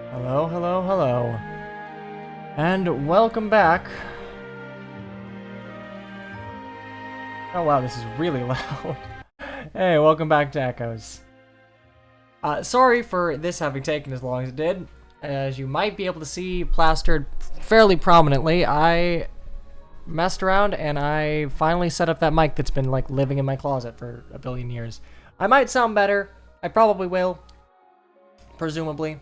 Hello, hello, hello. And welcome back. Oh wow, this is really loud. Hey, welcome back to Echoes. Sorry for this having taken as long as it did. As you might be able to see plastered fairly prominently, I messed around and I finally set up that mic that's been like living in my closet for a billion years. I might sound better. I probably will. Presumably.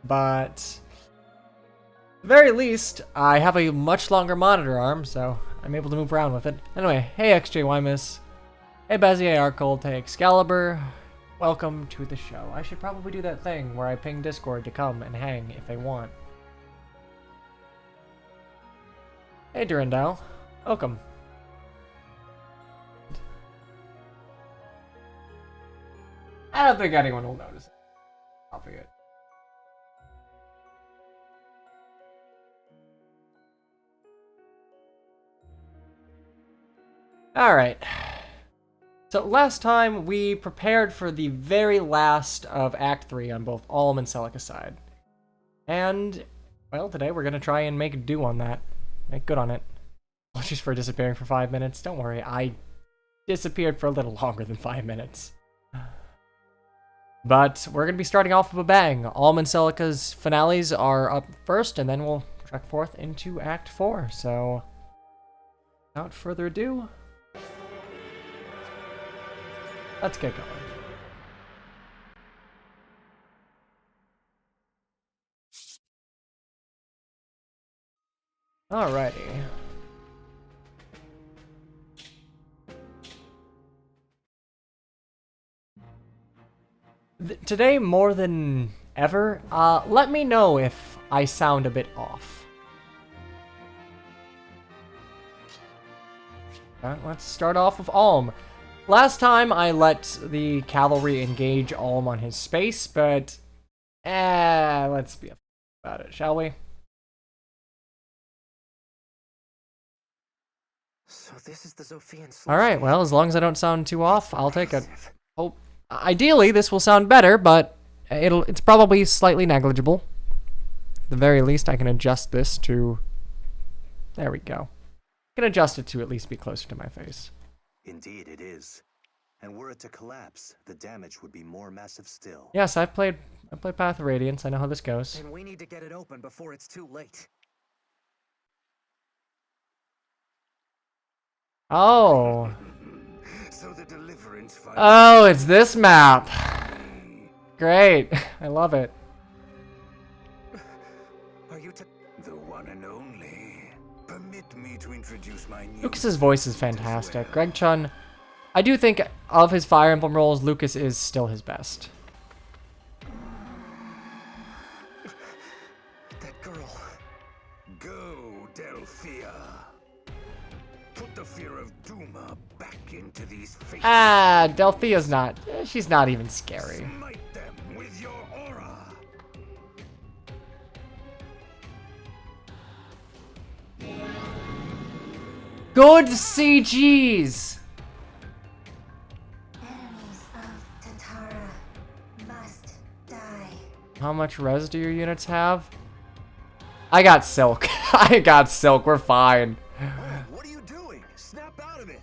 But at the very least, I have a much longer monitor arm, so I'm able to move around with it. Anyway, hey XJYmus. Hey Bezier Arcold, hey Excalibur. Welcome to the show. I should probably do that thing where I ping Discord to come and hang if they want. Hey Durandal. Welcome. I don't think anyone will notice it. I'll be good. Alright. So last time we prepared for the very last of Act 3 on both Alm and Celica's side. And, well, today we're going to try and make do on that. Make good on it. Apologies for disappearing for 5 minutes. Don't worry, I disappeared for a little longer than 5 minutes. But we're going to be starting off with a bang. Alm and Celica's finales are up first, and then we'll trek forth into Act 4. So, without further ado, let's get going. Alrighty. Today, more than ever, let me know if I sound a bit off. Let's start off with Alm. Last time I let the cavalry engage Alm on his space, but let's be about it, shall we? So this is the Zophian. All right, well, as long as I don't sound too off, I'll take it. Oh, ideally this will sound better, but it's probably slightly negligible. At the very least, I can adjust this to. There we go. I can adjust it to at least be closer to my face. Indeed, it is. And were it to collapse, the damage would be more massive still. Yes, I played Path of Radiance. I know how this goes. And we need to get it open before it's too late. Oh. So the deliverance finally. Oh, it's this map. Great. I love it. Are you the one and only? Permit me to introduce my new Lucas's voice is fantastic. Greg Chun, I do think of his Fire Emblem roles, Lucas is still his best. That girl. Go, Delphia. Put the fear of Duma back into these faces. Delphia's not. She's not even scary. Smite them with your aura. Good CGs! Enemies of Tantara must die. How much res do your units have? I got Silk. I got Silk. We're fine. Oh, what are you doing? Snap out of it.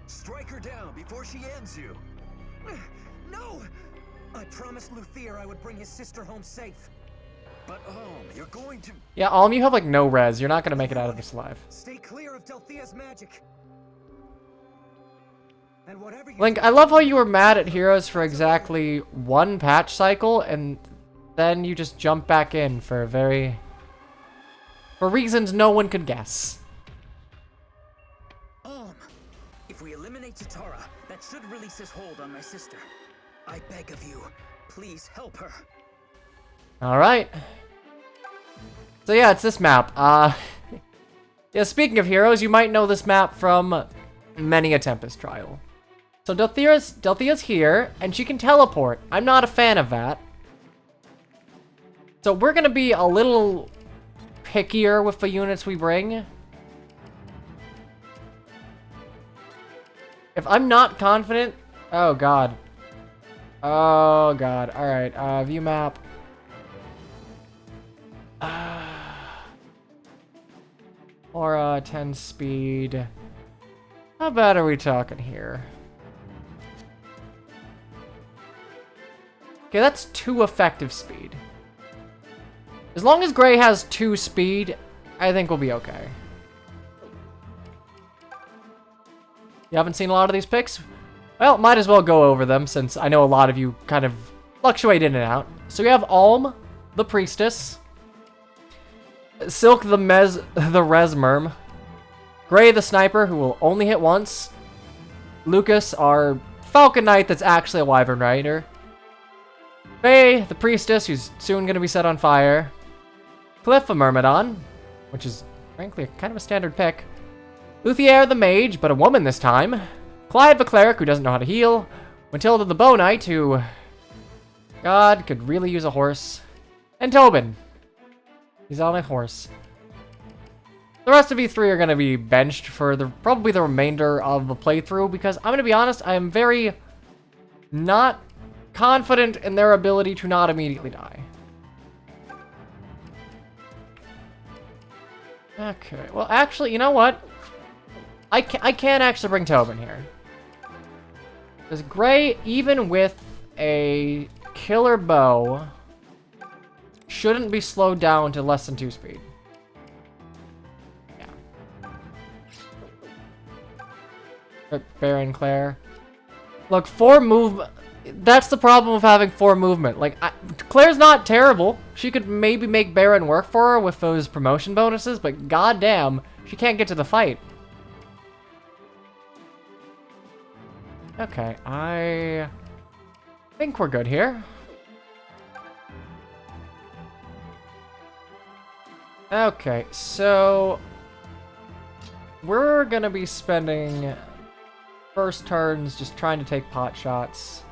Strike her down before she ends you. No! I promised Luthier I would bring his sister home safe. But you're going to... Yeah, Alm, you have like no res. You're not gonna make it out of this alive. Stay clear of Delphia's magic. And whatever you... Link, I love how you were mad at Heroes for exactly one patch cycle, and then you just jump back in for for reasons no one could guess. If we eliminate Tatara, that should release his hold on my sister. I beg of you, please help her. Alright. So yeah, it's this map. Yeah, speaking of heroes, you might know this map from many a Tempest trial. So Delthea's here, and she can teleport. I'm not a fan of that. So we're gonna be a little pickier with the units we bring. If I'm not confident... Oh, God. Oh, God. Alright, view map. Or 10 speed. How bad are we talking here? Okay, that's 2 effective speed. As long as Gray has 2 speed, I think we'll be okay. You haven't seen a lot of these picks? Well, might as well go over them since I know a lot of you kind of fluctuate in and out. So we have Alm, the Priestess. Silk, the Resmerm. Gray, the Sniper, who will only hit once. Lucas, our Falcon Knight that's actually a Wyvern Rider. Faye, the Priestess, who's soon going to be set on fire. Cliff, a Myrmidon, which is, frankly, kind of a standard pick. Luthier, the Mage, but a woman this time. Clyde, the Cleric, who doesn't know how to heal. Matilda, the Bow Knight, who, God, could really use a horse. And Tobin. He's on a horse. The rest of E3 are going to be benched for probably the remainder of the playthrough, because I'm going to be honest, I am very not confident in their ability to not immediately die. Okay, well, actually, you know what? I can actually bring Tobin here. Because Gray, even with a killer bow, shouldn't be slowed down to less than 2 speed. Yeah. Baron Claire. Look, 4 movement. That's the problem with having 4 movement. Like, Claire's not terrible. She could maybe make Baron work for her with those promotion bonuses, but goddamn, she can't get to the fight. Okay, I think we're good here. Okay, so we're gonna be spending first turns just trying to take pot shots.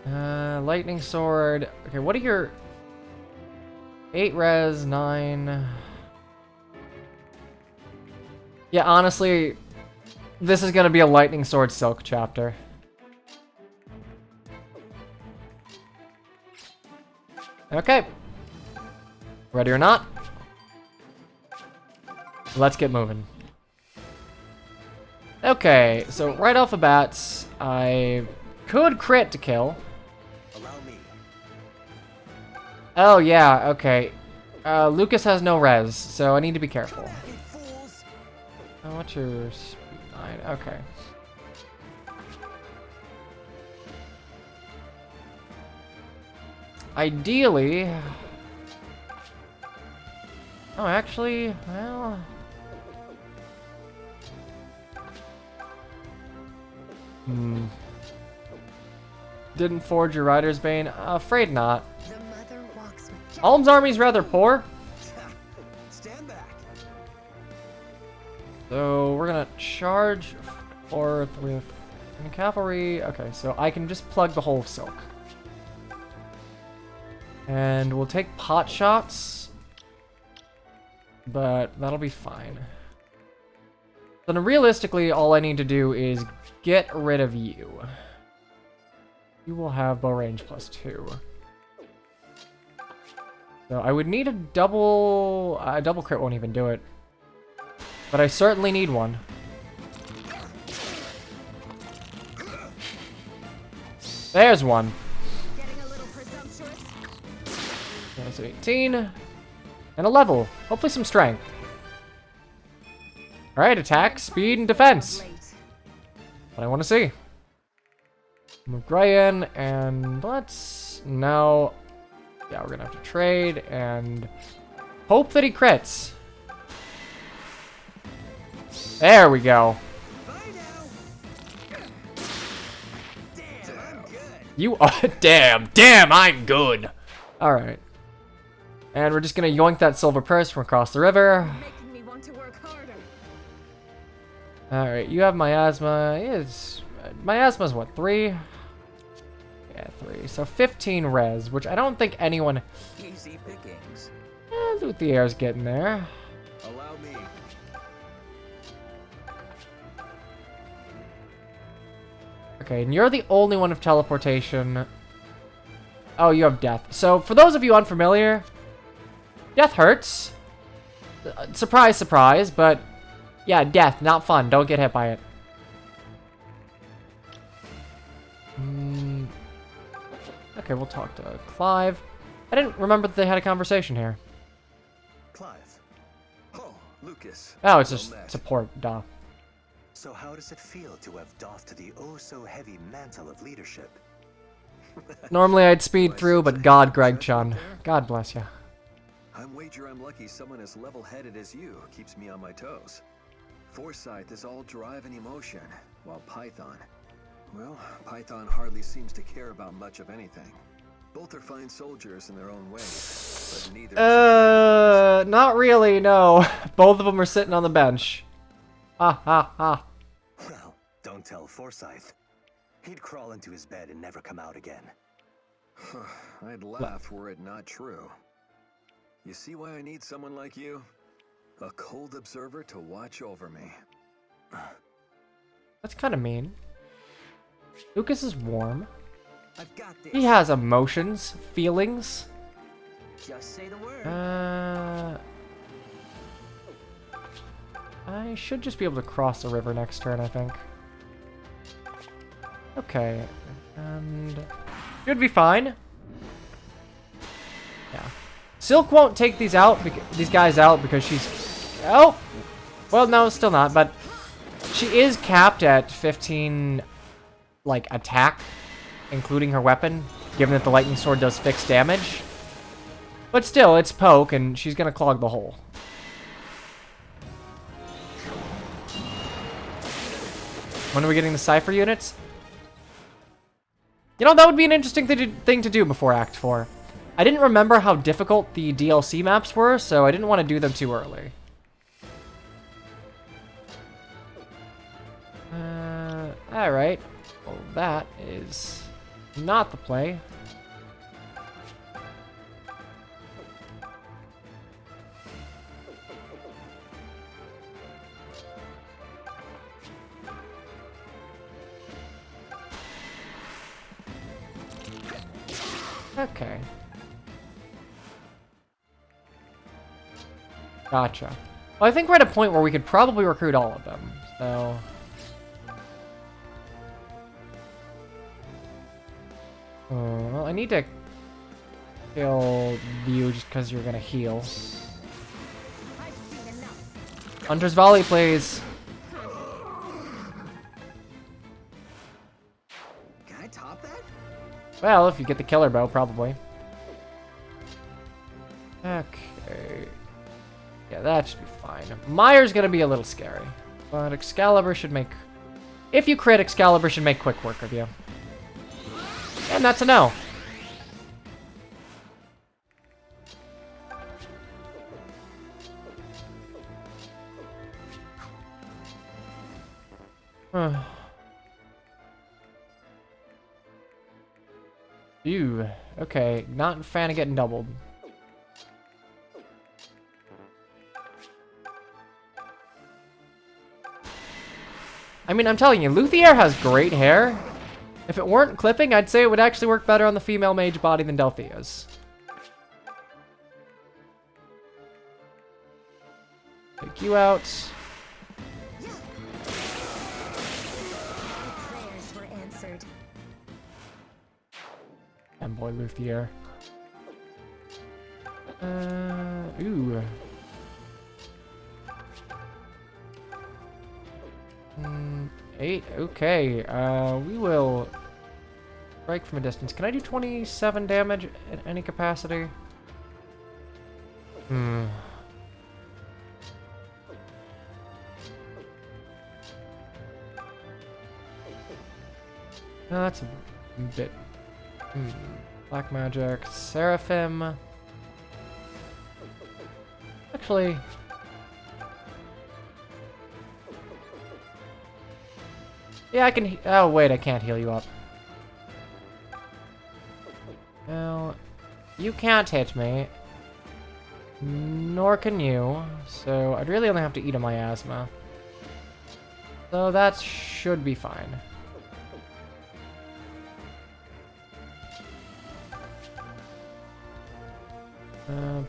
Lightning Sword. Okay, what are your 8 res, 9? Yeah, honestly, this is gonna be a Lightning Sword Silk chapter. Okay. Ready or not? Let's get moving. Okay, so right off the bats, I could crit to kill. Allow me. Oh yeah, okay. Lucas has no res, so I need to be careful. Oh, what's your speed? 9, okay. Ideally... Oh, actually, well... Didn't forge your Rider's Bane? Afraid not. Alm's army's rather poor. Stand back. So we're gonna charge forth with cavalry. Okay, so I can just plug the whole silk. And we'll take pot shots. But that'll be fine. Then realistically, all I need to do is get rid of you. You will have bow range +2. So I would need a double crit won't even do it. But I certainly need one. There's one. Getting a little presumptuous. That's 18. And a level. Hopefully some strength. Alright, attack, speed, and defense. What I want to see. Move Gray in, and let's... No. Yeah, we're gonna have to trade, and... Hope that he crits. There we go. Bye now. Damn, I'm good. You are damn, I'm good. All right. And we're just gonna yoink that silver purse from across the river. Making me want to work harder. All right, you have miasma. Miasma's what, 3? Yeah, 3. So 15 res, which I don't think anyone. Easy pickings. Luthier's getting there. Allow me. Okay, and you're the only one of teleportation. Oh, you have death. So for those of you unfamiliar, death hurts. Surprise, surprise, but yeah, death, not fun. Don't get hit by it. Okay, we'll talk to Clive. I didn't remember that they had a conversation here. Clive. Oh, Lucas. Oh, it's Well just met. support, duh. So how does it feel to have doffed the oh-so-heavy mantle of leadership? Normally I'd speed through, but God, Greg-chan. God bless you. I'm wager I'm lucky someone as level-headed as you keeps me on my toes. Forsyth is all drive and emotion, while Python... Well, Python hardly seems to care about much of anything. Both are fine soldiers in their own way, but neither Not really, no. Both of them are sitting on the bench. Ha ha ha. Well, don't tell Forsyth. He'd crawl into his bed and never come out again. I'd laugh were it not true. You see why I need someone like you? A cold observer to watch over me. That's kind of mean. Lucas is warm. I've got this. He has emotions, feelings. Just say the word. I should just be able to cross the river next turn, I think. Okay, and should be fine. Yeah, Silk won't take these guys out because she's. Oh, well, no, still not. But she is capped at 15, like attack, including her weapon, given that the lightning sword does fixed damage. But still, it's poke, and she's gonna clog the hole. When are we getting the Cypher units? You know, that would be an interesting thing to do before Act 4. I didn't remember how difficult the DLC maps were, so I didn't want to do them too early. Alright. Well, that is not the play. Okay. Gotcha. Well, I think we're at a point where we could probably recruit all of them, so... well, I need to kill you just because you're gonna heal. I've seen enough. Hunter's Volley, please. Can I top that? Well, if you get the killer bow, probably. Okay. Yeah, that should be fine. Meyer's gonna be a little scary, but Excalibur should make... If you crit, Excalibur should make quick work of you. And that's a no. Ew. Okay, not a fan of getting doubled. I mean, I'm telling you, Luthier has great hair. If it weren't clipping, I'd say it would actually work better on the female mage body than Delphia's. Take you out. My prayers were answered. And boy, Luthier. Ooh. 8, okay. We will strike from a distance. Can I do 27 damage at any capacity? No, that's a bit... Black magic, Seraphim. Actually... Yeah, I can... Oh, wait, I can't heal you up. No, you can't hit me. Nor can you. So, I'd really only have to eat a miasma. So, that should be fine.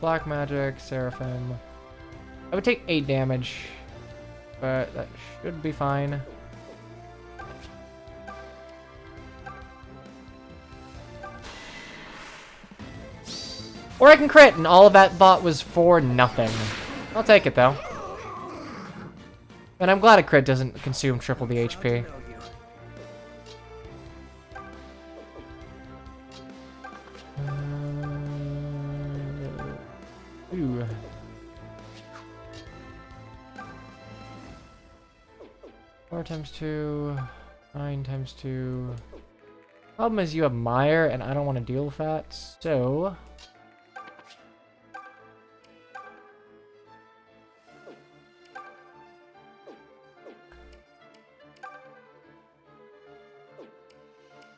Black magic, Seraphim. I would take 8 damage, but that should be fine. Or I can crit, and all of that thought was for nothing. I'll take it, though. And I'm glad a crit doesn't consume triple the HP. Ooh. 4 times 2, 9 times 2. Problem is you have Mire, and I don't want to deal with that, so...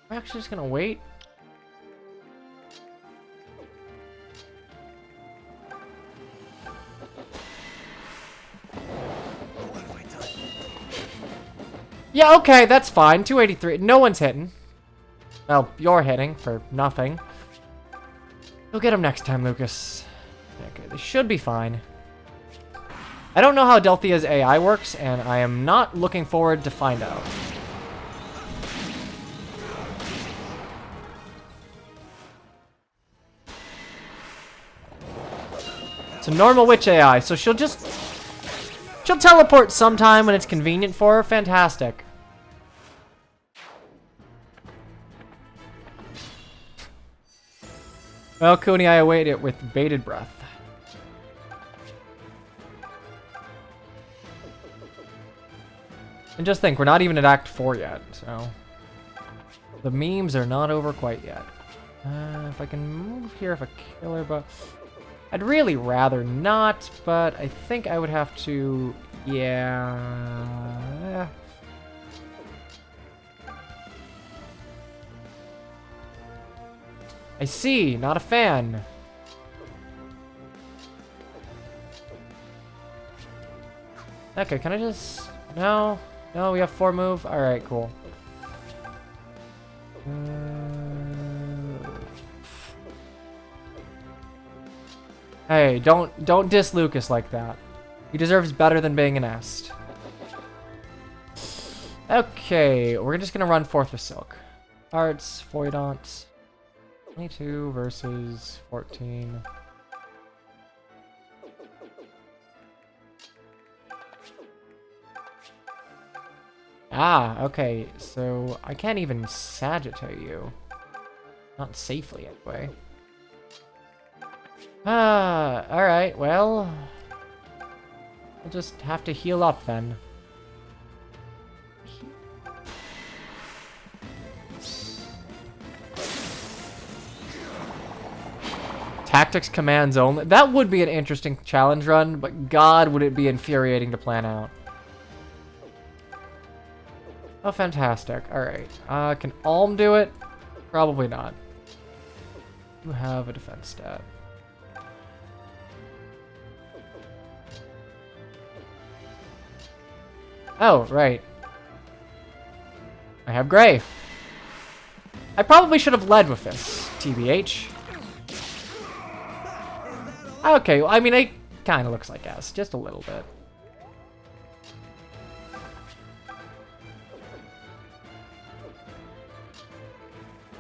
I'm actually just gonna wait. Yeah, okay, that's fine. 283. No one's hitting. Well, you're hitting for nothing. You'll get him next time, Lucas. Okay, they should be fine. I don't know how Delphia's AI works, and I am not looking forward to find out. It's a normal witch AI, so she'll teleport sometime when it's convenient for her. Fantastic. Well, Cooney, I await it with bated breath. And just think, we're not even at Act 4 yet, so... The memes are not over quite yet. If I can move here, if a killer, but... I'd really rather not, but I think I would have to... Yeah... I see, not a fan. Okay, can I just... No? No, we have 4 move? Alright, cool. Hey, don't diss Lucas like that. He deserves better than being an est. Okay, we're just gonna run forth with Silk. Arts, Foidant. 22 versus 14. Ah, okay, so I can't even Sagittate you. Not safely, anyway. Ah, alright, well... I'll just have to heal up, then. Tactics commands only. That would be an interesting challenge run, but God, would it be infuriating to plan out. Oh, fantastic. Alright. Can Alm do it? Probably not. You have a defense stat. Oh, right. I have Gray. I probably should have led with this, TBH. Okay, well, I mean, it kind of looks like S, just a little bit.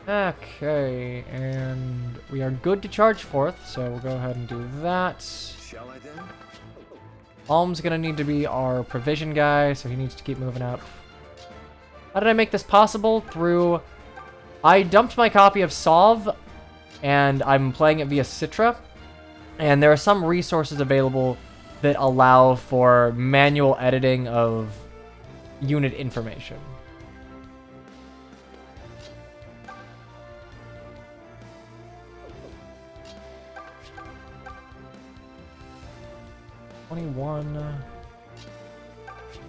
Okay, and we are good to charge forth, so we'll go ahead and do that. Shall I then? Alm's gonna need to be our provision guy, so he needs to keep moving up. How did I make this possible? Through... I dumped my copy of Solve, and I'm playing it via Citra, and there are some resources available that allow for manual editing of unit information. 21.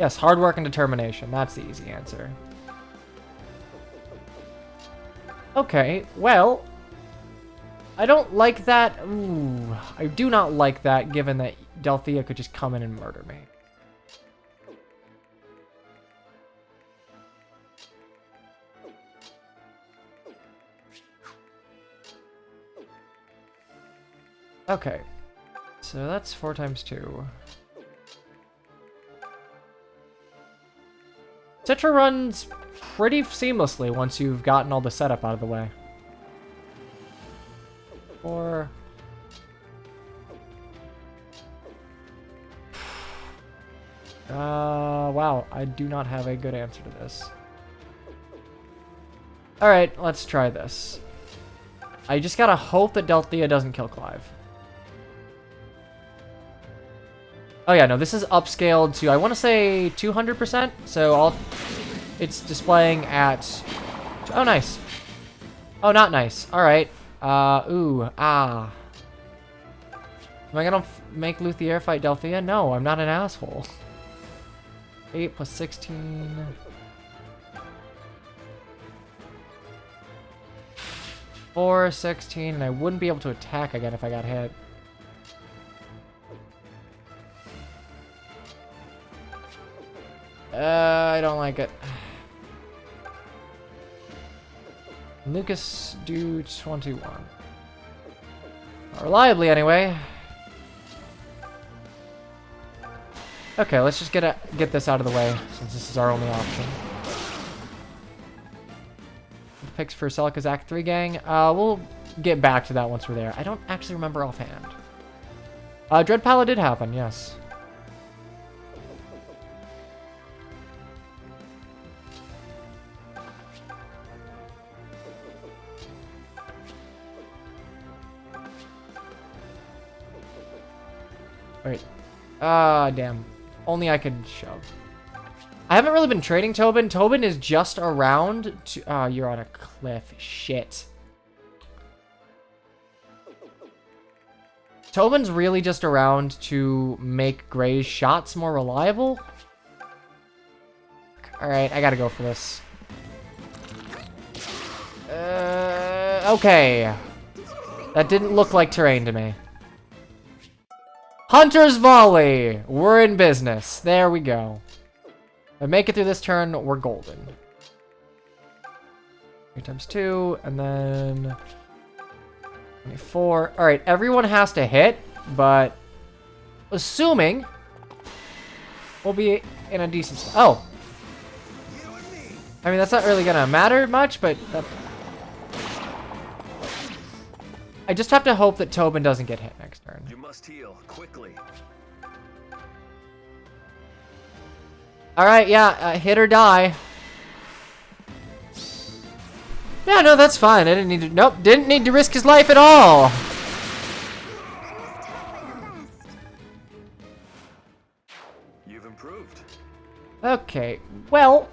Yes, hard work and determination. That's the easy answer. Okay, well, I don't like that. Ooh, I do not like that, given that Delthea could just come in and murder me. Okay, so that's 4 times 2. Citra runs pretty seamlessly once you've gotten all the setup out of the way. 4. Wow, I do not have a good answer to this. Alright, let's try this. I just gotta hope that Delthea doesn't kill Clive. Oh yeah, no, this is upscaled to, I want to say 200%, so it's displaying at, oh nice. Oh, not nice, alright. Am I gonna make Luthier fight Delthea? No, I'm not an asshole. 8 plus 16. 4, 16, and I wouldn't be able to attack again if I got hit. I don't like it. Lucas, do 21. Not reliably, anyway. Okay, let's just get this out of the way, since this is our only option. The picks for Celica's Act 3 gang. We'll get back to that once we're there. I don't actually remember offhand. Dread Palla did happen, yes. Wait. Damn. Only I could shove. I haven't really been trading Tobin. Tobin is just around to... you're on a cliff. Shit. Tobin's really just around to make Gray's shots more reliable. Alright, I gotta go for this. Okay. That didn't look like terrain to me. Hunter's Volley! We're in business. There we go. If I make it through this turn, we're golden. 3 times 2, and then... 24. Alright, everyone has to hit, but... Assuming... We'll be in a decent spot. Oh! I mean, that's not really gonna matter much, but... I just have to hope that Tobin doesn't get hit next turn. You must heal quickly. Alright, yeah, hit or die. Yeah, no, that's fine. I didn't need to... Nope, didn't need to risk his life at all. You've improved. Okay, well...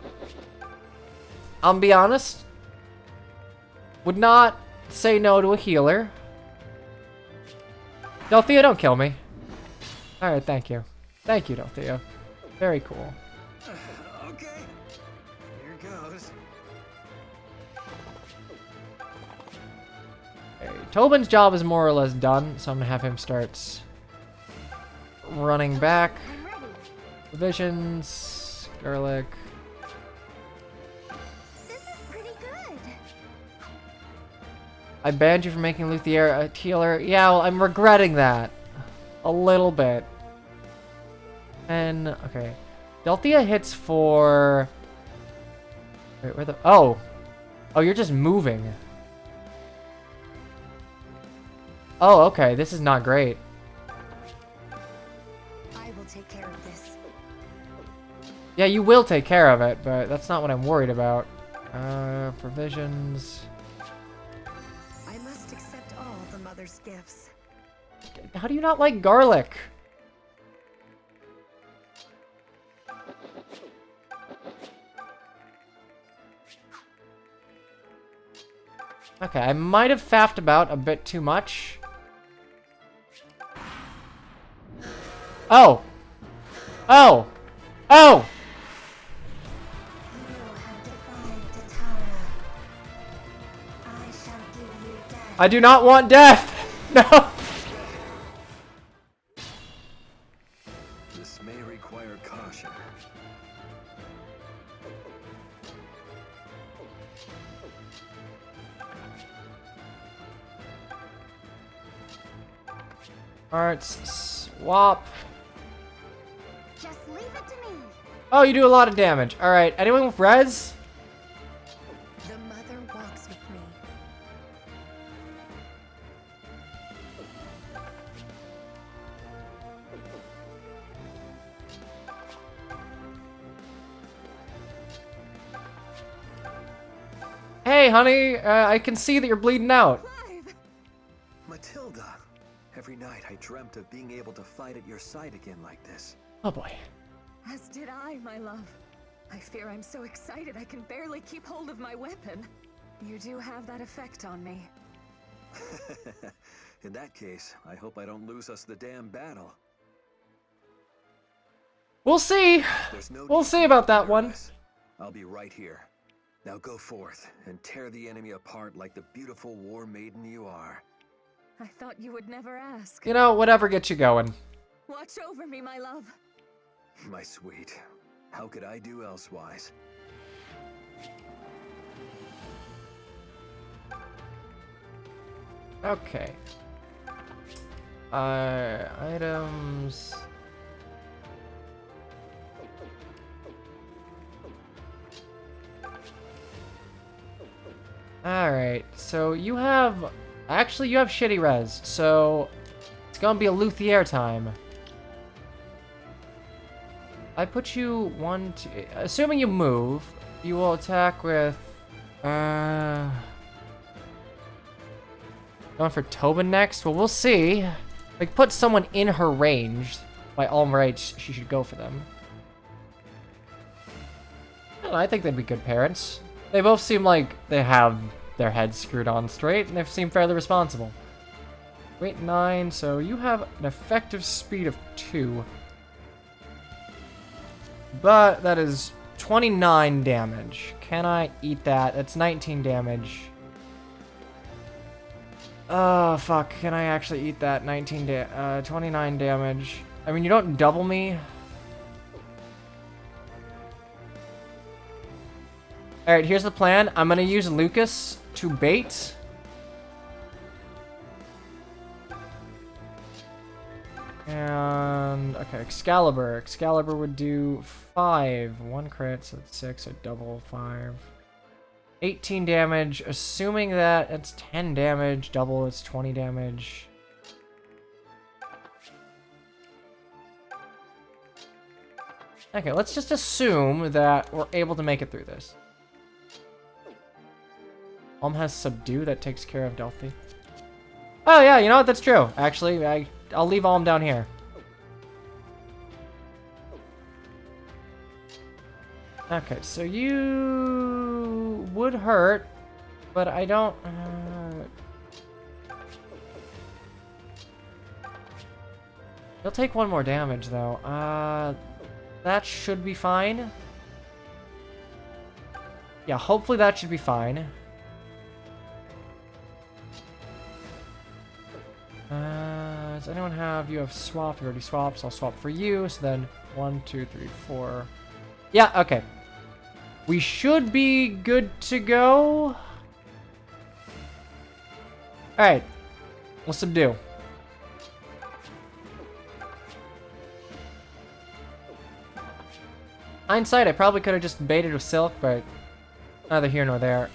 I'll be honest. Would not say no to a healer. Delthea, don't kill me. Alright, thank you. Thank you, Delthea. Very cool. Okay. Here goes. Okay, Tobin's job is more or less done, so I'm gonna have him start running back. I'm ready. Visions, garlic. This is pretty good. I banned you from making Luthier a healer. Yeah, well, I'm regretting that. A little bit. And, okay. Delthea hits for... Wait, where the... Oh! Oh, you're just moving. Oh, okay. This is not great. I will take care of this. Yeah, you will take care of it, but that's not what I'm worried about. Provisions... I must accept all the mother's gifts. How do you not like garlic? Okay, I might have faffed about a bit too much. Oh! Oh! Oh! You have defied Tatara. I shall give you death. I do not want death! No! This may require caution. Alright, swap. Just leave it to me. Oh, you do a lot of damage. Alright, anyone with res? The mother walks with me. Hey, honey, I can see that you're bleeding out. Clive! Matilda, every night I dreamt of being able to fight at your side again like this. Oh boy. As did I, my love. I fear I'm so excited I can barely keep hold of my weapon. You do have that effect on me. In that case, I hope I don't lose us the damn battle. We'll see. There's no We'll need see to about be that one. nervous. I'll be right here. Now go forth and tear the enemy apart like the beautiful war maiden you are. I thought you would never ask. You know, whatever gets you going. Watch over me, my love. My sweet, how could I do elsewise? Okay. Items. Alright, so you have... Actually, you have shitty res, so... It's gonna be a Luthier time. I put you 1, 2... Assuming you move, you will attack with... Going for Tobin next? Well, we'll see. Like, put someone in her range. By all rights, she should go for them. Well, I think they'd be good parents. They both seem like they have their heads screwed on straight, and they seem fairly responsible. Weight 9, so you have an effective speed of 2. But that is 29 damage. Can I eat that? That's 19 damage. Oh, fuck. Can I actually eat that? 29 damage. I mean, you don't double me. Alright, here's the plan. I'm gonna use Lucas to bait. And, okay, Excalibur. Excalibur would do 5. 1 crit, so that's 6, so double 5. 18 damage, assuming that it's 10 damage, double it's 20 damage. Okay, let's just assume that we're able to make it through this. Has Subdue that takes care of Delphi. Oh yeah, you know what? That's true. Actually, I'll leave Alm down here. Okay, so you would hurt, but I don't... You'll take 1 more damage, though. That should be fine. Yeah, hopefully that should be fine. Does anyone have... You have swapped. You already swapped, so I'll swap for you. So then 1, 2, 3, 4... Yeah, okay. We should be good to go. Alright. We'll subdue. Hindsight, I probably could have just baited with Silk, but neither here nor there.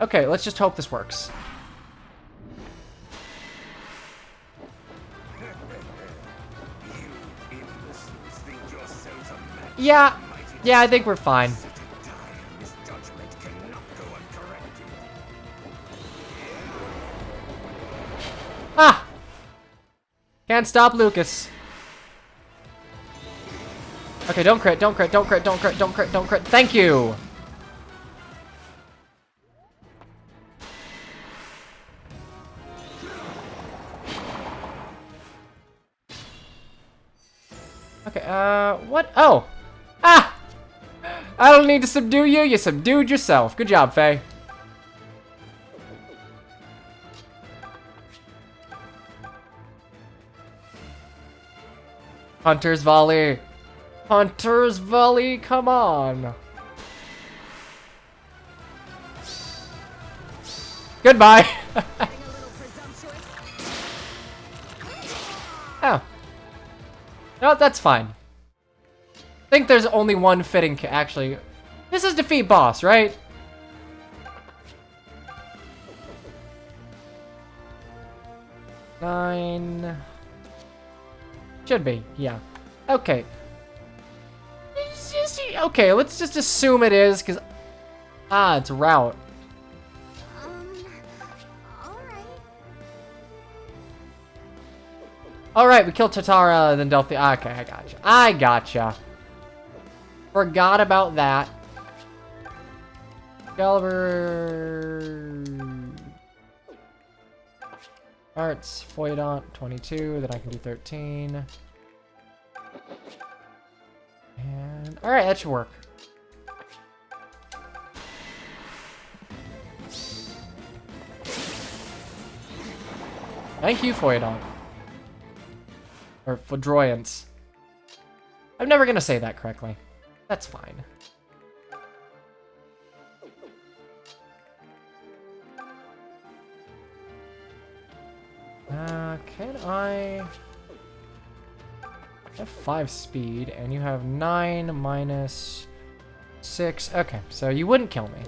Okay, let's just hope this works. Yeah, I think we're fine. Ah! Can't stop Lucas. Okay, don't crit, don't crit, don't crit, don't crit, don't crit, don't crit. Thank you! Okay, what? Oh! Ah! I don't need to subdue you, you subdued yourself. Good job, Faye. Hunter's volley. Hunter's volley, come on. Goodbye. Oh. No, that's fine. I think there's only one fitting actually. This is defeat boss, right? Nine. Should be, yeah. Okay. Okay, let's just assume it is, because... Ah, it's route. Alright. Alright, we killed Tatara, then Delphi. Okay, I gotcha. I gotcha. Forgot about that. Excalibur... Arts, Foydont, 22, then I can do 13. And, alright, that should work. Thank you, Foydont. Or Fodroyance. I'm never gonna say that correctly. That's fine. Can I have 5 speed, and you have 9 minus 6. Okay, so you wouldn't kill me.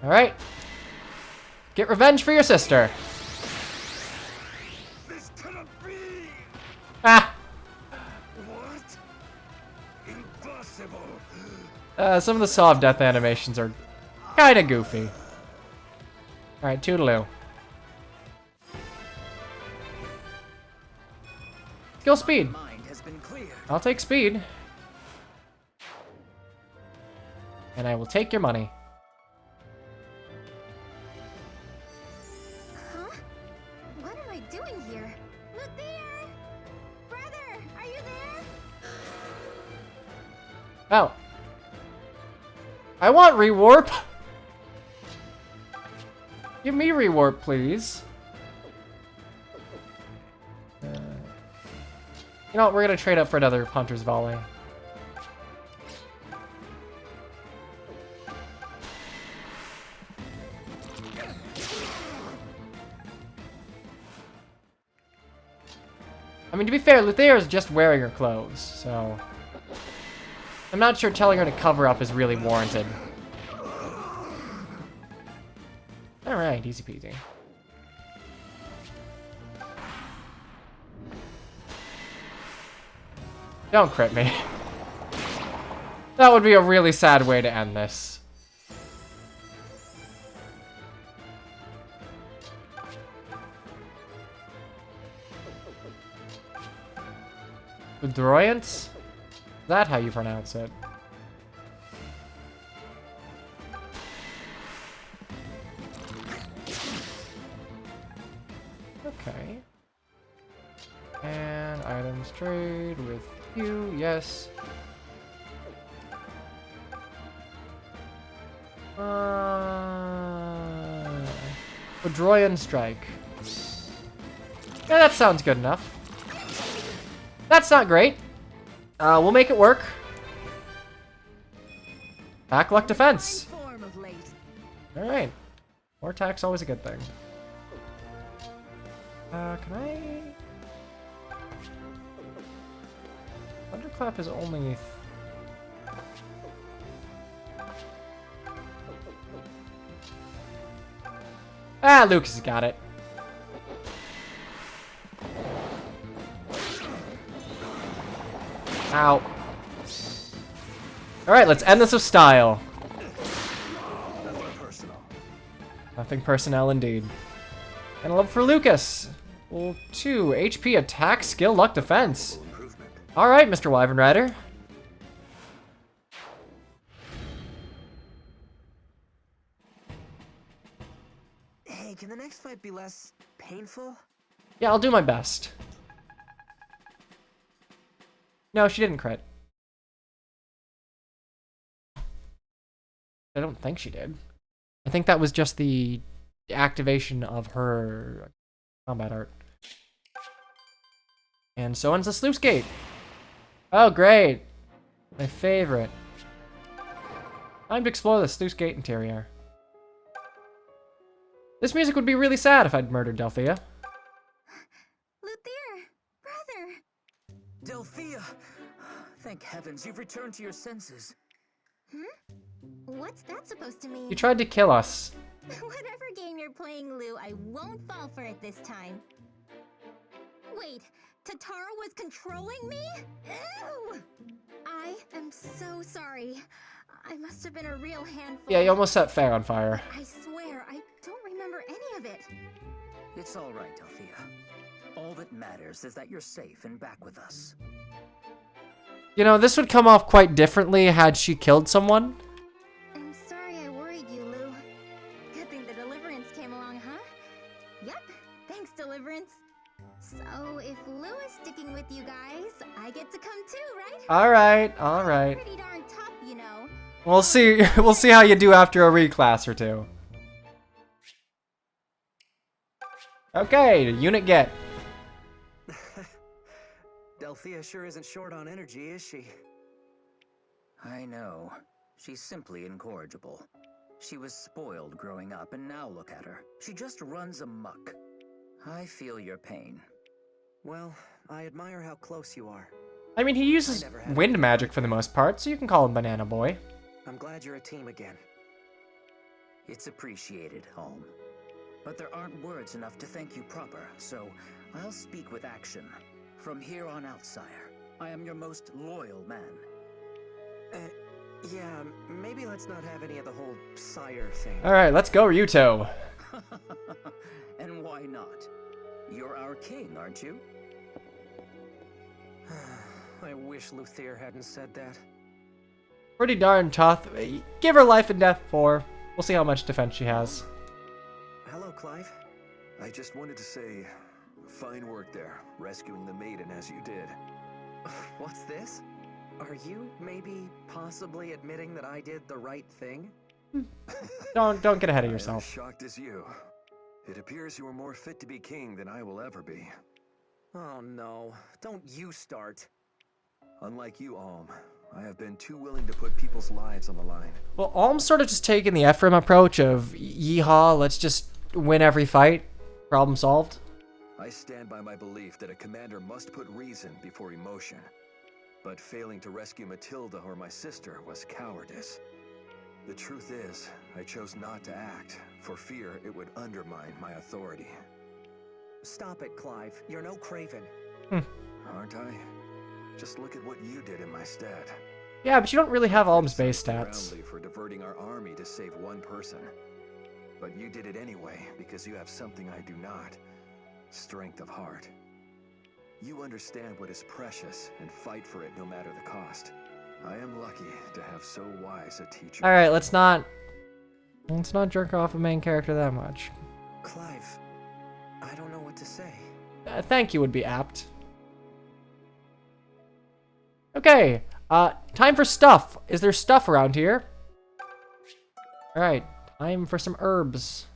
Alright. Get revenge for your sister. This cannot be! Ah! What? Impossible! Some of the Saw of Death animations are kinda goofy. Alright, toodaloo. Skill speed. Mind has been cleared. I'll take speed. And I will take your money. Huh? What am I doing here? Luthier! Brother, are you there? Oh. I want rewarp. Give me rewarp, please. You know what? We're gonna trade up for another Hunter's Volley. I mean, to be fair, Luthier is just wearing her clothes, so... I'm not sure telling her to cover up is really warranted. Alright, easy peasy. Don't crit me. That would be a really sad way to end this. Udroyance? Is that how you pronounce it? Okay. And items trade with you, yes. Odroyan Strike. Yeah, that sounds good enough. That's not great. We'll make it work. Backluck defense. Alright. More attack's always a good thing. Can I... Thunderclap is only... Ah, Lucas has got it. Ow. Alright, let's end this with style. Nothing personal. Nothing personnel indeed. And a love for Lucas. Well, 2 HP, attack, skill, luck, defense. Alright, Mr. Wyvern Rider. Hey Hey, can the next fight be less painful? Yeah, I'll do my best. No, she didn't crit. I don't think she did. I think that was just the activation of her combat art. And so ends the sluice gate. Oh, great. My favorite. Time to explore the sluice gate interior. This music would be really sad if I'd murdered Delphia. Luthier, brother. Delphia! Thank heavens you've returned to your senses. What's that supposed to mean? You tried to kill us. Whatever game you're playing, Lou, I won't fall for it this time. Wait, Tatara was controlling me? Ew! I am so sorry. I must have been a real handful. Yeah, you almost set Faye on fire. I swear, I don't remember any of it. It's all right, Delphia. All that matters is that you're safe and back with us. You know, this would come off quite differently had she killed someone. I'm sorry I worried you, Lou. Good thing the Deliverance came along, huh? Yep, thanks, Deliverance. So, if Lou is sticking with you guys, I get to come too, right? Alright, alright. Pretty darn tough, you know. We'll see how you do after a reclass or two. Okay, unit get. Delphia sure isn't short on energy, is she? I know. She's simply incorrigible. She was spoiled growing up, and now look at her. She just runs amok. I feel your pain. Well, I admire how close you are. I mean, he uses wind magic for the most part, so you can call him Banana Boy. I'm glad you're a team again. It's appreciated, Holm. But there aren't words enough to thank you proper, so I'll speak with action. From here on out, sire, I am your most loyal man. Yeah, maybe let's not have any of the whole sire thing. Alright, let's go, Ryuto. And why not? You're our king, aren't you? I wish Luthier hadn't said that. Pretty darn tough. Give her life and death 4. We'll see how much defense she has. Hello, Clive. I just wanted to say, fine work there, rescuing the maiden as you did. What's this? Are you maybe possibly admitting that I did the right thing? Don't get ahead of I am yourself. as shocked as you. It appears you are more fit to be king than I will ever be. Oh no, don't you start. Unlike you, Alm, I have been too willing to put people's lives on the line. Well, Alm's sort of just taking the Ephraim approach of, yeehaw, let's just win every fight. Problem solved. I stand by my belief that a commander must put reason before emotion. But failing to rescue Matilda or my sister was cowardice. The truth is, I chose not to act, for fear it would undermine my authority. Stop it, Clive. You're no craven. Aren't I? Just look at what you did in my stead. Yeah, but you don't really have Alm's base stats. Roundly for diverting our army to save one person. But you did it anyway, because you have something I do not. Strength of heart. You understand what is precious and fight for it no matter the cost. I am lucky to have so wise a teacher. Alright, let's not jerk off a main character that much. Clive, I don't know what to say. Thank you would be apt. Okay, time for stuff. Is there stuff around here? Alright, time for some herbs.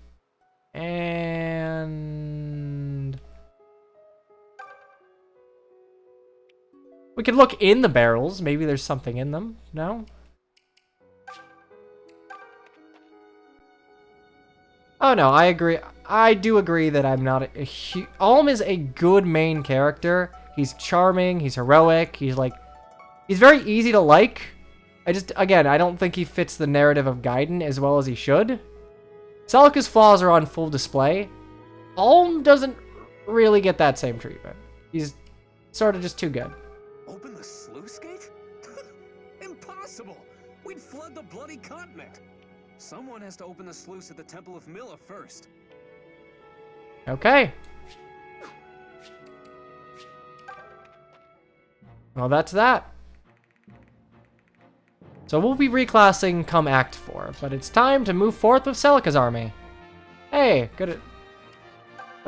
And... we could look in the barrels. Maybe there's something in them. No? Oh no, I agree. I do agree that I'm not a Alm is a good main character. He's charming, he's heroic, he's very easy to like. Again, I don't think he fits the narrative of Gaiden as well as he should. Celica's flaws are on full display. Alm doesn't really get that same treatment. He's sort of just too good. Open the sluice gate? Impossible! We'd flood the bloody continent. Someone has to open the sluice at the Temple of Milla first. Okay. Well, that's that. So we'll be reclassing come Act 4, but it's time to move forth with Celica's army. Hey, good.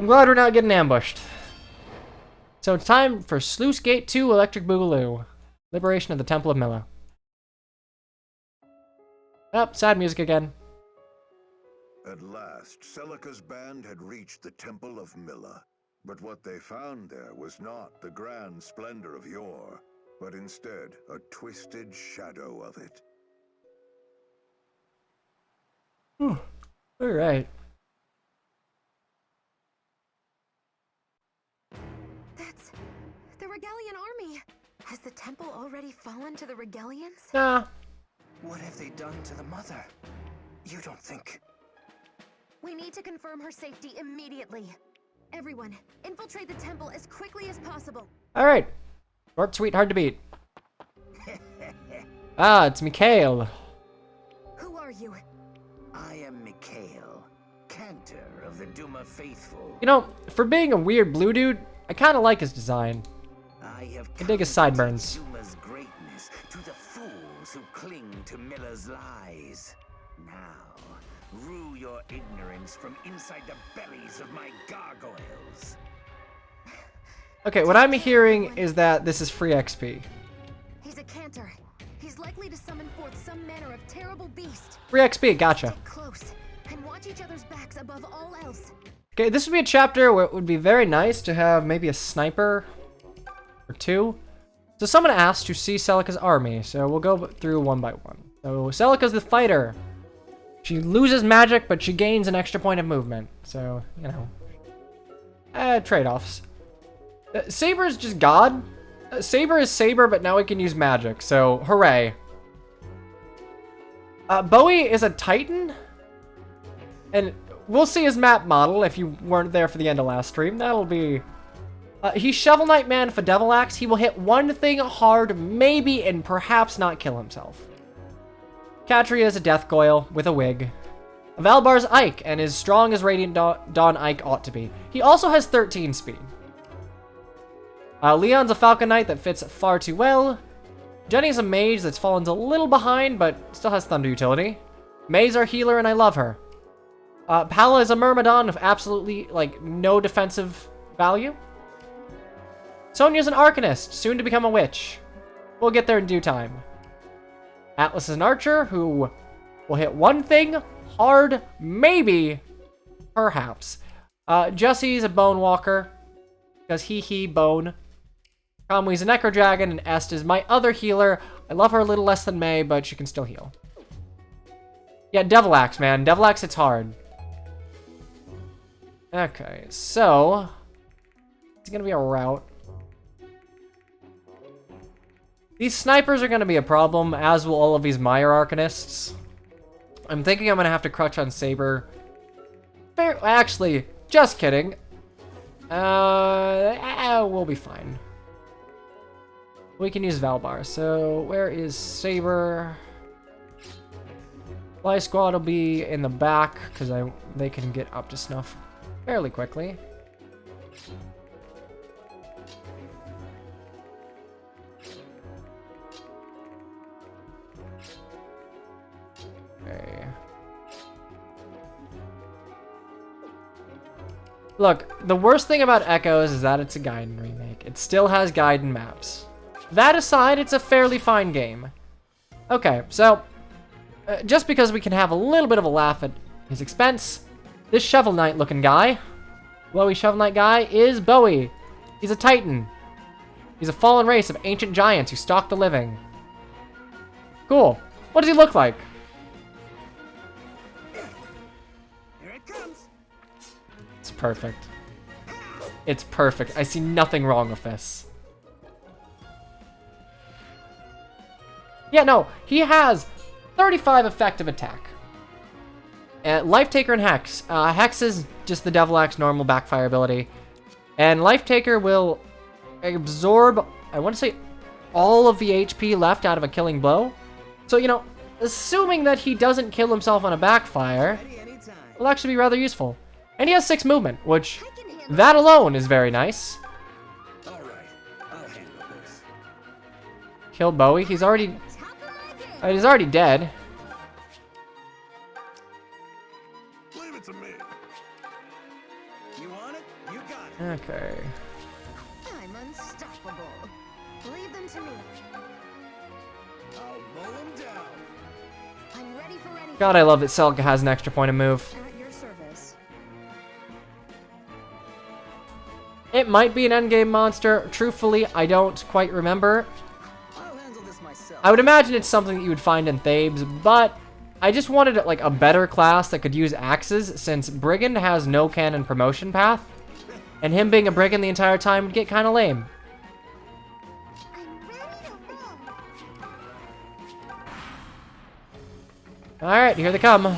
I'm glad we're not getting ambushed. So it's time for Sluice Gate 2 Electric Boogaloo. Liberation of the Temple of Milla. Oh, sad music again. At last, Celica's band had reached the Temple of Milla. But what they found there was not the grand splendor of yore, but instead a twisted shadow of it. Alright. That's the Regalian army. Has the temple already fallen to the Regalians? Nah. What have they done to the mother? You don't think... We need to confirm her safety immediately. Everyone, infiltrate the temple as quickly as possible. Alright. Short, sweet, hard to beat. Ah, it's Mikhail. Who are you? I am Mikhail, Cantor of the Duma Faithful. You know, for being a weird blue dude, I kind of like his design. I have I dig his sideburns. Duma's greatness to the fools who cling to Miller's lies. Now, rue your ignorance from inside the bellies of my gargoyles. Okay, what I'm hearing is that this is free XP. He's a Cantor. He's likely to summon forth some manner of terrible beast. Free XP, gotcha. Stick close and watch each other's backs above all else. Okay, this would be a chapter where it would be very nice to have maybe a sniper or two. So someone asked to see Celica's army, so we'll go through one by one. So Celica's the fighter. She loses magic, but she gains an extra point of movement. So, you know, trade-offs. Saber is just God. Saber is Saber, but now he can use magic, so hooray. Bowie is a Titan, and we'll see his map model if you weren't there for the end of last stream. That'll be... he's Shovel Knight Man for Devil Axe. He will hit one thing hard, maybe, and perhaps not kill himself. Katria is a Death Goyle with a wig. Valbar's Ike, and is strong as Radiant Dawn Ike ought to be. He also has 13 speed. Leon's a Falcon Knight that fits far too well. Jenny's a mage that's fallen a little behind, but still has thunder utility. May's our healer, and I love her. Palla is a Myrmidon of absolutely, like, no defensive value. Sonia's an Arcanist, soon to become a witch. We'll get there in due time. Atlas is an archer who will hit one thing hard, maybe, perhaps. Jesse's a Bone Walker, because he bone. Kamwi's a Necro Dragon, and Est is my other healer. I love her a little less than May, but she can still heal. Yeah, Devil Axe, man. Devil Axe hits hard. Okay, so... it's gonna be a route. These snipers are gonna be a problem, as will all of these Meyer Arcanists. I'm thinking I'm gonna have to crutch on Saber. Actually, just kidding. We'll be fine. We can use Valbar. So, where is Saber? Fly Squad will be in the back, because they can get up to snuff fairly quickly. Okay. Look, the worst thing about Echoes is that it's a Gaiden remake. It still has Gaiden maps. That aside, it's a fairly fine game. Okay, so, just because we can have a little bit of a laugh at his expense, this Shovel Knight looking guy, glowy Shovel Knight guy, is Bowie. He's a Titan. He's a fallen race of ancient giants who stalk the living. Cool. What does he look like? Here it comes. It's perfect. It's perfect. I see nothing wrong with this. Yeah, no, he has 35 effective attack. Life Taker and Hex. Hex is just the Devil Axe normal backfire ability. And Life Taker will absorb, I want to say, all of the HP left out of a killing blow. So, you know, assuming that he doesn't kill himself on a backfire, will actually be rather useful. And he has 6 movement, which, that alone is very nice. All right, I'll handle this. Kill Bowie. He's already dead. Leave it to me. You want it? You got it. Okay. I'm unstoppable. Leave them to me. I'll mow them down. I'm ready for anything. God, I love that Celica has an extra point of move. At your service. It might be an endgame monster. Truthfully, I don't quite remember. I'll handle this myself. I would imagine it's something that you would find in Thebes, but I just wanted like a better class that could use axes, since Brigand has no canon promotion path, and him being a Brigand the entire time would get kind of lame. I'm ready to roll. Alright, here they come.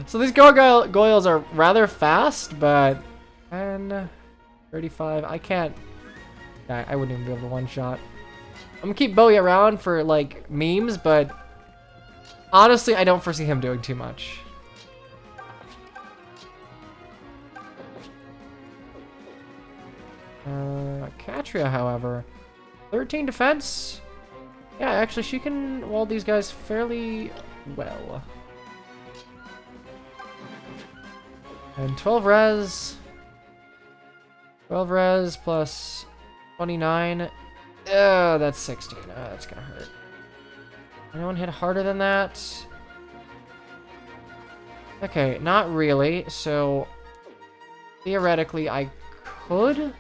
So these gargoyles are rather fast, but 10, 35, I can't, I wouldn't even be able to one-shot. I'm gonna keep Bowie around for, like, memes, but honestly, I don't foresee him doing too much. Katria, however, 13 defense. Yeah, actually, she can wall these guys fairly well. And 12 res. 12 res plus 29. That's 16. That's gonna hurt. Anyone hit harder than that? Okay, not really. So, theoretically, I could.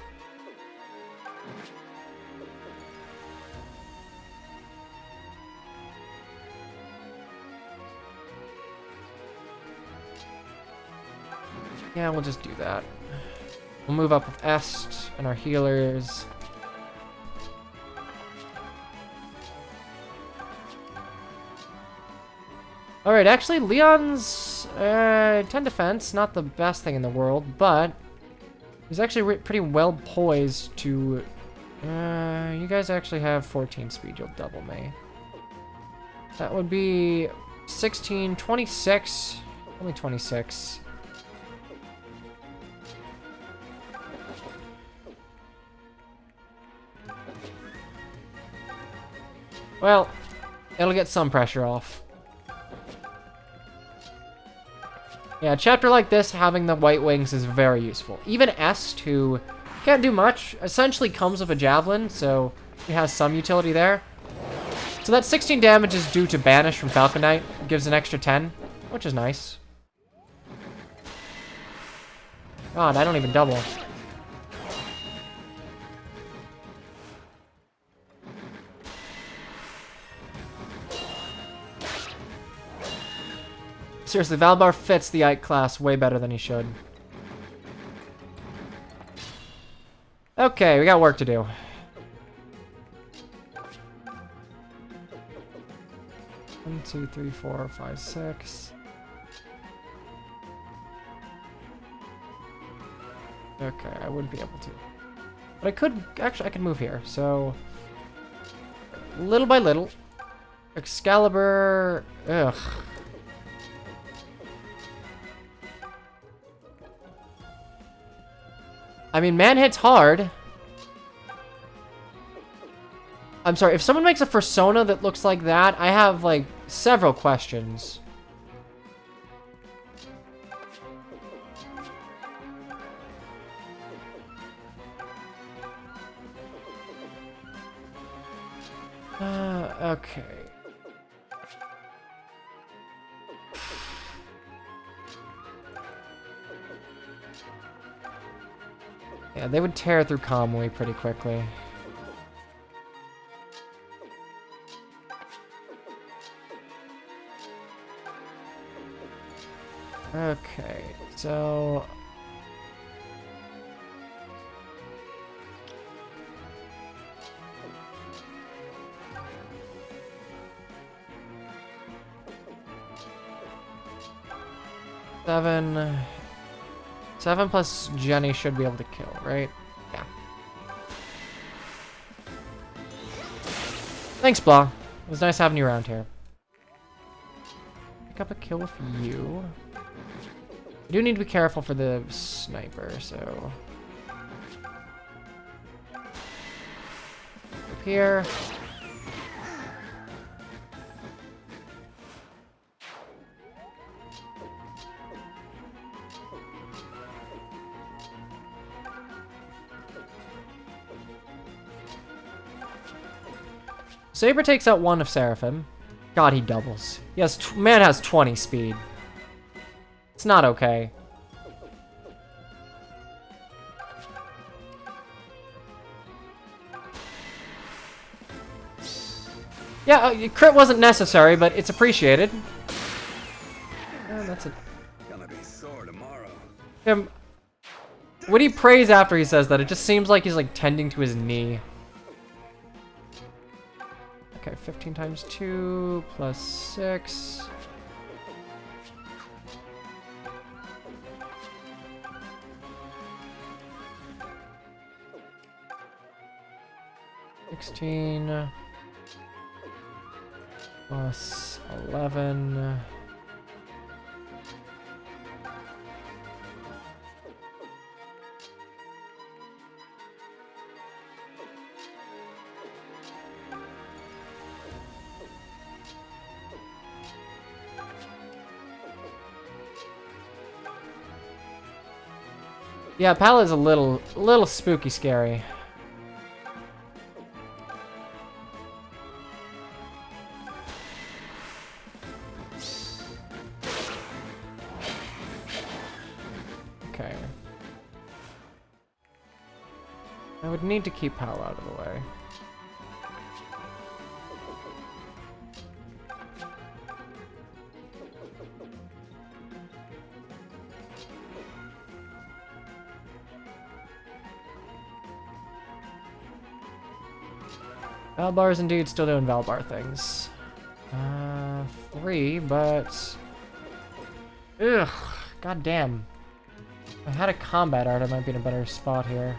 Yeah, we'll just do that. We'll move up with Est and our healers. Alright, actually, Leon's 10 defense, not the best thing in the world, but he's actually pretty well poised to... you guys actually have 14 speed, you'll double me. That would be 16, 26, only 26. Well, it'll get some pressure off. Yeah, a chapter like this, having the white wings is very useful. Even Est, who can't do much, essentially comes with a javelin, so he has some utility there. So that 16 damage is due to Banish from Falcon Knight. Gives an extra 10, which is nice. God, I don't even double. Seriously, Valbar fits the Ike class way better than he should. Okay, we got work to do. One, two, three, 4, 5, 6. Okay, I wouldn't be able to. But I could, actually, I could move here, so... Little by little. Excalibur... Ugh. I mean, man hits hard. I'm sorry, if someone makes a persona that looks like that, I have, like, several questions. Okay. Yeah, they would tear through Kamui pretty quickly. Okay, so... Seven plus Jenny should be able to kill, right? Yeah. Thanks, Blah. It was nice having you around here. pick up a kill with you. I do need to be careful for the sniper, so... Up here. Saber takes out one of Seraphim. God, he doubles. Yes, man has 20 speed. It's not okay. Yeah, crit wasn't necessary, but it's appreciated. That's it. Gonna be sore tomorrow. When he prays after he says that, it just seems like he's like tending to his knee. Okay, 15 times 2 plus 6. $16 plus 11. Yeah, Palla's a little spooky scary. Okay. I would need to keep Palla out of the way. Valbar's indeed still doing Valbar things. 3, but... Ugh, god damn. If I had a combat art, I might be in a better spot here.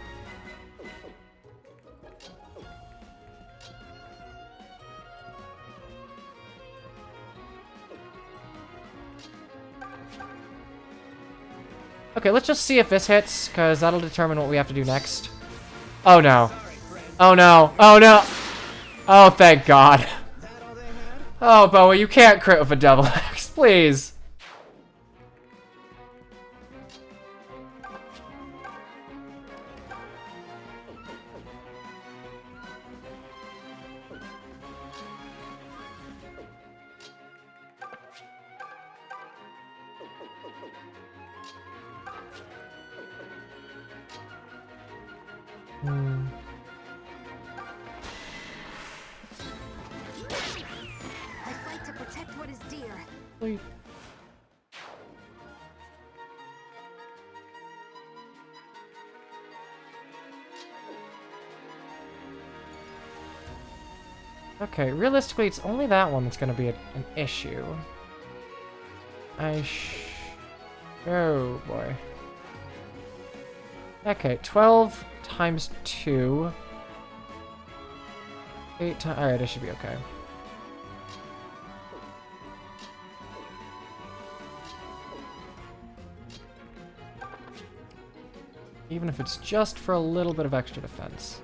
Okay, let's just see if this hits, because that'll determine what we have to do next. Oh no. Oh no. Oh no. Oh, thank God. Oh, Boa, you can't crit with a double axe, please. I fight to protect what is dear. Wait. Okay, realistically, it's only that one that's going to be an issue. Oh, boy. Okay, 12 times 2. 8 times... Alright, I should be okay. Even if it's just for a little bit of extra defense.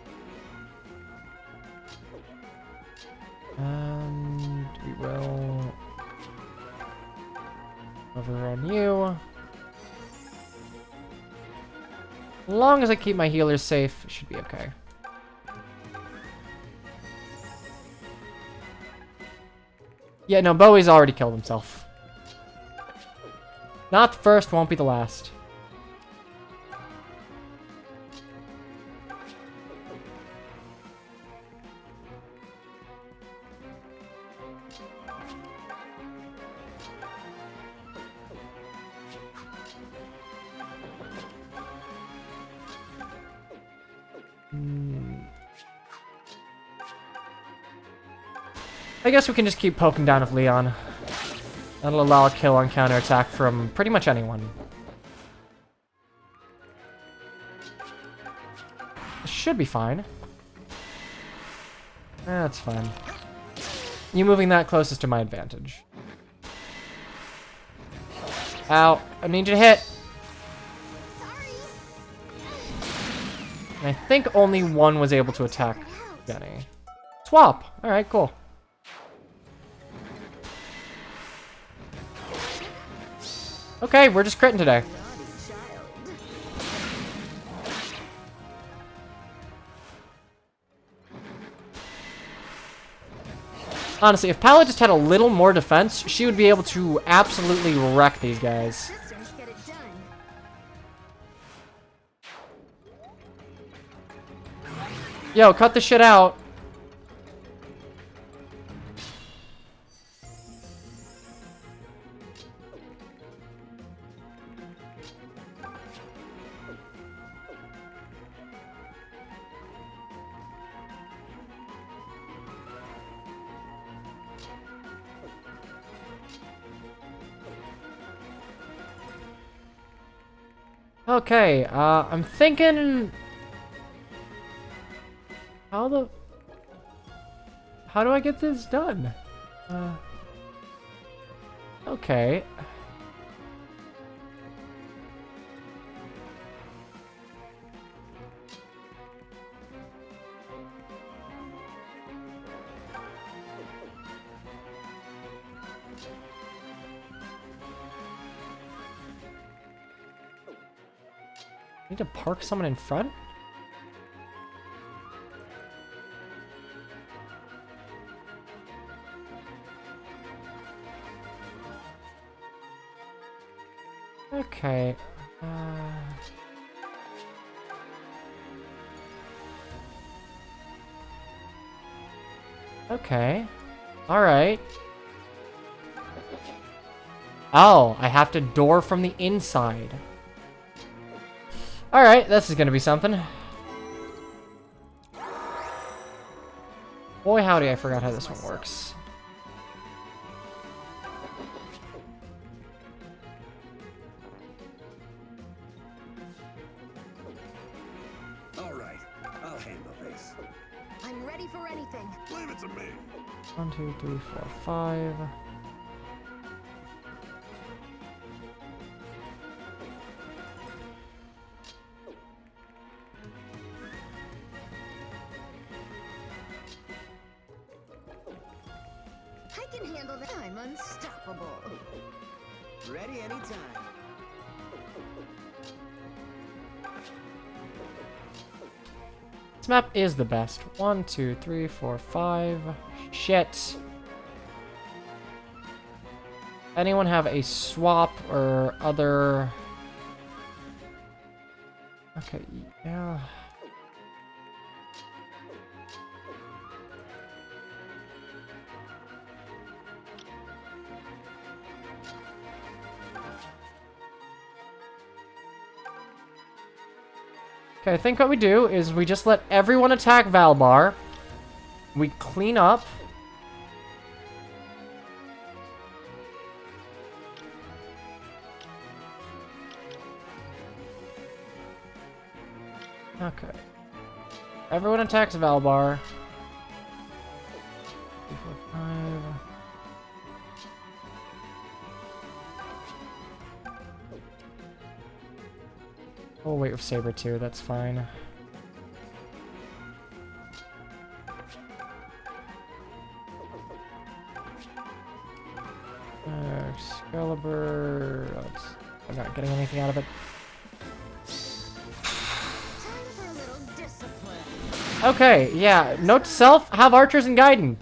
And we will overrun you. As long as I keep my healers safe, it should be okay. Yeah, no, Bowie's already killed himself. Not the first, won't be the last. I guess we can just keep poking down with Leon. That'll allow a kill on counterattack from pretty much anyone. This should be fine. That's fine. You moving that close is to my advantage. Ow. I need you to hit. Sorry. And I think only one was able to attack Jenny. Swap. Alright, cool. Okay, we're just critting today. Honestly, if Palla just had a little more defense, she would be able to absolutely wreck these guys. Sisters get it done. Yo, cut the shit out. Okay, I'm thinking... How do I get this done? Okay. Need to park someone in front? Okay. Okay. Alright. Oh, I have to door from the inside. Alright, this is gonna be something. Boy howdy, I forgot how this one works. All right, I'll handle this. I'm ready for anything. Leave it to me. 1, 2, 3, 4, 5. I can handle that. I'm unstoppable. Ready anytime. This map is the best. 1, 2, 3, 4, 5. Shit. Anyone have a swap or other... Okay, yeah. Okay, I think what we do is we just let everyone attack Valbar. We clean up. Okay. Everyone attacks Valbar. 3, 4, 5. We'll wait with Saber too, that's fine. Excalibur. I'm not getting anything out of it. Time for a little discipline. Okay, yeah. Note to self, have archers and Gaiden.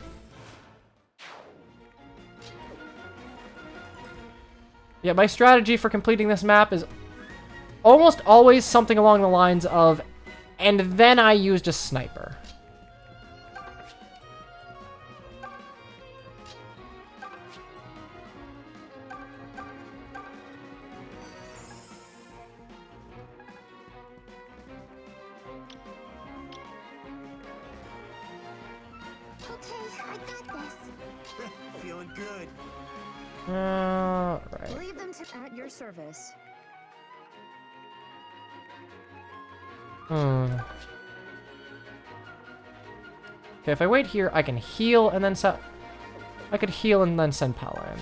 Yeah, my strategy for completing this map is almost always something along the lines of, and then I used a sniper. Okay, I got this. Feeling good. Right. Leave them to at your service. Okay, if I wait here, I can heal and then set... I could heal and then send Palla in.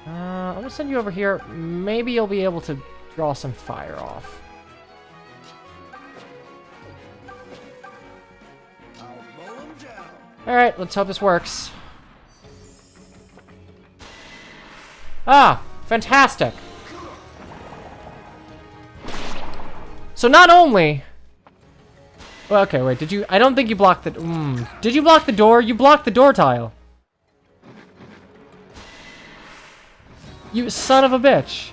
I'm gonna send you over here. Maybe you'll be able to draw some fire off. I'll mow 'em down. Alright, let's hope this works. Ah! Fantastic! So not only... Well, okay, wait, did you... I don't think you blocked the... Did you block the door? You blocked the door tile. You son of a bitch.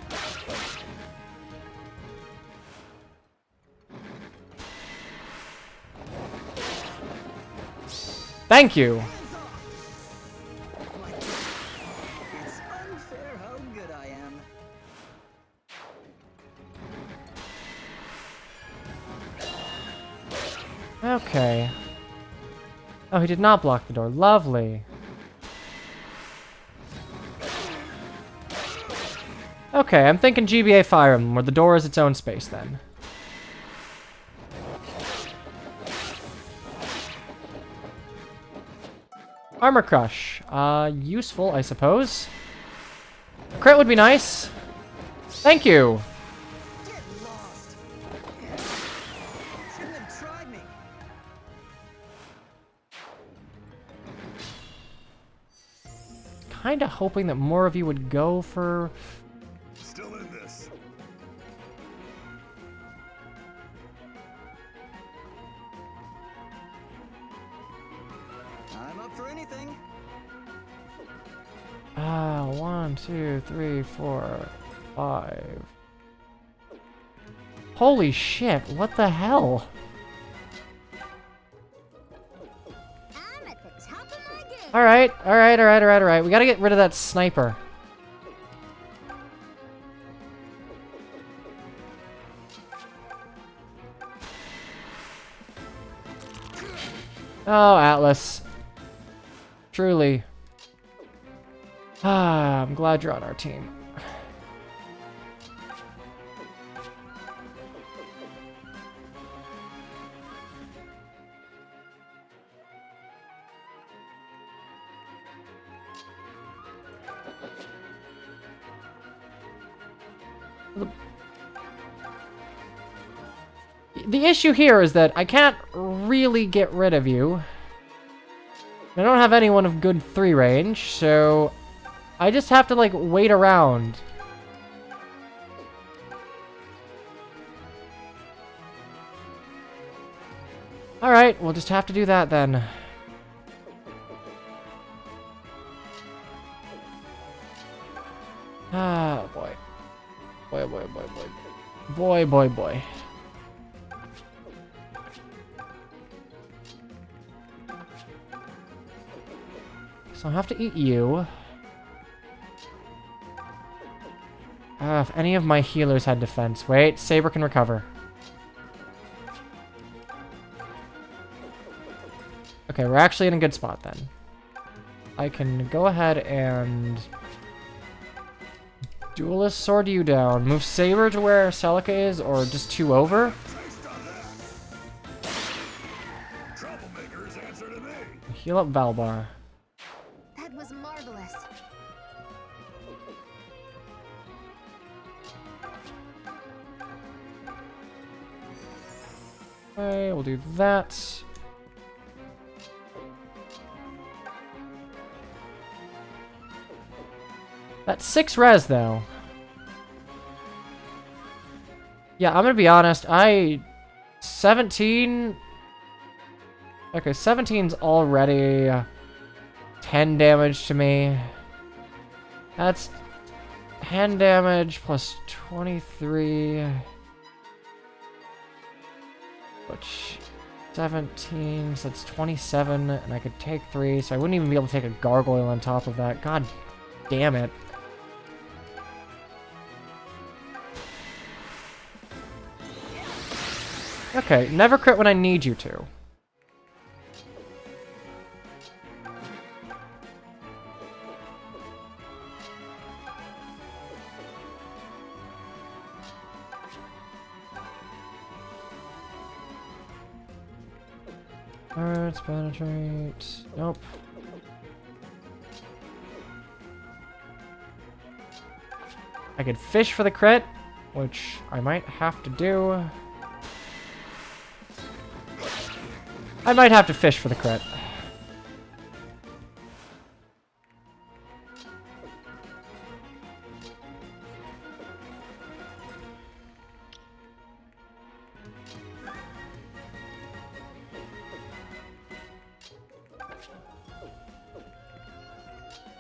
Thank you. It's unfair how good I am. Okay. Oh, he did not block the door. Lovely. Okay, I'm thinking GBA Fire Emblem, where the door is its own space then. Armor Crush. Useful, I suppose. Crit would be nice. Thank you. Get lost. Shouldn't have tried me. Kinda hoping that more of you would go for... Still in this. I'm up for anything. 1, 2, 3, 4, 5. Holy shit, what the hell? I'm at the top of my game. Alright. We gotta get rid of that sniper. Oh, Atlas. Truly. I'm glad you're on our team. The issue here is that I can't really get rid of you. I don't have anyone of good 3 range, so I just have to, like, wait around. Alright, we'll just have to do that then. Ah, boy. Boy. So I have to eat you. If any of my healers had defense. Wait, Saber can recover. Okay, we're actually in a good spot then. I can go ahead and... Duelist sword you down. Move Saber to where Celica is, or just 2 over. Troublemakers answer to me. Heal up Valbar. That was marvelous. Okay, we'll do that. That's 6 res, though. Yeah, I'm gonna be honest. 17... Okay, 17's already 10 damage to me. That's 10 damage plus 23... Which... 17, so that's 27, and I could take 3, so I wouldn't even be able to take a gargoyle on top of that. God damn it. Okay, never crit when I need you to. Let's penetrate. Nope. I could fish for the crit, which I might have to do. I might have to fish for the crit.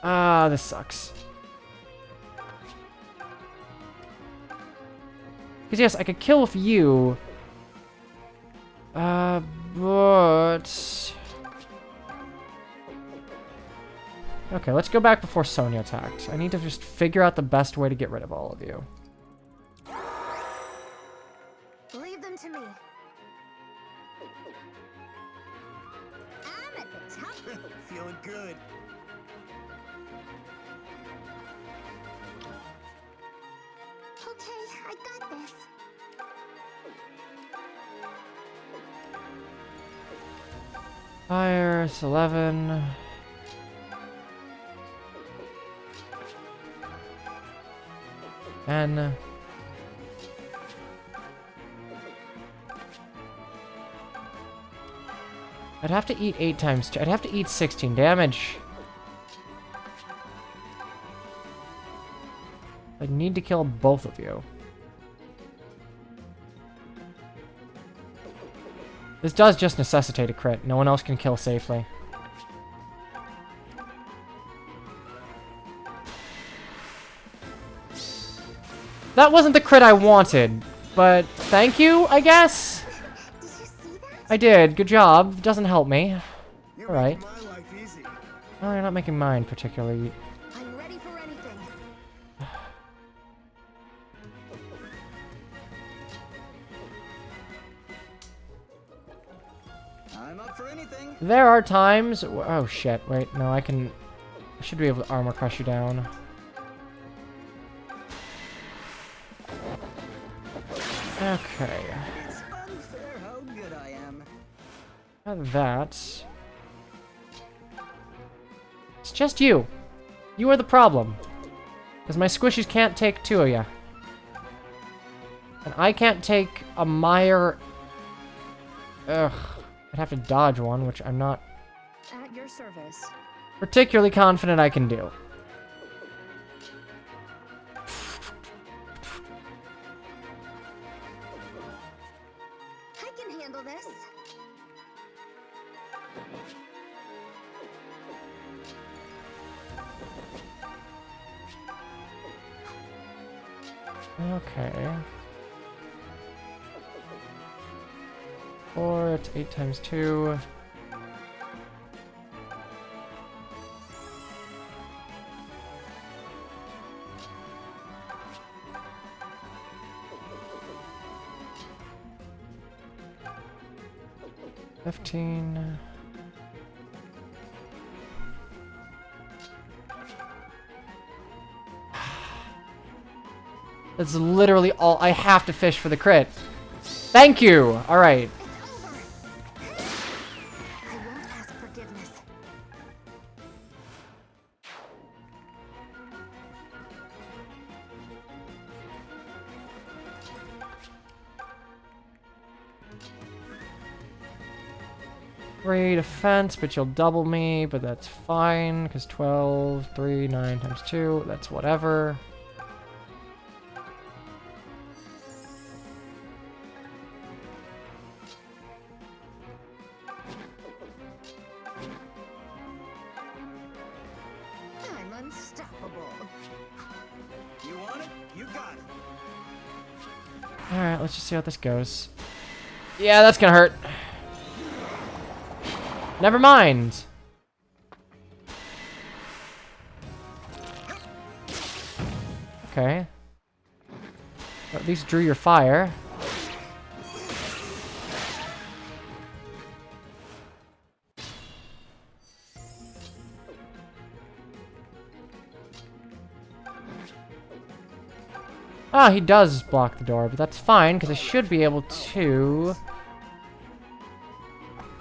Ah, this sucks. Because yes, I could kill with you. But... Okay, let's go back before Sonya attacked. I need to just figure out the best way to get rid of all of you. Leave them to me. I'm at the top. Feeling good. Okay, I got this. Fire, it's 11. And I'd have to eat 8 times 2. I'd have to eat 16 damage. I need to kill both of you. This does just necessitate a crit. No one else can kill safely. That wasn't the crit I wanted, but thank you, I guess? Did you see that? I did. Good job. Doesn't help me. You're Alright. making my life easy. Well, you're not making mine particularly. I'm ready for anything. I'm up for anything. There are times... Oh, shit. Wait, no, I can... I should be able to armor crush you down. Okay. It's unfair how good I am. That. It's just you. You are the problem. Because my squishies can't take 2 of you. And I can't take a mire... Ugh. I'd have to dodge one, which I'm not At your service. particularly confident I can do. I can handle this. Okay. 4, it's 8 times 2. $15. That's literally all. I have to fish for the crit. Thank you! Alright. It's over. I won't ask forgiveness. Great defense, but you'll double me, but that's fine, because 12, 3, 9 times 2, that's whatever. I'm unstoppable. You want it? You got it. Alright, let's just see how this goes. Yeah, that's gonna hurt. Never mind. Okay. At least drew your fire. Ah, he does block the door, but that's fine, because I should be able to...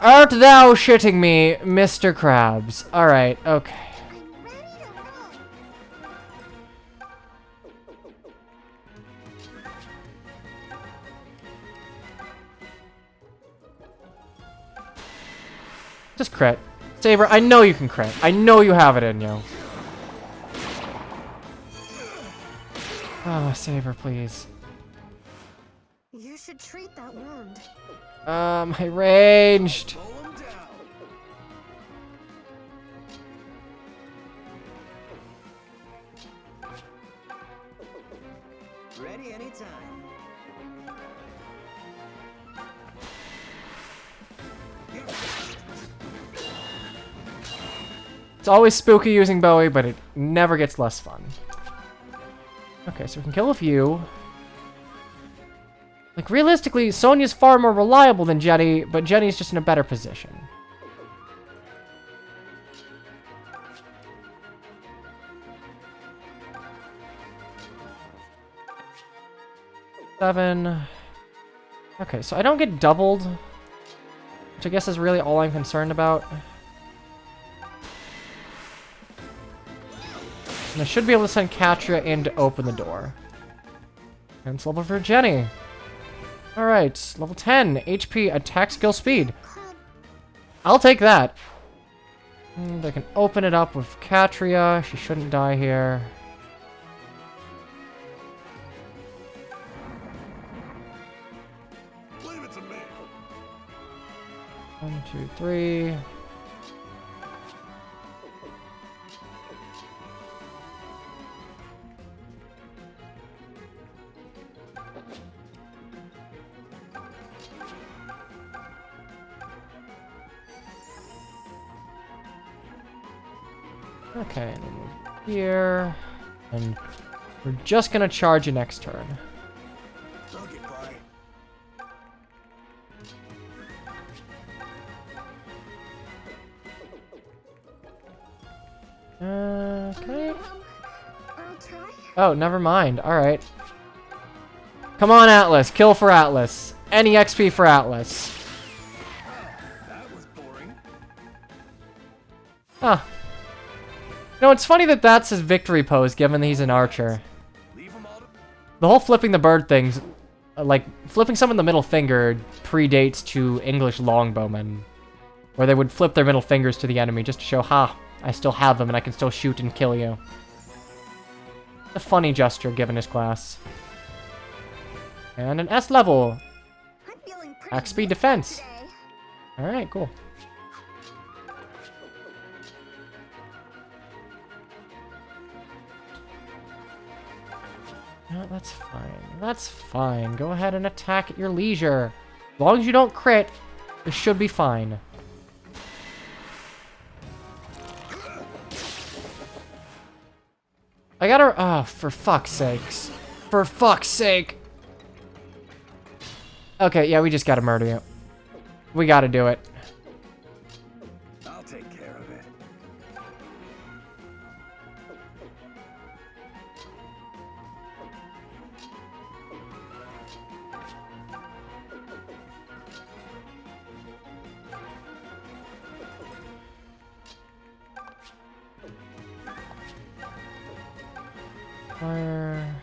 Art thou shitting me, Mr. Krabs? Alright, okay. I'm ready to roll. Just crit. Saber, I know you can crit. I know you have it in you. Oh, Saber, please. You should treat that wound. I ranged. Pull him down. Ready anytime. It's always spooky using Bowie, but it never gets less fun. Okay, so we can kill a few. Like, realistically, Sonya's far more reliable than Jenny, but Jenny's just in a better position. Seven. Okay, so I don't get doubled, which I guess is really all I'm concerned about. And I should be able to send Katria in to open the door. And it's level for Jenny. Alright, level 10. HP, attack, skill, speed. I'll take that. And I can open it up with Katria. She shouldn't die here. Leave it to me. 1, 2, 3. Okay, and then move here. And we're just gonna charge you next turn. I'll get by. Okay. I'll try. Oh, never mind. Alright. Come on, Atlas. Kill for Atlas. Any XP for Atlas. That was boring. Huh. No, it's funny that that's his victory pose, given that he's an archer. Leave them all to... The whole flipping the bird things, like, flipping someone the middle finger predates to English longbowmen, where they would flip their middle fingers to the enemy just to show, ha, I still have them and I can still shoot and kill you. A funny gesture given his class. And an S level. I'm feeling pretty Axe speed useful defense. today. Alright, cool. No, that's fine. That's fine. Go ahead and attack at your leisure. As long as you don't crit, it should be fine. I gotta... Oh, for fuck's sakes. For fuck's sake. Okay, yeah, we just gotta murder you. We gotta do it. I'll take care of it. Fire.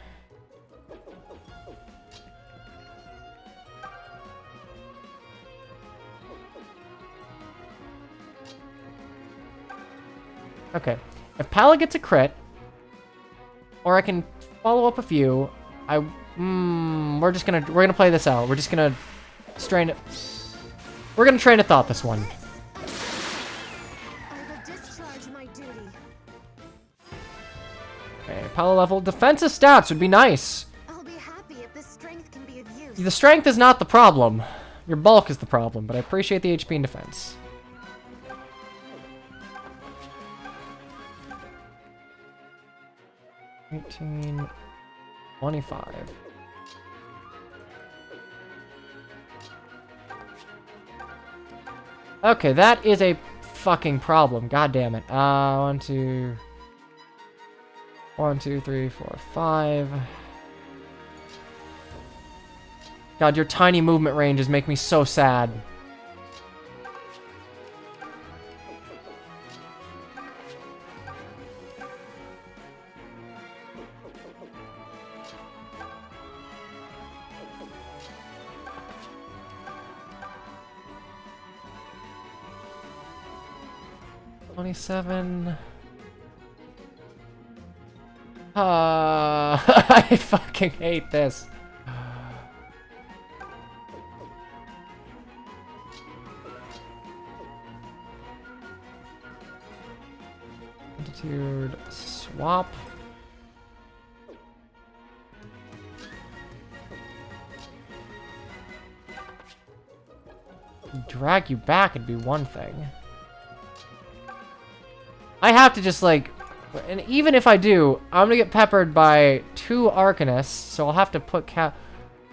Okay. If Palla gets a crit, or I can follow up a few, we're gonna play this out. We're just gonna strain it. We're gonna train a thought this one. I will discharge my duty. Okay, Palla level. Defensive stats would be nice. I'll be happy if this strength can be of use. The strength is not the problem. Your bulk is the problem, but I appreciate the HP and defense. $18, $25. Okay, that is a fucking problem. God damn it. 1, 2, 3, 4, 5. God, your tiny movement ranges make me so sad. 27. I fucking hate this. Attitude swap. Drag you back would be one thing. I have to just like, and even if I do, I'm gonna get peppered by 2 Arcanists, so I'll have to put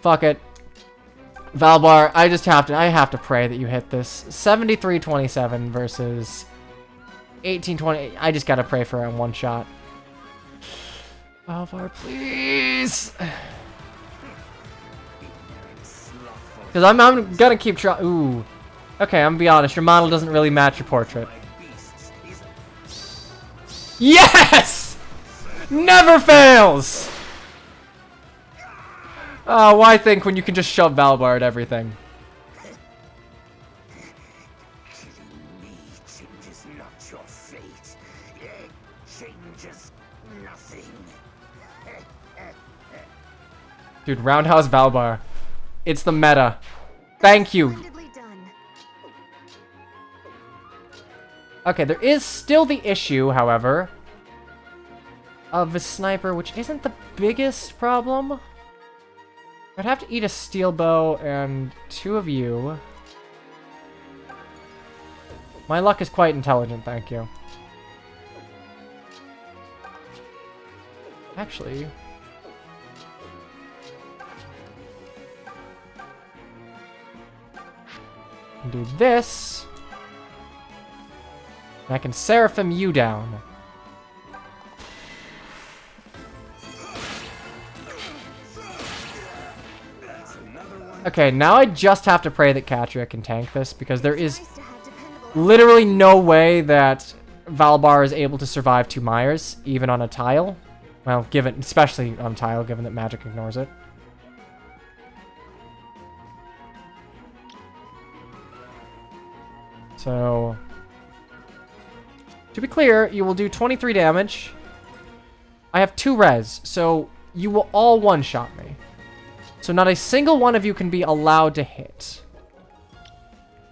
fuck it. Valbar, I have to pray that you hit this. 73-27 versus 18-20. I just gotta pray for a one shot. Valbar, please. Because I'm gonna keep trying. Ooh. Okay, I'm gonna be honest. Your model doesn't really match your portrait. Yes! Never fails! Oh, why think when you can just shove Valbar at everything? Killing me changes not your fate. It changes nothing. Dude, Roundhouse Valbar. It's the meta. Thank you. Splendidly done. Okay, there is still the issue, however, of a sniper, which isn't the biggest problem. I'd have to eat a steel bow and 2 of you. My luck is quite intelligent, thank you. Actually... do this. And I can Seraphim you down. Okay, now I just have to pray that Katria can tank this, because there is literally no way that Valbar is able to survive 2 Myers, even on a tile. Well, especially on tile, given that magic ignores it. So, to be clear, you will do 23 damage. I have 2 res, so you will all one-shot me. So not a single one of you can be allowed to hit.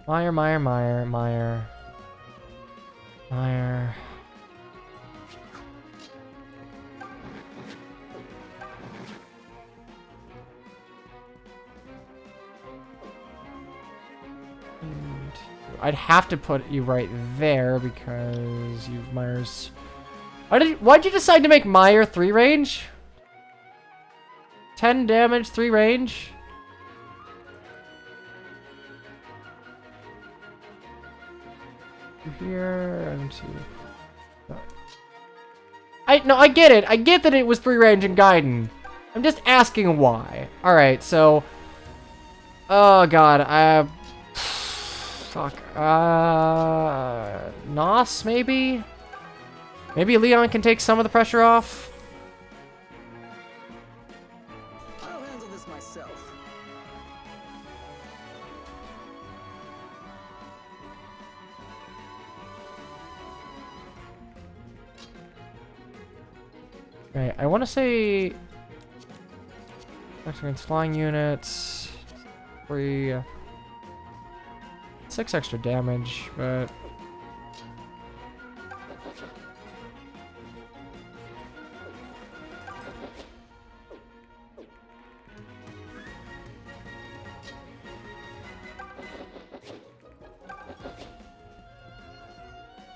Meyer, Meyer, Meyer, Meyer. Meyer. I'd have to put you right there because you've Myers. Why'd you decide to make Meyer 3 range? 10 damage, 3 range? Here and 2. I get it. I get that it was 3 range in Gaiden. I'm just asking why. Alright, so. Oh god, fuck. Nos, maybe? Maybe Leon can take some of the pressure off? I'll handle this myself. Right, I want to say... against flying units... 3... 6 extra damage, but...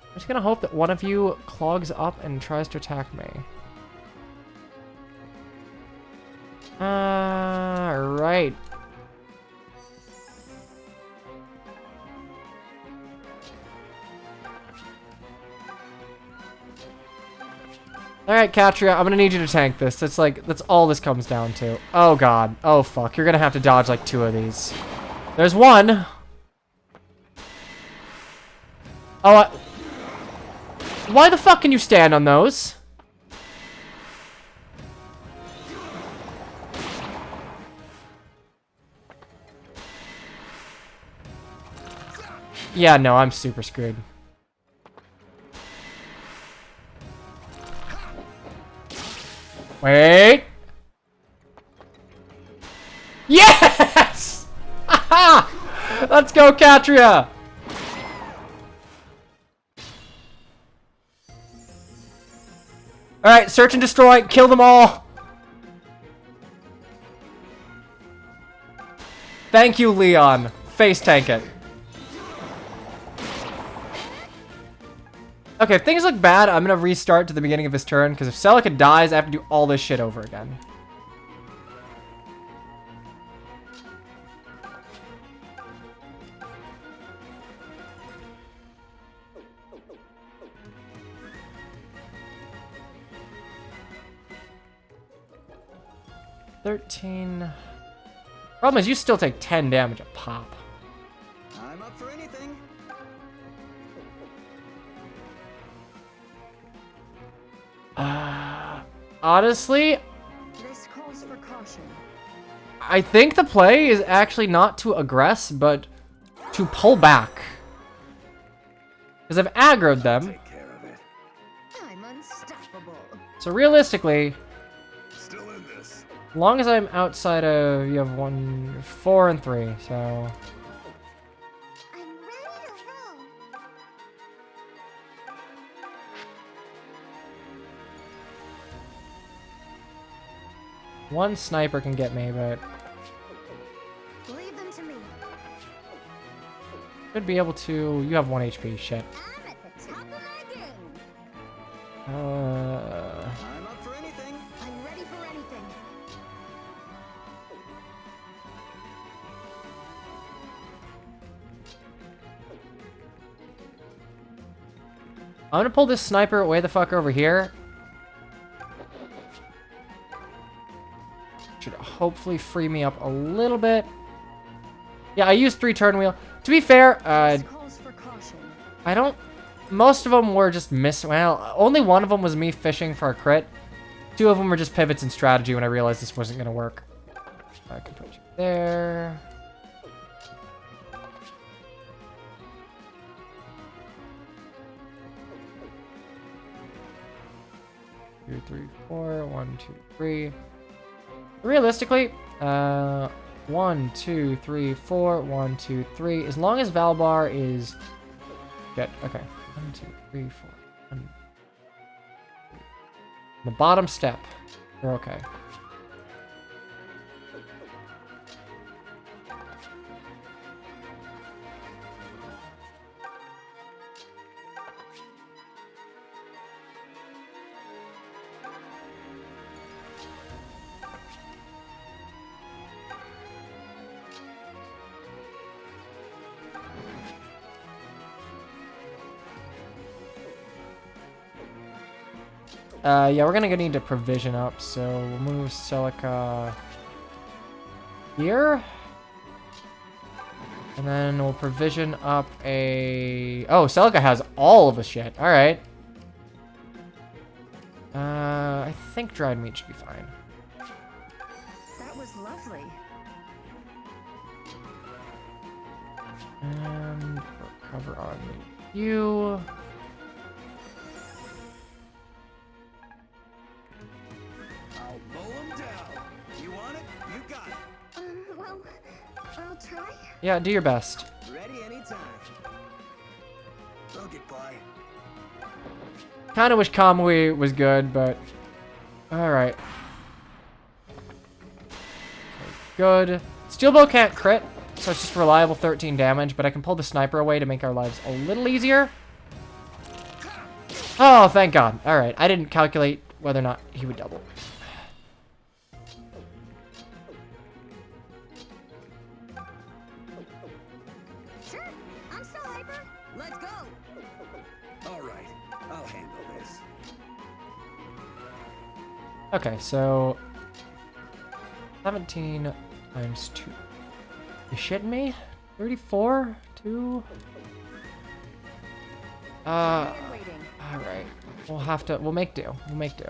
I'm just gonna hope that one of you clogs up and tries to attack me. Right. Alright, Katria, I'm gonna need you to tank this. That's all this comes down to. Oh god. Oh fuck. You're gonna have to dodge like 2 of these. There's one. Oh, why the fuck can you stand on those? Yeah, no, I'm super screwed. Wait. Yes! Aha! Let's go, Katria! Alright, search and destroy. Kill them all. Thank you, Leon. Face tank it. Okay, if things look bad, I'm gonna restart to the beginning of his turn, because if Celica dies, I have to do all this shit over again. $13. Problem is, you still take 10 damage a pop. I'm up for anything. Honestly, This calls for caution. I think the play is actually not to aggress, but to pull back. Because I've aggroed them. Take care of it. I'm unstoppable. So realistically, Still in this. as long as I'm outside of, you have 1, 4, and 3, so. I'm ready to roll. One sniper can get me, but Leave them to me. should be able to. You have 1 HP. Shit. I'm at the top of my game. I'm up for anything. I'm ready for anything. I'm gonna pull this sniper way the fuck over here. Should hopefully free me up a little bit. Yeah, I used 3 turn wheel. To be fair, This calls for caution. I don't. Most of them were just well, only one of them was me fishing for a crit. 2 of them were just pivots in strategy when I realized this wasn't gonna work. I can put you there. Two, 3, 4. 1, 2, 3. Realistically, 1, 2, 3, 4. 1, 2, 3. As long as Valbar is good. Okay. 1, 2, 3, 4. 1, 2, 3. The bottom step. We're okay. Yeah, we're gonna need to provision up, so we'll move Celica here. And then we'll provision up a... Oh, Celica has all of the shit. Alright. I think dried meat should be fine. That was lovely. And recover on you. I'll mow 'em down. You want it? You got it. Well, I'll try. Yeah, do your best. Ready anytime. I'll get by. Kind of wish Kamui was good, but... Alright. Good. Steelbow can't crit, so it's just reliable 13 damage, but I can pull the sniper away to make our lives a little easier. Oh, thank God. Alright, I didn't calculate whether or not he would double. Sure, I'm still hyper. Let's go. All right, I'll handle this. Okay, so... 17 times 2. You shitting me? 34? 2? And waiting. Alright. We'll have to... We'll make do. We'll make do.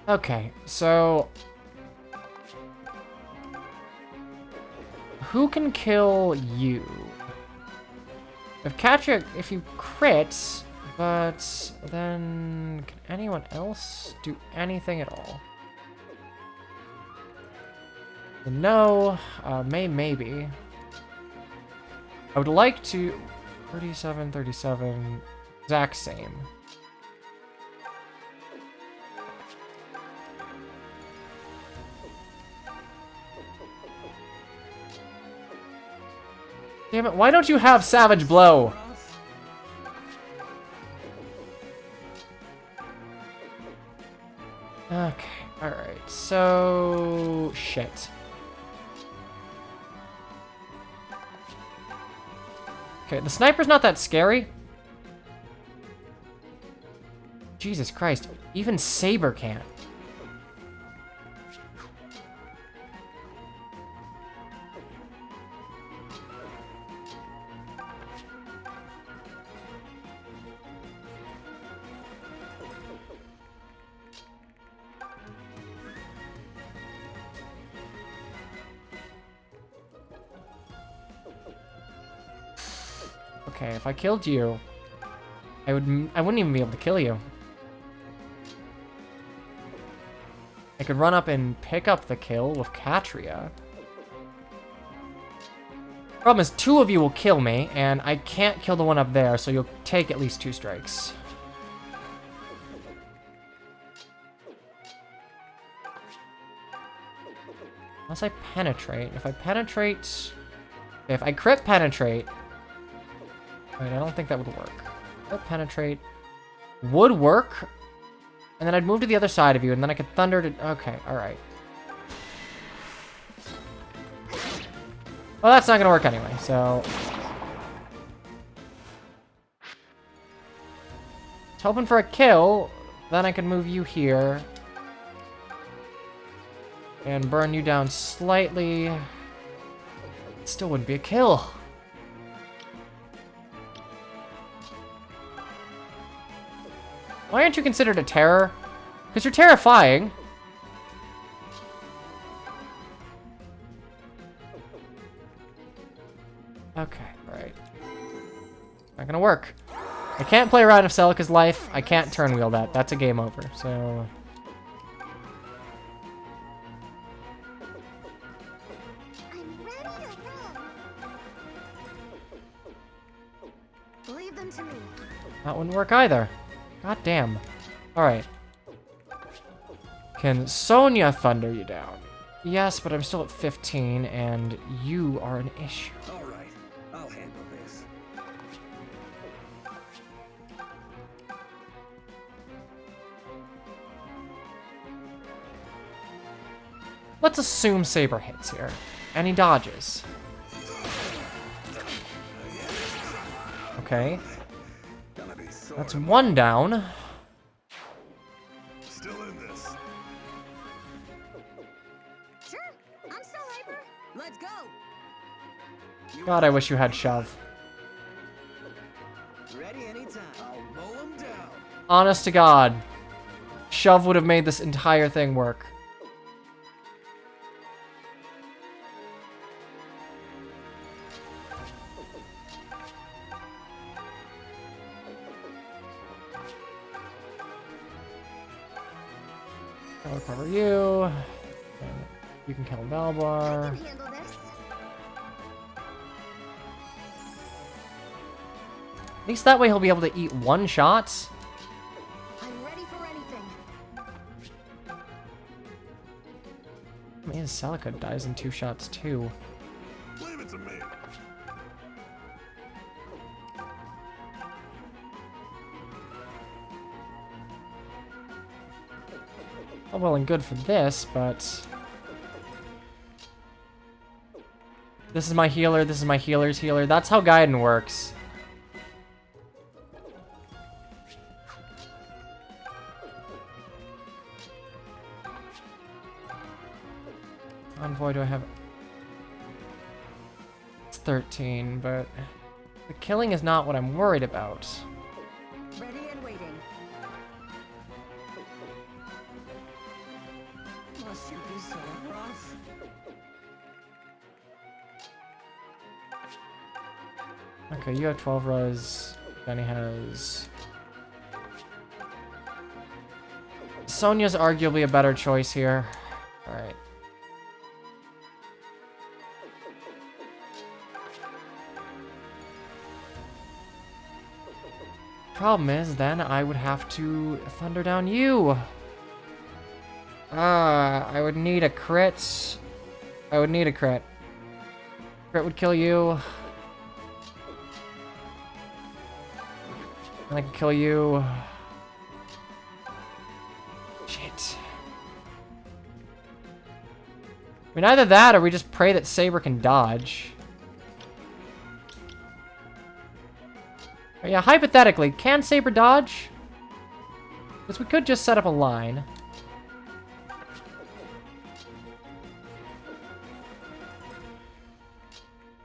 Okay, so... who can kill you? If Katria, if you crit, but then can anyone else do anything at all? No, maybe. I would like to 37, 37, exact same. Damn it, why don't you have Savage Blow? Okay, alright, so... shit. Okay, the sniper's not that scary. Jesus Christ, even Saber can't. Okay, if I killed you, I wouldn't even be able to kill you. I could run up and pick up the kill with Katria. Problem is, 2 of you will kill me, and I can't kill the one up there, so you'll take at least 2 strikes. Unless I penetrate. If I penetrate... If I crit penetrate... Wait, I don't think that would work. Crit penetrate would work, and then I'd move to the other side of you, and then I could thunder to... Okay, alright. Well, that's not gonna work anyway, so... Just hoping for a kill, then I can move you here. And burn you down slightly. It still wouldn't be a kill. Why aren't you considered a terror? Because you're terrifying. Okay, alright. Not gonna work. I can't play around with Celica's life. I can't turn wheel that. That's a game over, so... I'm ready to run. Leave them to me. That wouldn't work either. God damn. Alright. Can Sonya thunder you down? Yes, but I'm still at 15, and you are an issue. All right, I'll handle this. Let's assume Saber hits here. And he dodges. Okay. That's 1 down. Still in this. Sure, I'm still hyper. Let's go. God, I wish you had shove. Ready anytime. I'll mow them down. Honest to God. Shove would have made this entire thing work. I'll recover you. And you can kill I Valbar. can handle this. At least that way he'll be able to eat 1 shot. I'm ready for anything. Man, Celica dies in 2 shots too. Leave it to me. All well and good for this, but... This is my healer, this is my healer's healer. That's how Gaiden works. Envoy, do I have... It's 13, but... The killing is not what I'm worried about. Ready and waiting. Must you be so rough? Okay, you have 12 res. Benny has... Sonia's arguably a better choice here. Alright. Problem is, then I would have to thunder down you. I would need a crit. I would need a crit. Crit would kill you. And I can kill you. Shit. I mean, either that or we just pray that Saber can dodge. Yeah, hypothetically, can Saber dodge? Because we could just set up a line.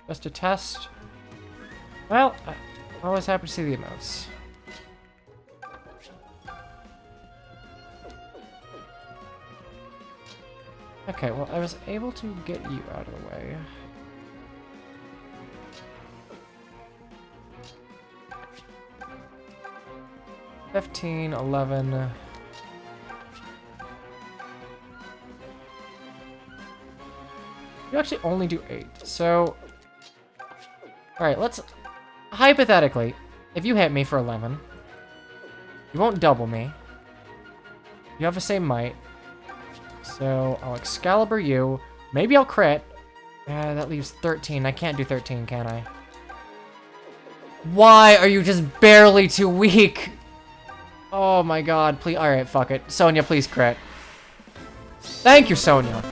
Just a test. Well, I'm always happy to see the emotes. Okay, well, I was able to get you out of the way. $15, $11. You actually only do 8, so... Alright, let's... Hypothetically, if you hit me for 11, you won't double me. You have the same might. So, I'll Excalibur you. Maybe I'll crit. That leaves 13. I can't do 13, can I? Why are you just barely too weak? Oh my god, please. Alright, fuck it. Sonia, please crit. Thank you, Sonia.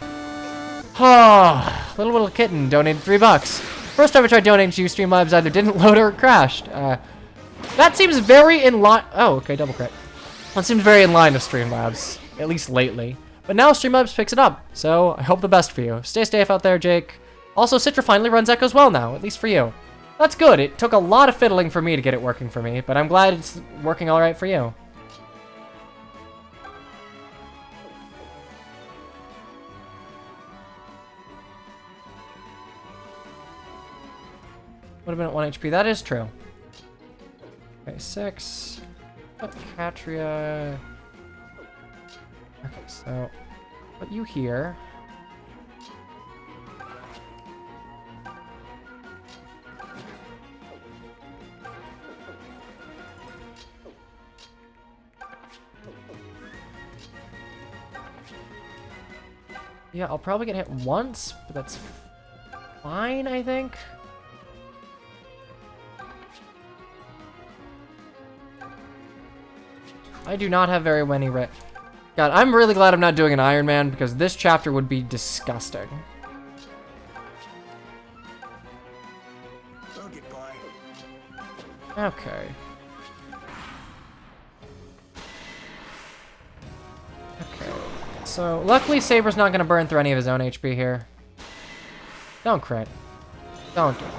Oh, little kitten donated $3. First time I tried donating to you, Streamlabs either didn't load or crashed. That seems very in line. Oh, okay, double crit. That seems very in line with Streamlabs, at least lately. But now Streamlabs picks it up, so I hope the best for you. Stay safe out there, Jake. Also, Citra finally runs Echoes well now, at least for you. That's good. It took a lot of fiddling for me to get it working for me, but I'm glad it's working all right for you. Would have been at 1 HP. That is true. Okay, 6. Put Catria. Okay, so put you here. Yeah, I'll probably get hit once, but that's fine, I think. I do not have very many God, I'm really glad I'm not doing an Iron Man because this chapter would be disgusting. I'll get by. Okay. Okay. So, luckily Saber's not going to burn through any of his own HP here. Don't crit. Don't do it.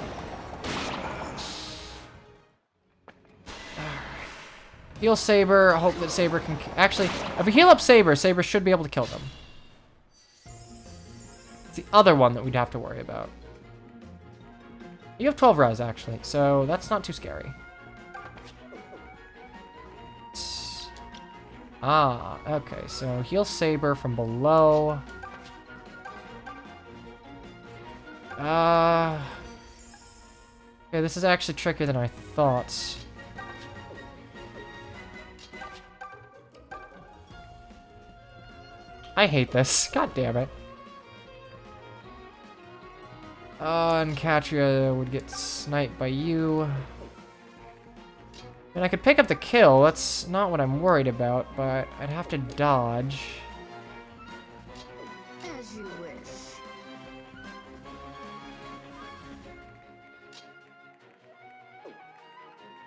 Heal Saber, hope that Saber can... Actually, if we heal up Saber, Saber should be able to kill them. It's the other one that we'd have to worry about. You have 12 res, actually, so that's not too scary. Ah, okay, so heal Saber from below. Okay, this is actually trickier than I thought. I hate this. God damn it. And Catria would get sniped by you. And I could pick up the kill. That's not what I'm worried about, but I'd have to dodge. As you wish.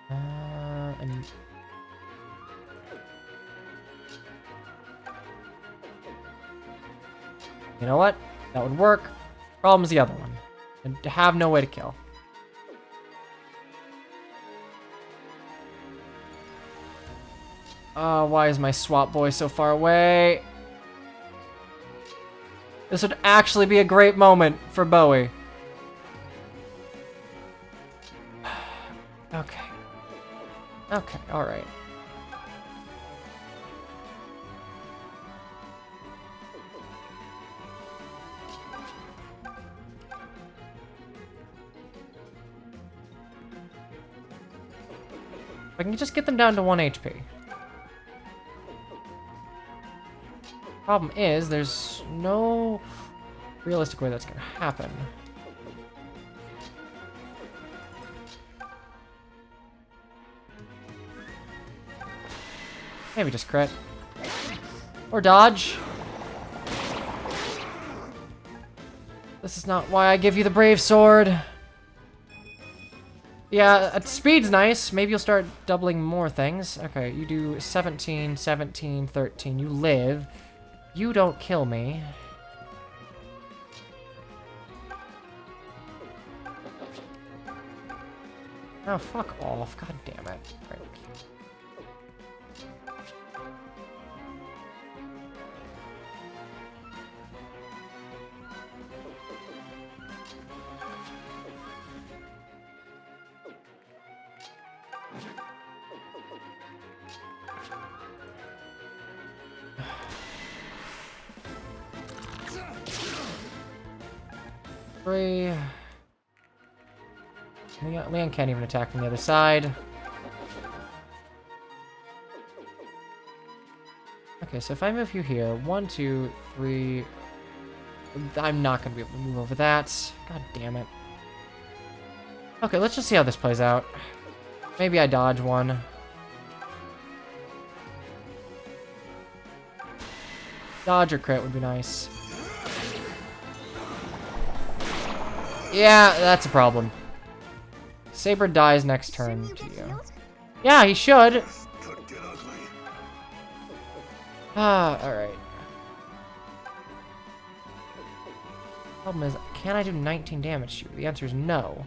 And... You know what? That would work. Problem's the other one. And to have no way to kill. Why is my swap boy so far away? This would actually be a great moment for Bowie. Okay, alright. I can just get them down to 1 HP. Problem is, there's no realistic way that's gonna happen. Maybe just crit. Or dodge. This is not why I give you the brave sword. Yeah, speed's nice. Maybe you'll start doubling more things. Okay, you do 17, 17, 13. You live. You don't kill me. Oh, fuck off. God damn it. Right. Three. Leon can't even attack from the other side. Okay, so if I move you here, 1, 2, 3. I'm not gonna be able to move over that. God damn it. Okay, let's just see how this plays out. Maybe I dodge one. Dodge or crit would be nice. Yeah, that's a problem. Saber dies next turn to you. Yeah, he should. Could get ugly. Ah, alright. Problem is, can I do 19 damage to you? The answer is no.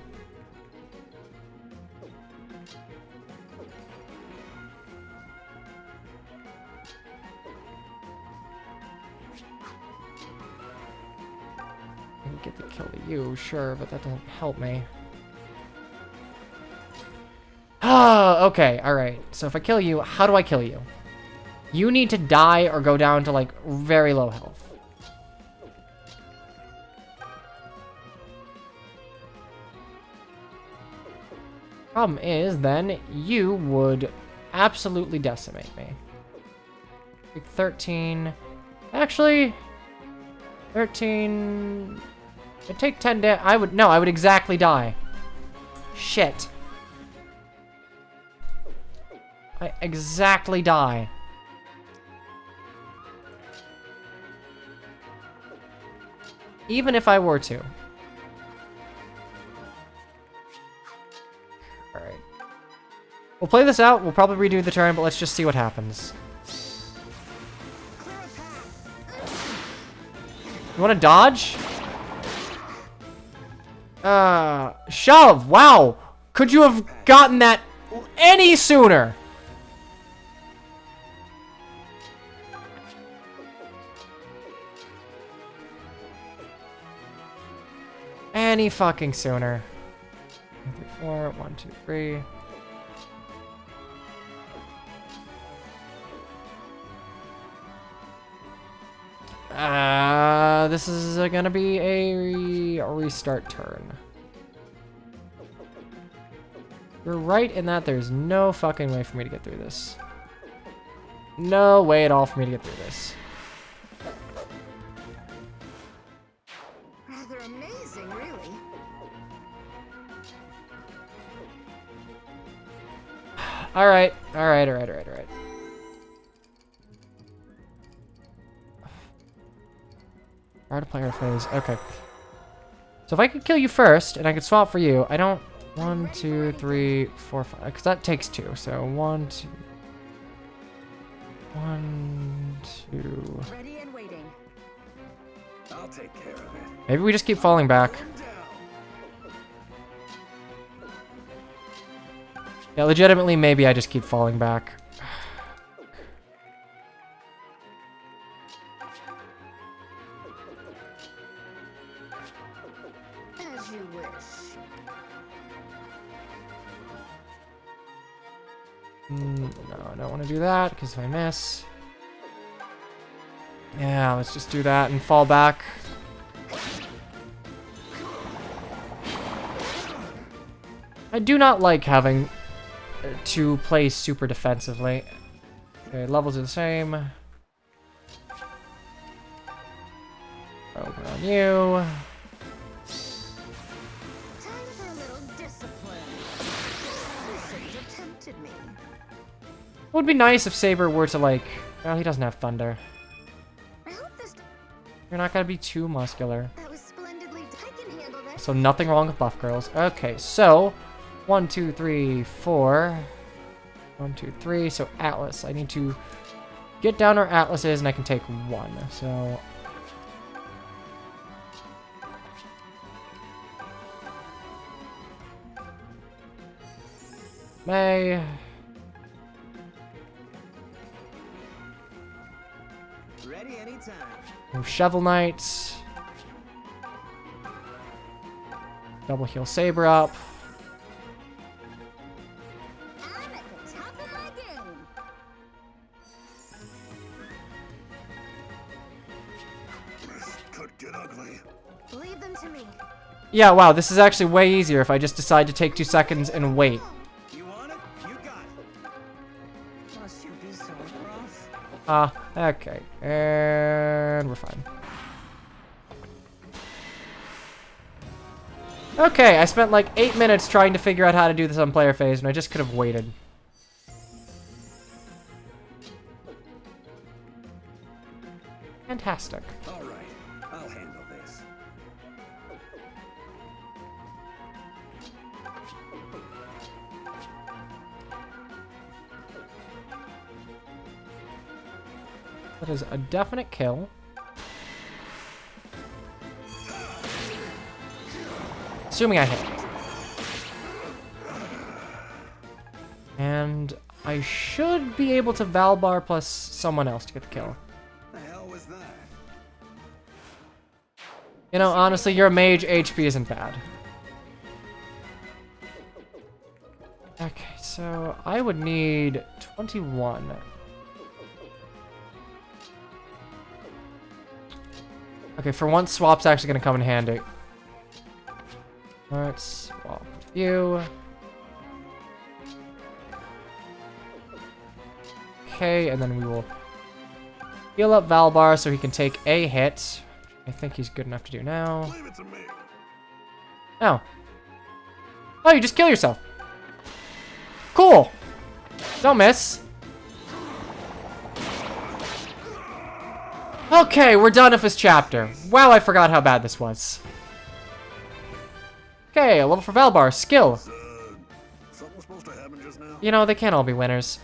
I can get the kill to you, sure, but that doesn't help me. Ah, okay, alright. So if I kill you, how do I kill you? You need to die or go down to, like, very low health. Problem is, then, you would absolutely decimate me. Like 13... Actually... 13... It'd take 10 damage. I would exactly die. Shit. I exactly die. Even if I were to. Alright. We'll play this out. We'll probably redo the turn, but let's just see what happens. You want to dodge? Shove! Wow! Could you have gotten that any sooner? Any fucking sooner. 1, 2, 3, 4. 1, 2, 3. This is gonna be a restart turn. You're right in that there's no fucking way for me to get through this. No way at all for me to get through this. Rather amazing, really. Alright. Hard to player phase. Okay. So if I could kill you first, and I could swap for you, I don't... 1, 2, 3, 4, 5. Because that takes 2. So 1, 2... 1, 2... Ready and waiting. I'll take care of it. Maybe we just keep falling back. Yeah, legitimately, maybe I just keep falling back. As you wish. No, I don't want to do that, because if I miss... Yeah, let's just do that and fall back. I do not like having to play super defensively. Okay, levels are the same. Open on you. Time for a little discipline. You shouldn't have tempted me. It would be nice if Saber were to, like... Well, he doesn't have thunder. I hope this. You're not gonna be too muscular. That was splendidly. I can handle this. So nothing wrong with buff girls. Okay, so... 1, 2, 3, 4. 1, 2, 3. So Atlas. I need to get down where Atlas is, and I can take 1. So... May... Ready anytime. Move Shovel Knight. Double heal Saber up. I'm at the top of my game. This could get ugly. Leave them to me. Yeah, wow, this is actually way easier if I just decide to take 2 seconds and wait. You want it? You got it. Must you be so rough? Okay. And we're fine. Okay, I spent like 8 minutes trying to figure out how to do this on player phase, and I just could have waited. Fantastic. All right, I'll handle this. That is a definite kill. Assuming I hit. And I should be able to Valbar plus someone else to get the kill. The hell was that? You know, honestly, your mage HP isn't bad. Okay, so I would need 21. Okay, for once, swap's actually going to come in handy. Let's swap with you. Okay, and then we will heal up Valbar so he can take a hit. I think he's good enough to do now. Leave it to me. Oh. Oh, you just kill yourself. Cool. Don't miss. Okay, we're done with this chapter. Wow, I forgot how bad this was. Okay, a level for Valbar. Skill. Something was supposed to happen just now. You know, they can't all be winners.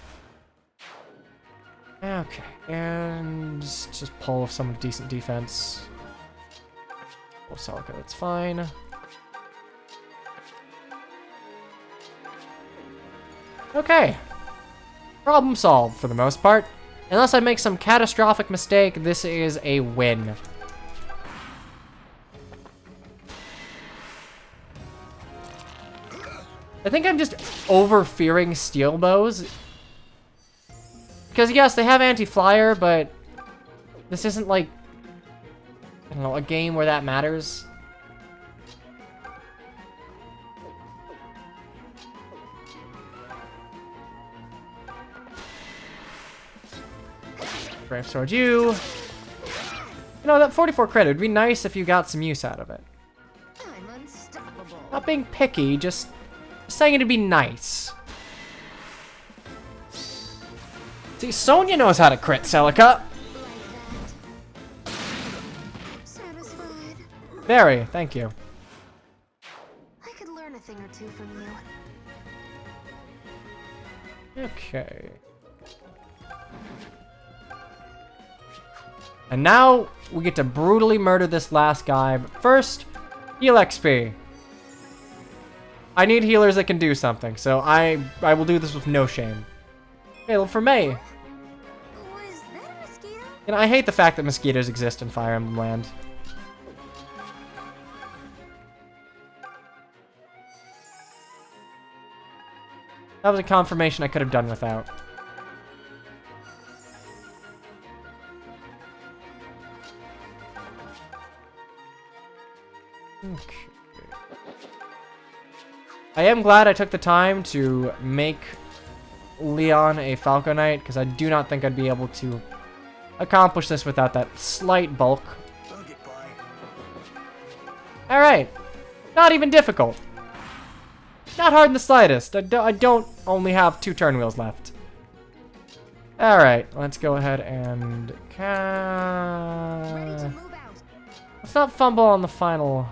Okay, and just pull some decent defense. Oh, Celica, that's fine. Okay. Problem solved for the most part. Unless I make some catastrophic mistake, this is a win. I think I'm just over-fearing steel bows. Because yes, they have anti-flyer, but this isn't like, I don't know, a game where that matters. Brave Sword you. You know, that 44 credit would be nice if you got some use out of it. I'm unstoppable. Not being picky, just saying it'd be nice. See, Sonya knows how to crit, Celica. Like that. Satisfied. Very, thank you. I could learn a thing or two from you. Okay. And now we get to brutally murder this last guy, but first, heal XP. I need healers that can do something, so I will do this with no shame. Okay, well, for May. Was that a mosquito? You know, I hate the fact that mosquitoes exist in Fire Emblem Land. That was a confirmation I could have done without. Okay. I am glad I took the time to make Leon a Falco Knight, because I do not think I'd be able to accomplish this without that slight bulk. I'll get by. Alright. Not even difficult. Not hard in the slightest. I don't only have 2 turn wheels left. Alright, let's go ahead and... Ready to move out. Let's not fumble on the final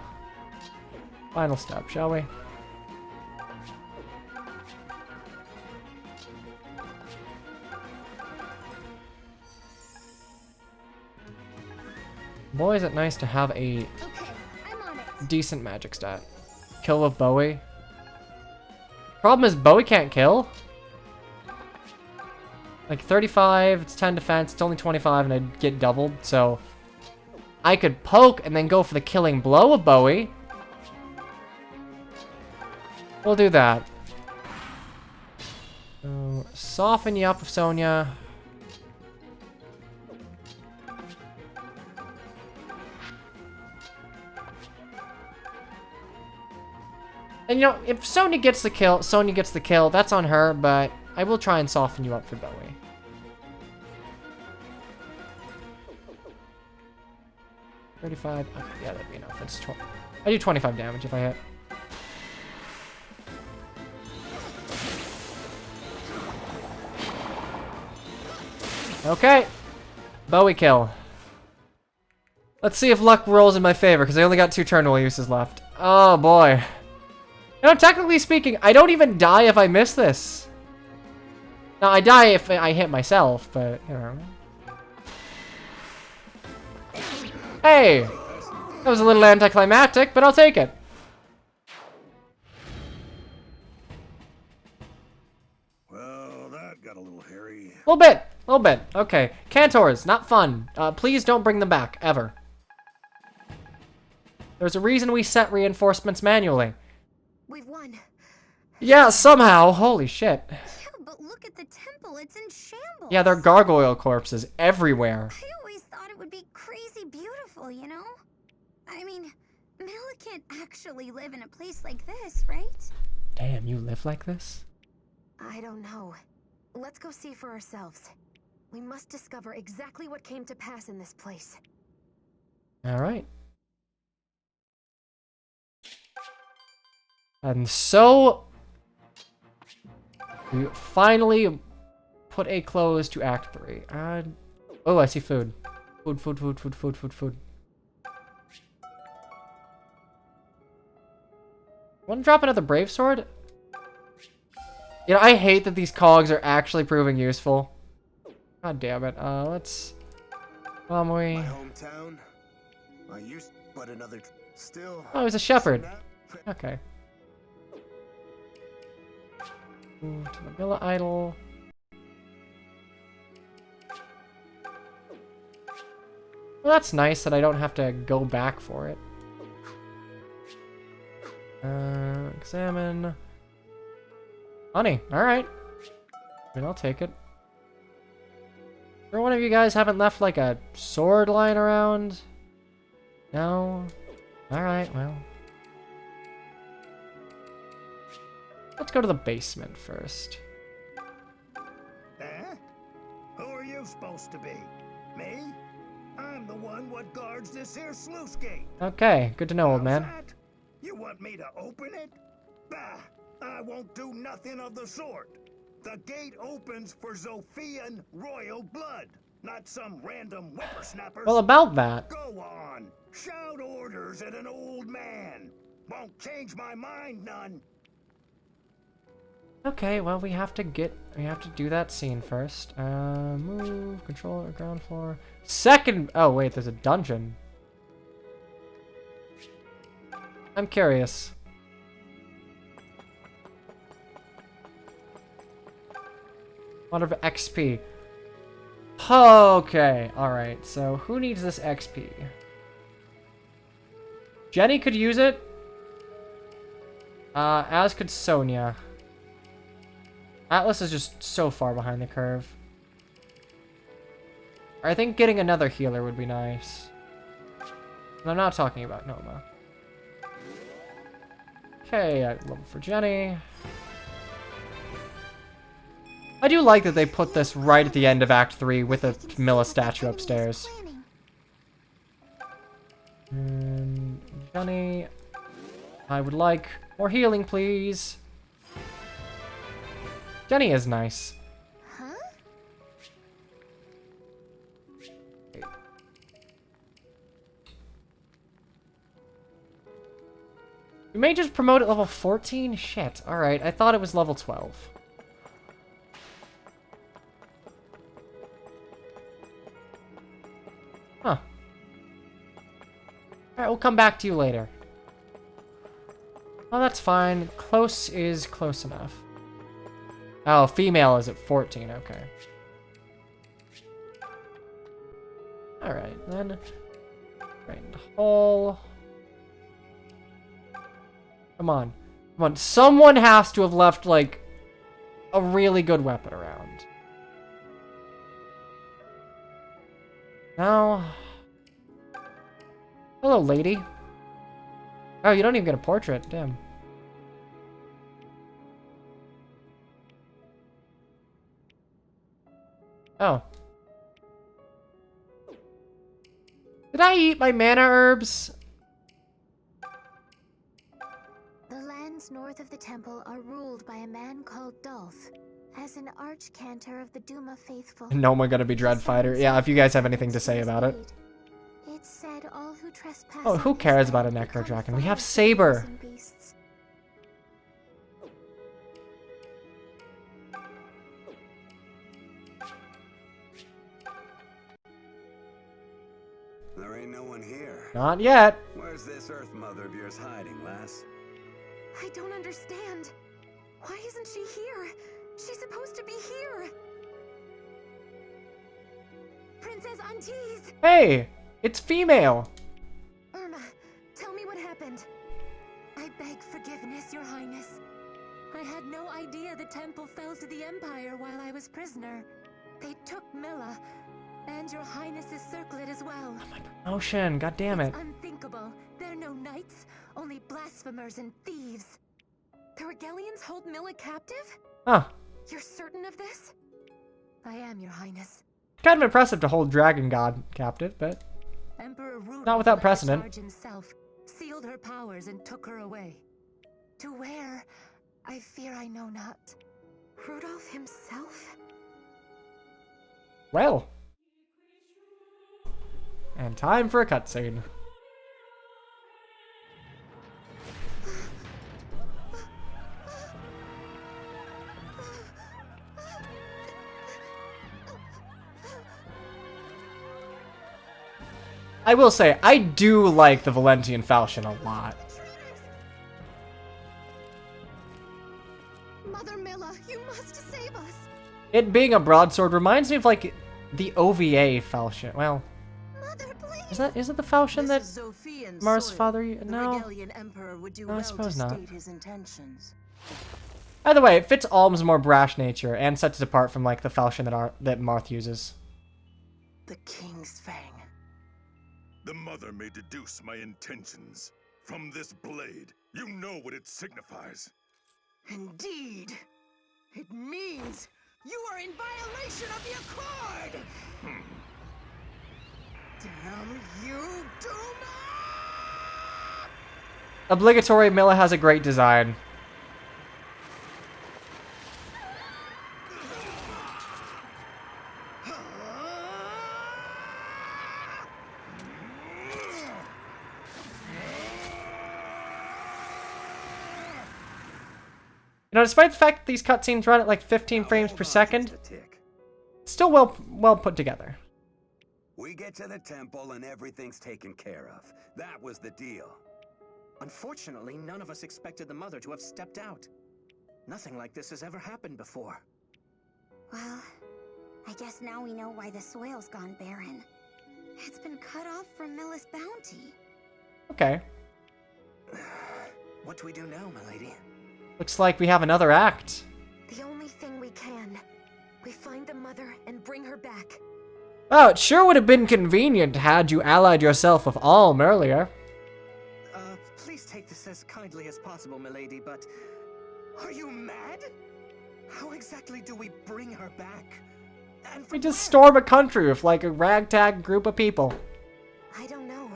step, shall we? Boy, is it nice to have a Okay, I'm on it. decent magic stat. Kill with Bowie. Problem is, Bowie can't kill. Like 35, it's 10 defense, it's only 25, and I'd get doubled, so I could poke and then go for the killing blow of Bowie. We'll do that. So, soften you up with Sonya. And you know, if Sonya gets the kill, Sonya gets the kill. That's on her, but I will try and soften you up for Bowie. $35. Okay, yeah, that'd be enough. It's 20. I do 25 damage if I hit. Okay. Bowie kill. Let's see if luck rolls in my favor, because I only got 2 turn wheel uses left. Oh, boy. You know, technically speaking, I don't even die if I miss this. Now, I die if I hit myself, but, you know. Hey! That was a little anticlimactic, but I'll take it. Well, that got a little hairy. A little bit. Okay. Cantors, not fun. Please don't bring them back, ever. There's a reason we set reinforcements manually. We've won. Yeah, somehow. Holy shit. Yeah, but look at the temple. It's in shambles. Yeah, there are gargoyle corpses everywhere. I always thought it would be crazy beautiful, you know? I mean, Mila can't actually live in a place like this, right? Damn, you live like this? I don't know. Let's go see for ourselves. We must discover exactly what came to pass in this place. Alright. And so, we finally put a close to Act 3. Oh, I see food. Food. Want to drop another Brave Sword? You know, I hate that these cogs are actually proving useful. God damn it. Let's... My hometown. I used but another still. Oh, he's a shepherd. Okay. To the Mila Idol. Well, that's nice that I don't have to go back for it. Examine. Honey, alright. I mean, I'll take it. Sure one of you guys haven't left, like, a sword lying around? No? Alright, well. Let's go to the basement first. Eh? Who are you supposed to be? Me? I'm the one what guards this here sluice gate. Okay, good to know, old man. How's that? You want me to open it? Bah! I won't do nothing of the sort. The gate opens for Zophian royal blood, not some random whippersnappers. Well, about that. Go on. Shout orders at an old man. Won't change my mind none. Okay, well, we have to do that scene first. Move, controller, ground floor. Second, oh wait, there's a dungeon. I'm curious. Lot of XP. Okay, alright, so who needs this XP? Jenny could use it. As could Sonya. Atlas is just so far behind the curve. I think getting another healer would be nice. And I'm not talking about Noma. Okay, level for Jenny. I do like that they put this right at the end of Act 3 with a Milla statue upstairs. And Jenny, I would like more healing, please. Jenny is nice. Huh? You may just promote at level 14? Shit. Alright, I thought it was level 12. Huh. Alright, we'll come back to you later. Oh, that's fine. Close is close enough. Oh, female is at 14, okay. Alright, then. Right in the hole. Come on. Come on. Someone has to have left, like, a really good weapon around. No. Hello, lady. Oh, you don't even get a portrait. Damn. Oh. Did I eat my mana herbs? The lands north of the temple are ruled by a man called Dolph. As an arch-cantor of the Duma faithful. Noma gonna be Dreadfighter. Yeah, if you guys have anything to say about it. It said all who trespass. Oh, who cares about a Necro Dragon? We have Saber. There ain't no one here. Not yet. Where's this Earth Mother of yours hiding, lass? I don't understand. Why isn't she here? She's supposed to be here. Princess Antise! Hey, it's female. Irma, tell me what happened. I beg forgiveness, Your Highness. I had no idea the temple fell to the Empire while I was prisoner. They took Milla, and Your Highness's circlet as well. Oh, my promotion. God damn it. It's unthinkable. There are no knights, only blasphemers and thieves. The Regalians hold Milla captive? Huh. You're certain of this? I am, Your Highness. Kind of impressive to hold Dragon God captive, but Emperor Rudolph, not without led the precedent. charge himself, sealed her powers and took her away. To where? I fear I know not. Rudolph himself? Well. And time for a cutscene. I will say, I do like the Valentian falchion a lot. Mother Milla, you must save us. It being a broadsword reminds me of like the OVA falchion. Well, Mother, please. is it the falchion that This is Zophian Mars' soil. father? The No. Regalian Emperor would do No, I well to suppose not. state his intentions. Either way, it fits Alm's more brash nature and sets it apart from like the falchion that Marth uses. The King's Fang. The mother may deduce my intentions. From this blade, you know what it signifies. Indeed. It means you are in violation of the Accord! Damn you, Duma! Obligatory Milla has a great design. You know, despite the fact that these cutscenes run at like 15 frames per second, Just a tick. it's still well put together. We get to the temple and everything's taken care of. That was the deal. Unfortunately, none of us expected the mother to have stepped out. Nothing like this has ever happened before. Well, I guess now we know why the soil's gone barren. It's been cut off from Milla's bounty. Okay. What do we do now, my lady? Looks like we have another act. The only thing we can. We find the mother and bring her back. Oh, it sure would have been convenient had you allied yourself with Alm earlier. Please take this as kindly as possible, milady, but... Are you mad? How exactly do we bring her back? And We from just where? storm a country with like a ragtag group of people. I don't know.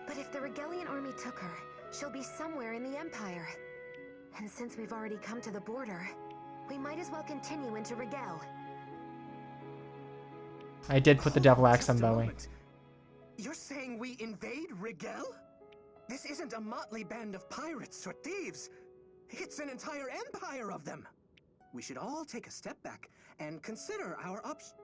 But if the Regalian army took her, she'll be somewhere in the Empire. And since we've already come to the border, we might as well continue into Regel. I did put the devil axe on Just a Bowie. moment. You're saying we invade Regel? This isn't a motley band of pirates or thieves. It's an entire empire of them. We should all take a step back and consider our options.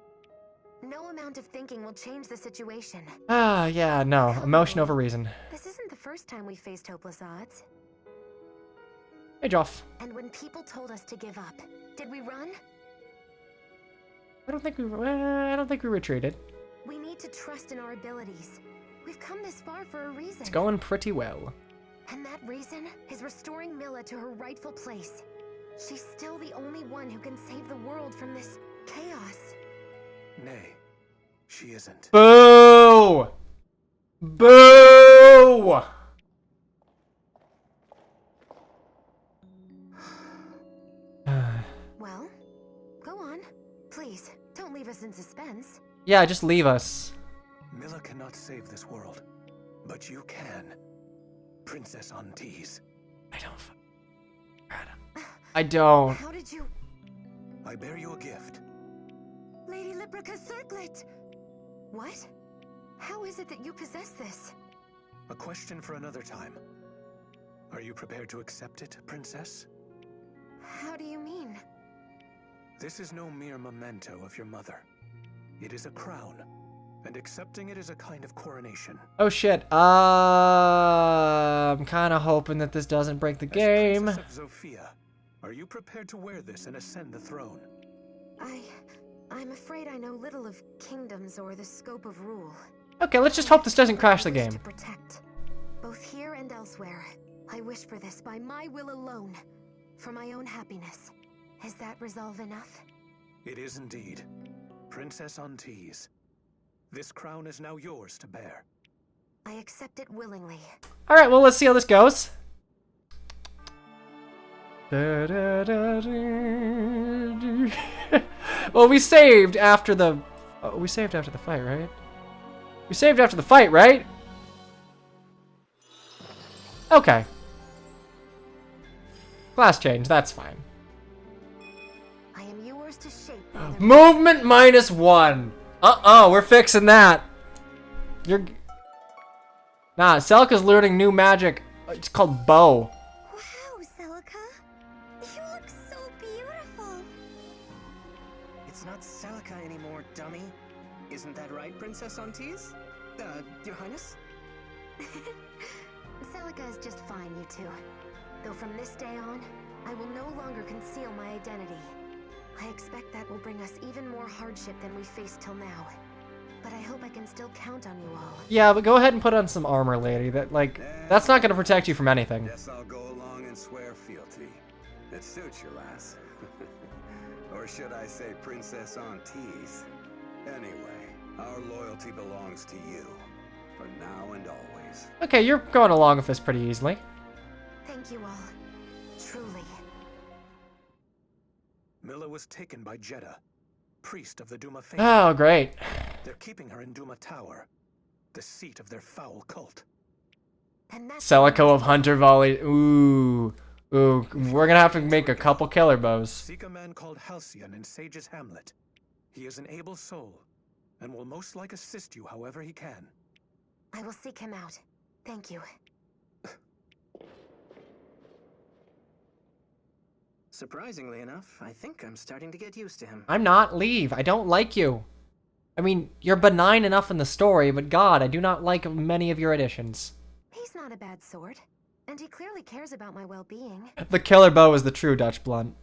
No amount of thinking will change the situation. Ah, yeah, no. Emotion over reason. This isn't the first time we faced hopeless odds. Hey, Joff. And when people told us to give up, did we run? I don't think we retreated. We need to trust in our abilities. We've come this far for a reason. It's going pretty well. And that reason is restoring Milla to her rightful place. She's still the only one who can save the world from this chaos. Nay, she isn't. Boo! Boo! Well, go on. Please, don't leave us in suspense. Yeah, just leave us. Milla cannot save this world, but you can. Princess Antise. I don't. How did you... I bear you a gift. Lady Librica's circlet! What? How is it that you possess this? A question for another time. Are you prepared to accept it, Princess? How do you mean? This is no mere memento of your mother. It is a crown, and accepting it is a kind of coronation. Oh shit. I'm kind of hoping that this doesn't break the game. As Princess of Zofia, are you prepared to wear this and ascend the throne? I'm afraid I know little of kingdoms or the scope of rule. Okay, let's just hope this doesn't crash the I wish game. to protect, both here and elsewhere. I wish for this by my will alone, for my own happiness. Is that resolve enough? It is indeed. Princess Antise. This crown is now yours to bear. I accept it willingly. All right, well, let's see how this goes. Well, we saved after the... Oh, we saved after the fight, right? We saved after the fight, right? Okay. Class change, that's fine. I am yours to shape. Movement -1. Uh-oh, we're fixing that. You're... Nah, Celica's learning new magic. It's called bow. Wow, Celica. You look so beautiful. It's not Celica anymore, dummy. Isn't that right, Princess Antise? Your Highness? Celica is just fine, you two. Though from this day on, I will no longer conceal my identity. I expect that will bring us even more hardship than we faced till now. But I hope I can still count on you all. Yeah, but go ahead and put on some armor, lady. That's not gonna protect you from anything. Guess I'll go along and swear fealty. It suits you, lass. Or should I say Princess Antise? Anyway, our loyalty belongs to you. For now and always. Okay, you're going along with this pretty easily. Thank you all. Truly. Milla was taken by Jeddah, priest of the Duma faith. Oh, great. They're keeping her in Duma Tower, the seat of their foul cult. And that's Celica of Hunter Volley. Ooh. Ooh, we're gonna have to make a couple killer bows. Seek a man called Halcyon in Sage's Hamlet. He is an able soul, and will most like assist you however he can. I will seek him out. Thank you. Surprisingly enough, I think I'm starting to get used to him. I'm not. Leave. I don't like you. I mean, you're benign enough in the story, but God, I do not like many of your additions. He's not a bad sort, and he clearly cares about my well-being. The killer bow is the true Dutch blunt.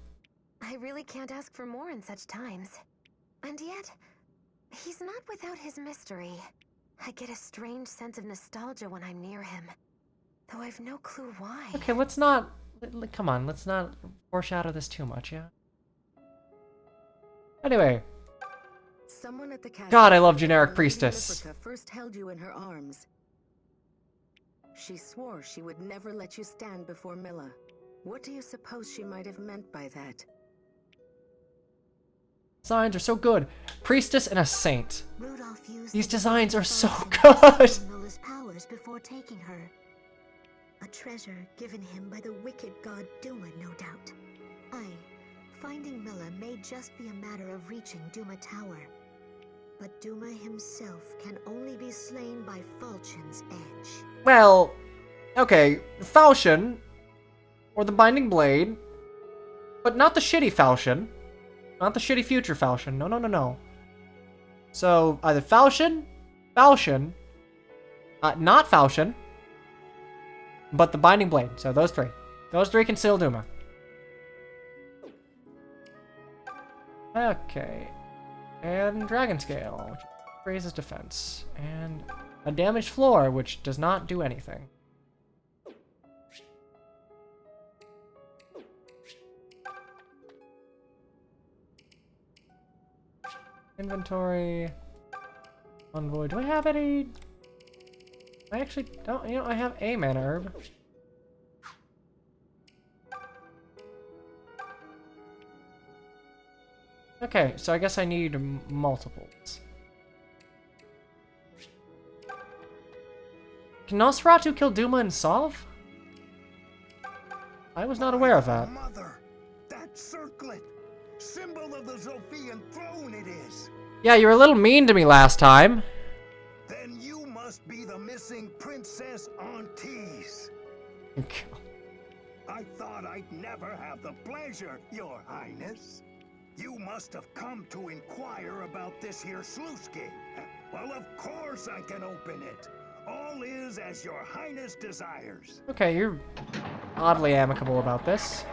I really can't ask for more in such times. And yet, he's not without his mystery. I get a strange sense of nostalgia when I'm near him, though I've no clue why. Okay, let's not... Come on, let's not foreshadow this too much, yeah? Anyway, Someone at the castle God, I love generic Lady priestess. Librica first held you in her arms. She swore she would never let you stand before Milla. What do you suppose she might have meant by that? Designs are so good. Priestess and a saint. Rudolph used These the designs are so falchion to good. summon Milla's powers before taking her. A treasure given him by the wicked god Duma, no doubt. Finding Milla may just be a matter of reaching Duma Tower. But Duma himself can only be slain by Falchion's edge. Well, okay, falchion, or the binding blade, but not the shitty falchion. Not the shitty future falchion. No, no, no, no. So, either falchion, not falchion, but the binding blade. So those three. Those three can seal Duma. Okay. And Dragon Scale, which raises defense. And a damaged floor, which does not do anything. Inventory. Envoy. Do I have any? I actually don't. You know, I have a mana herb. Okay, so I guess I need multiples. Can Nosferatu kill Duma and Sov? I was not aware of that. Mother, that circlet, symbol of the Zophian throne it is. Yeah, you were a little mean to me last time. Then you must be the missing Princess Aunties. I thought I'd never have the pleasure, Your Highness. You must have come to inquire about this here sluice gate. Well, of course I can open it. All is as Your Highness desires. Okay, you're oddly amicable about this.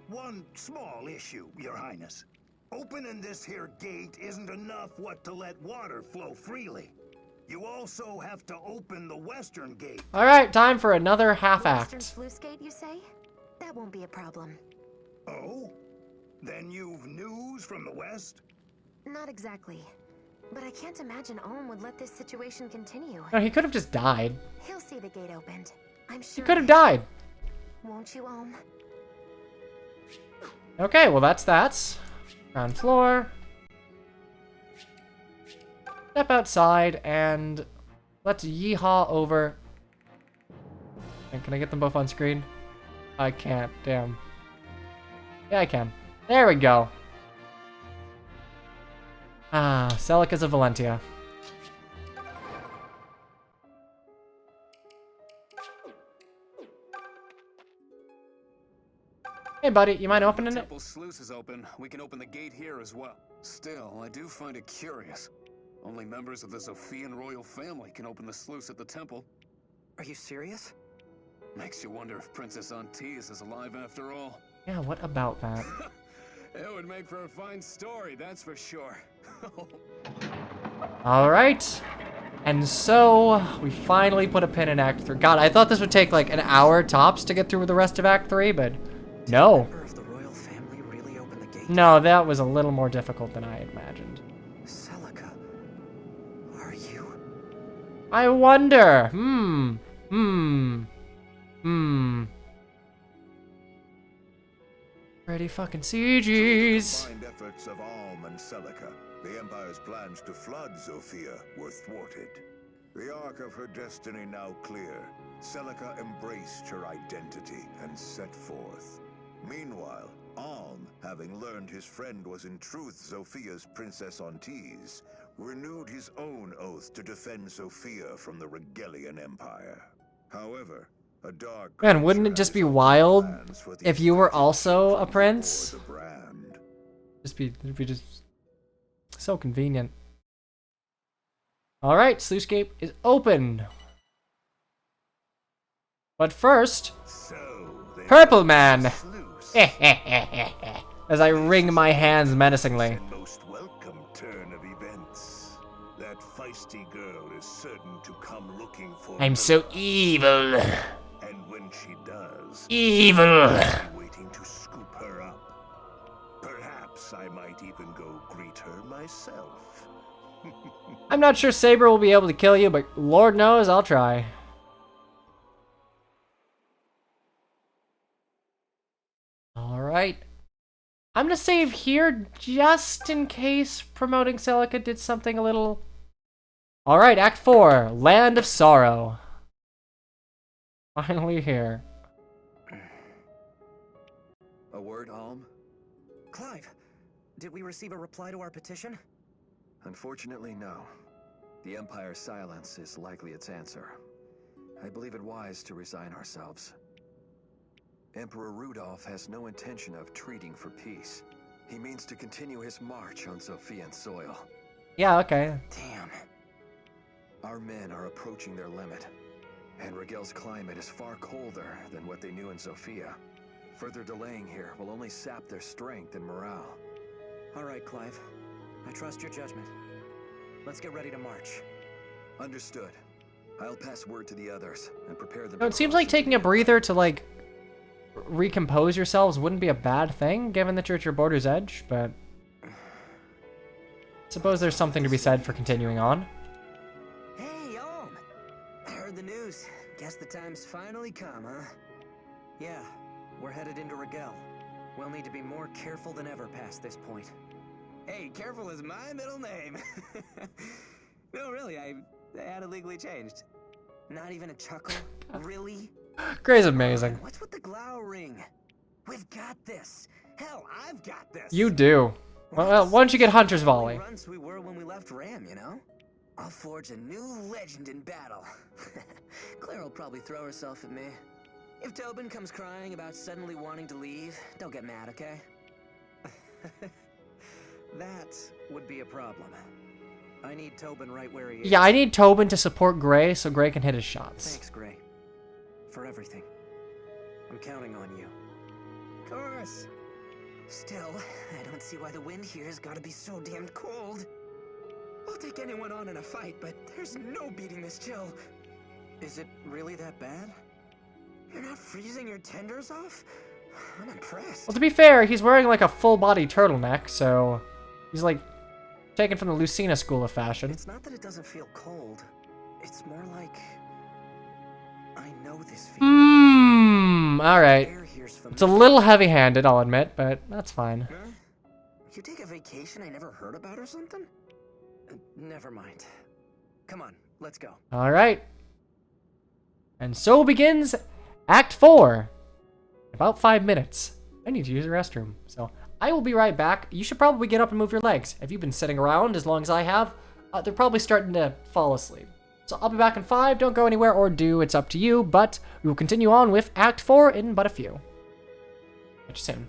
One small issue, Your Highness. Opening this here gate isn't enough to let water flow freely. You also have to open the western gate. Alright, time for another half Western act. sluice gate, you say? That won't be a problem. Oh? Then you've news from the west? Not exactly. But I can't imagine Ohm would let this situation continue. No, he could have just died. He'll see the gate opened. I'm He sure. could have died. Won't you, Ohm? Okay, well that's ground floor. Step outside and let's yeehaw over. And can I get them both on screen? I can't, damn. Yeah, I can. There we go. Ah, Celicas of Valentia. Hey buddy, you mind opening it? Temple sluice is open. We can open the gate here as well. Still, I do find it curious. Only members of the Zophian royal family can open the sluice at the temple. Are you serious? Makes you wonder if Princess Aunties is alive after all. Yeah, what about that? It would make for a fine story, that's for sure. Alright. And so, we finally put a pin in Act 3. God, I thought this would take like an hour tops to get through the rest of Act 3, but no. Member of the royal family really opened the gate? No, that was a little more difficult than I had imagined. Celica, are you? I wonder. Pretty fucking CGs. Combined efforts of Alm and Celica, the Empire's plans to flood Zofia were thwarted. The arc of her destiny now clear, Celica embraced her identity and set forth. Meanwhile, Alm, having learned his friend was in truth Zofia's Princess Aunties, renewed his own oath to defend Zofia from the Regelian Empire. However, a dark Man, wouldn't it just be wild if you were also a prince? the brand. It'd be just so convenient. Alright, sluice gate is open. But first, So, they Purple Man! sluice. As I wring my hands menacingly. And most welcome turn of events. That feisty girl is certain to come looking for I'm so evil. And when she does, Evil. waiting to Perhaps I might even go greet her myself. I'm not sure Saber will be able to kill you, but Lord knows I'll try. Alright. I'm gonna save here just in case promoting Celica did something a little... Alright, Act 4, Land of Sorrow. Finally here. A word, Alm? Clive, did we receive a reply to our petition? Unfortunately, no. The Empire's silence is likely its answer. I believe it wise to resign ourselves. Emperor Rudolph has no intention of treating for peace. He means to continue his march on Sophian soil. Yeah, okay. Damn. Our men are approaching their limit, and Rigel's climate is far colder than what they knew in Sophia. Further delaying here will only sap their strength and morale. All right, Clive. I trust your judgment. Let's get ready to march. Understood. I'll pass word to the others and prepare them. No, it seems like taking a breather to, like, recompose yourselves wouldn't be a bad thing, given that you're at your border's edge, but... suppose there's something to be said for continuing on. Hey, Alm! I heard the news. Guess the time's finally come, huh? Yeah, we're headed into Rigel. We'll need to be more careful than ever past this point. Hey, careful is my middle name. No, really, I had it legally changed. Not even a chuckle? Really? Gray's amazing. What's with the glowering? We've got this. Hell, I've got this. You do. Well, why don't you get Hunter's Volley? Runs we were when we left Ram, you know? I'll forge a new legend in battle. Claire will probably throw herself at me. If Tobin comes crying about suddenly wanting to leave, don't get mad, okay? That would be a problem. I need Tobin right where he is. Yeah, I need Tobin to support Gray so Gray can hit his shots. Thanks, Gray. For everything. I'm counting on you. Of course. Still, I don't see why the wind here has got to be so damned cold. I'll take anyone on in a fight, but there's no beating this chill. Is it really that bad? You're not freezing your tenders off? I'm impressed. Well, to be fair, he's wearing like a full-body turtleneck, so he's like taken from the Lucina school of fashion. It's not that it doesn't feel cold. It's more like I know this feeling. Alright. Air here's It's a little heavy-handed, I'll admit, but that's fine. Huh? You take a vacation I never heard about or something? Never mind. Come on, let's go. Alright. And so begins Act 4. About 5 minutes. I need to use the restroom, so I will be right back. You should probably get up and move your legs. If you've been sitting around as long as I have, they're probably starting to fall asleep. So I'll be back in 5. Don't go anywhere, or do. It's up to you, but we will continue on with Act 4 in but a few. Catch you soon.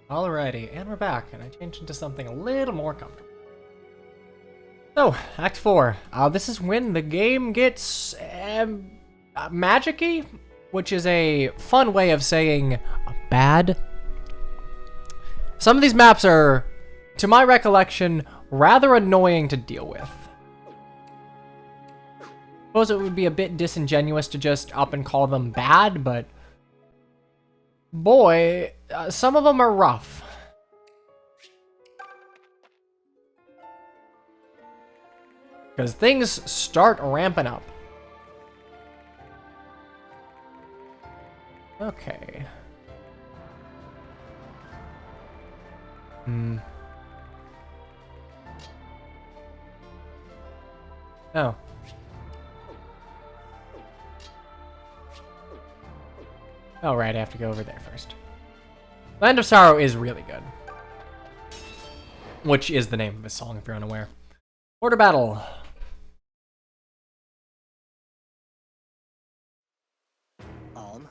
Alrighty, and we're back, and I changed into something a little more comfortable. So, Act 4. This is when the game gets magic-y, which is a fun way of saying bad. Some of these maps are, to my recollection, rather annoying to deal with. I suppose it would be a bit disingenuous to just up and call them bad, but boy, some of them are rough. Because things start ramping up. Okay. Oh. Oh, right, I have to go over there first. Land of Sorrow is really good. Which is the name of his song, if you're unaware. Order battle. Alm,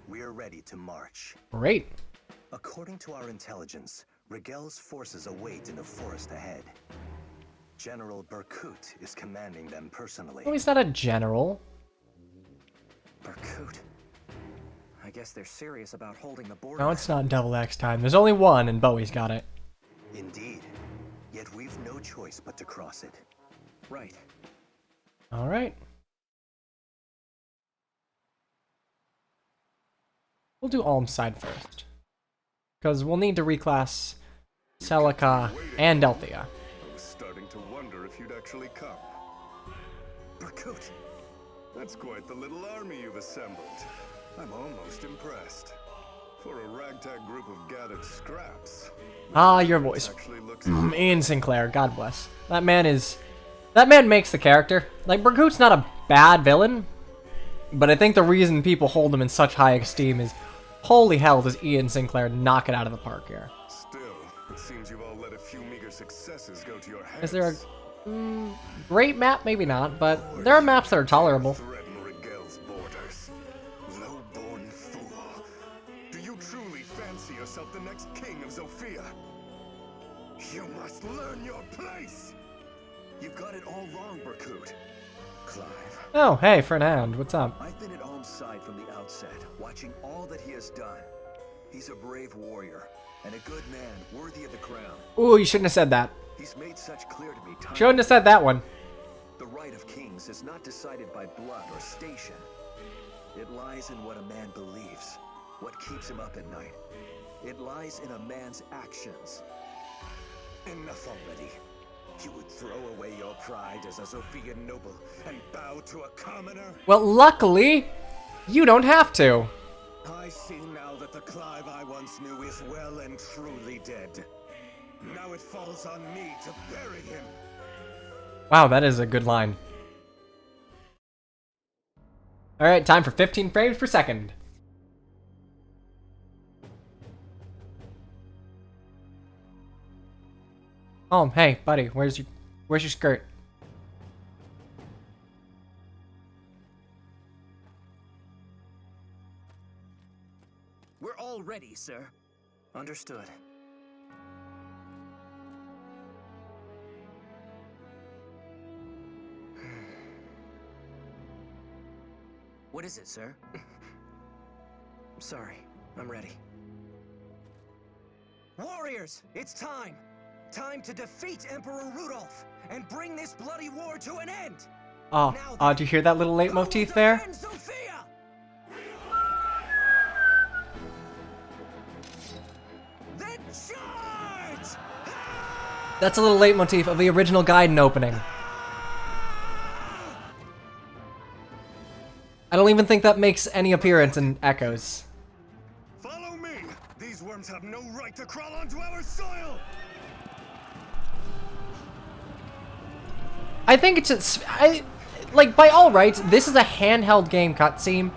we're ready to march. Great. According to our intelligence, Rigel's forces await in the forest ahead. General Berkut is commanding them personally. Oh, he's not a general. Berkut? I guess they're serious about holding the border. No, it's not double X time. There's only one, and Bowie's got it. Indeed. Yet we've no choice but to cross it. Right. Alright. We'll do Alm's side first. Because we'll need to reclass Celica and Delphia. I was starting to wonder if you'd actually come. Berkut! That's quite the little army you've assembled. I'm almost impressed. For a ragtag group of gathered scraps. Ah, your voice. Actually looks Ian Sinclair, God bless. That man makes the character. Like, Berkut's not a bad villain, but I think the reason people hold him in such high esteem is, holy hell, does Ian Sinclair knock it out of the park here. Still, it seems you've all let a few meager successes go to your heads. Is there a great map? Maybe not, but there are maps that are tolerable. Threaten Rigel's borders. Low-born fool. Do you truly fancy yourself the next king of Zofia? You must learn your place! You've got it all wrong, Berkut. Clive. Oh, hey, Fernand, what's up? I've been at Alm's side from the outset, watching all that he has done. He's a brave warrior, and a good man worthy of the crown. Ooh, you shouldn't have said that. He's made such clear to me time. Shouldn't have said that one. The right of kings is not decided by blood or station. It lies in what a man believes, what keeps him up at night. It lies in a man's actions. Enough already. You would throw away your pride as a Zophian noble and bow to a commoner? Well, luckily, you don't have to. I see now that the Clive I once knew is well and truly dead. Now it falls on me to bury him. Wow, that is a good line. Alright, time for 15 frames per second. Oh, hey, buddy, where's your skirt? We're all ready, sir. Understood. What is it, sir? I'm sorry. I'm ready. Warriors, it's time! Time to defeat Emperor Rudolph and bring this bloody war to an end! Oh, do you hear that little leitmotif there? Then charge! That's a little leitmotif of the original Gaiden opening. I don't even think that makes any appearance in Echoes. Follow me! These worms have no right to crawl onto our soil! I think it's just, like, by all rights, this is a handheld game cutscene.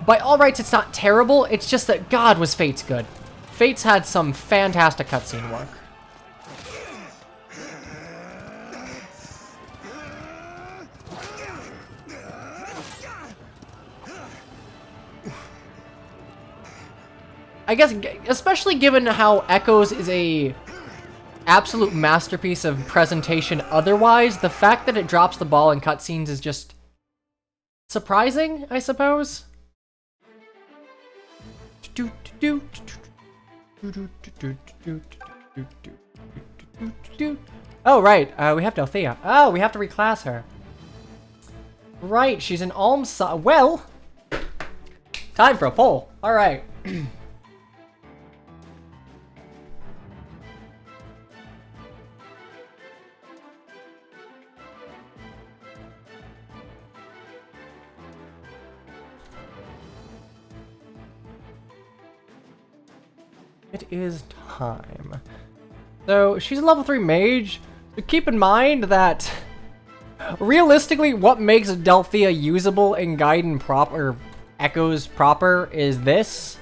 By all rights, it's not terrible, it's just that, God, was Fates good. Fates had some fantastic cutscene work. I guess, especially given how Echoes is a absolute masterpiece of presentation otherwise, the fact that it drops the ball in cutscenes is just surprising, I suppose. Oh, right. We have Delthea. Oh, we have to reclass her. Right, she's an alms. Well, time for a poll. All right. It is time. So she's a level 3 mage. But keep in mind that realistically, what makes Delthea usable in Gaiden proper, Echoes proper, is this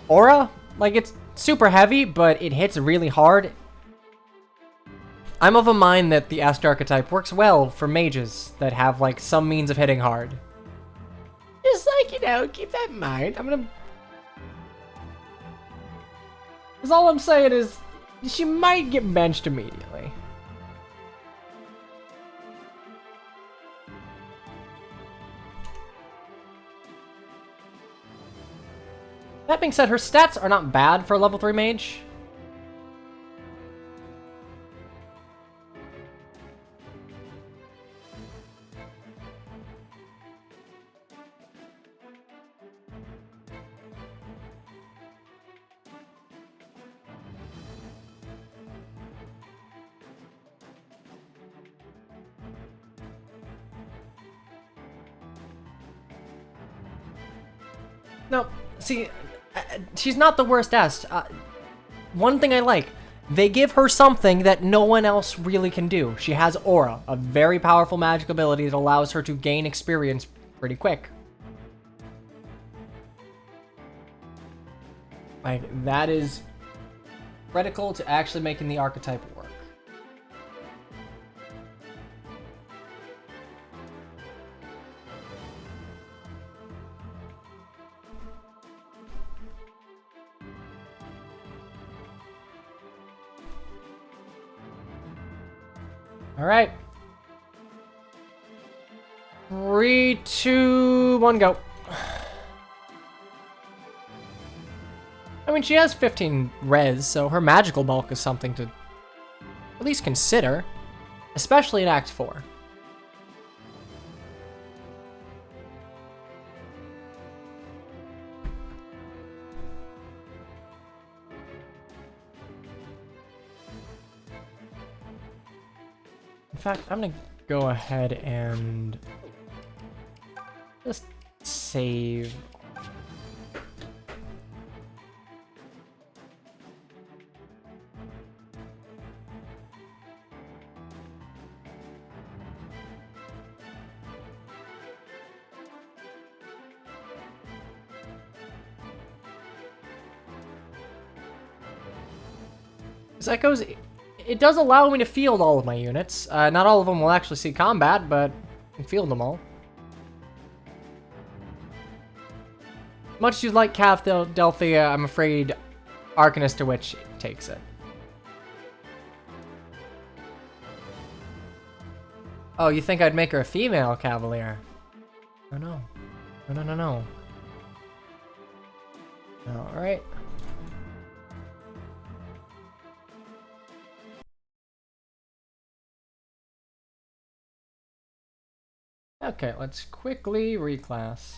aura. Like, it's super heavy, but it hits really hard. I'm of a mind that the Est archetype works well for mages that have like some means of hitting hard. Just like, you know, keep that in mind. Because all I'm saying is, she might get benched immediately. That being said, her stats are not bad for a level 3 mage. No, see, she's not the worst Est. One thing I like, they give her something that no one else really can do. She has Aura, a very powerful magic ability that allows her to gain experience pretty quick. Like, that is critical to actually making the archetype work. All right. 3, 2, 1, go. I mean, she has 15 res, so her magical bulk is something to at least consider, especially in Act 4. In fact, I'm gonna go ahead and just save. Echoes, it does allow me to field all of my units. Not all of them will actually see combat, but I can field them all. Much as you like Delthea, I'm afraid Arcanist to Witch takes it. Oh, you think I'd make her a female Cavalier? Oh no. No, no, no, no. Alright. Okay, let's quickly reclass.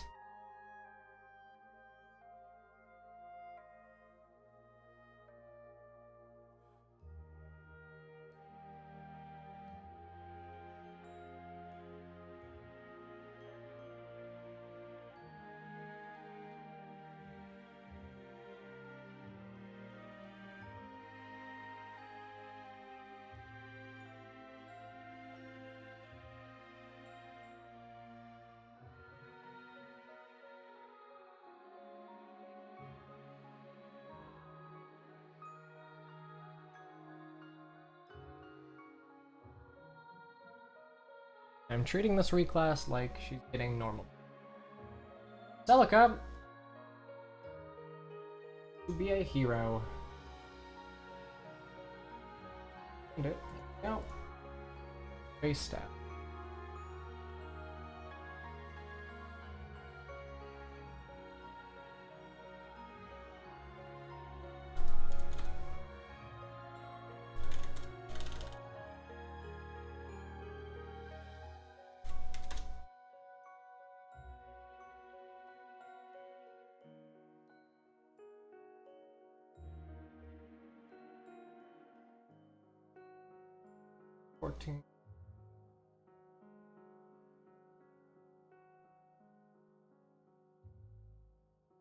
I'm treating this reclass like she's getting normal. Celica! To be a hero. No. Base stat.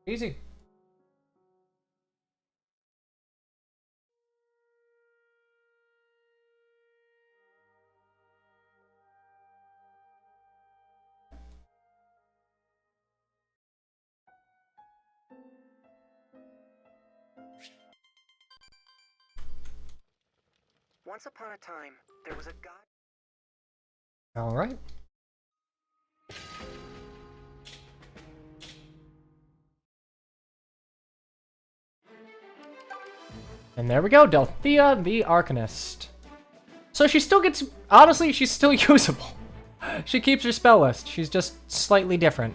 Easy. Once upon a time, there was a god. All right. And there we go, Delthea the Arcanist. So she still gets, honestly, she's still usable. She keeps her spell list. She's just slightly different.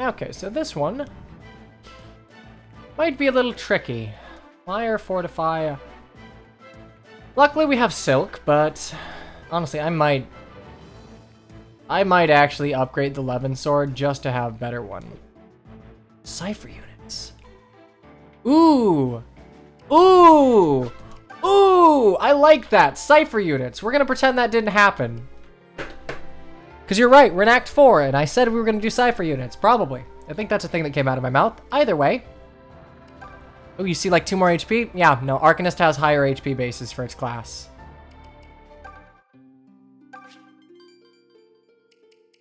Okay, so this one might be a little tricky. Fire, Fortify. Luckily we have Silk, but honestly, I might actually upgrade the Levin Sword just to have a better one. Cipher units. Ooh! Ooh! Ooh! I like that! Cipher units. We're gonna pretend that didn't happen. Because you're right, we're in Act 4, and I said we were gonna do Cipher units. Probably. I think that's a thing that came out of my mouth. Either way. Oh, you see like 2 more HP? Yeah, no, Arcanist has higher HP bases for its class.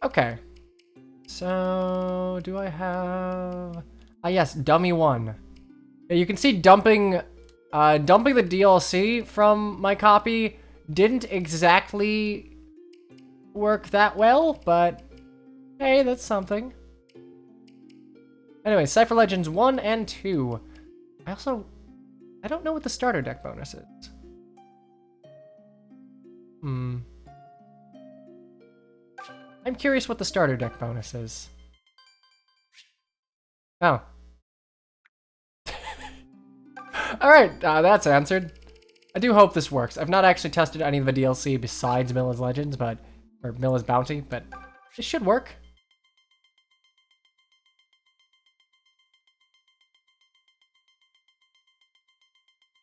Okay. So, do I have... Ah, yes, Dummy 1. Yeah, you can see dumping the DLC from my copy didn't exactly work that well, but hey, that's something. Anyway, Cypher Legends 1 and 2. I don't know what the starter deck bonus is. I'm curious what the starter deck bonus is. Oh. Alright, that's answered. I do hope this works. I've not actually tested any of the DLC besides Milla's Legends, or Milla's Bounty, but it should work.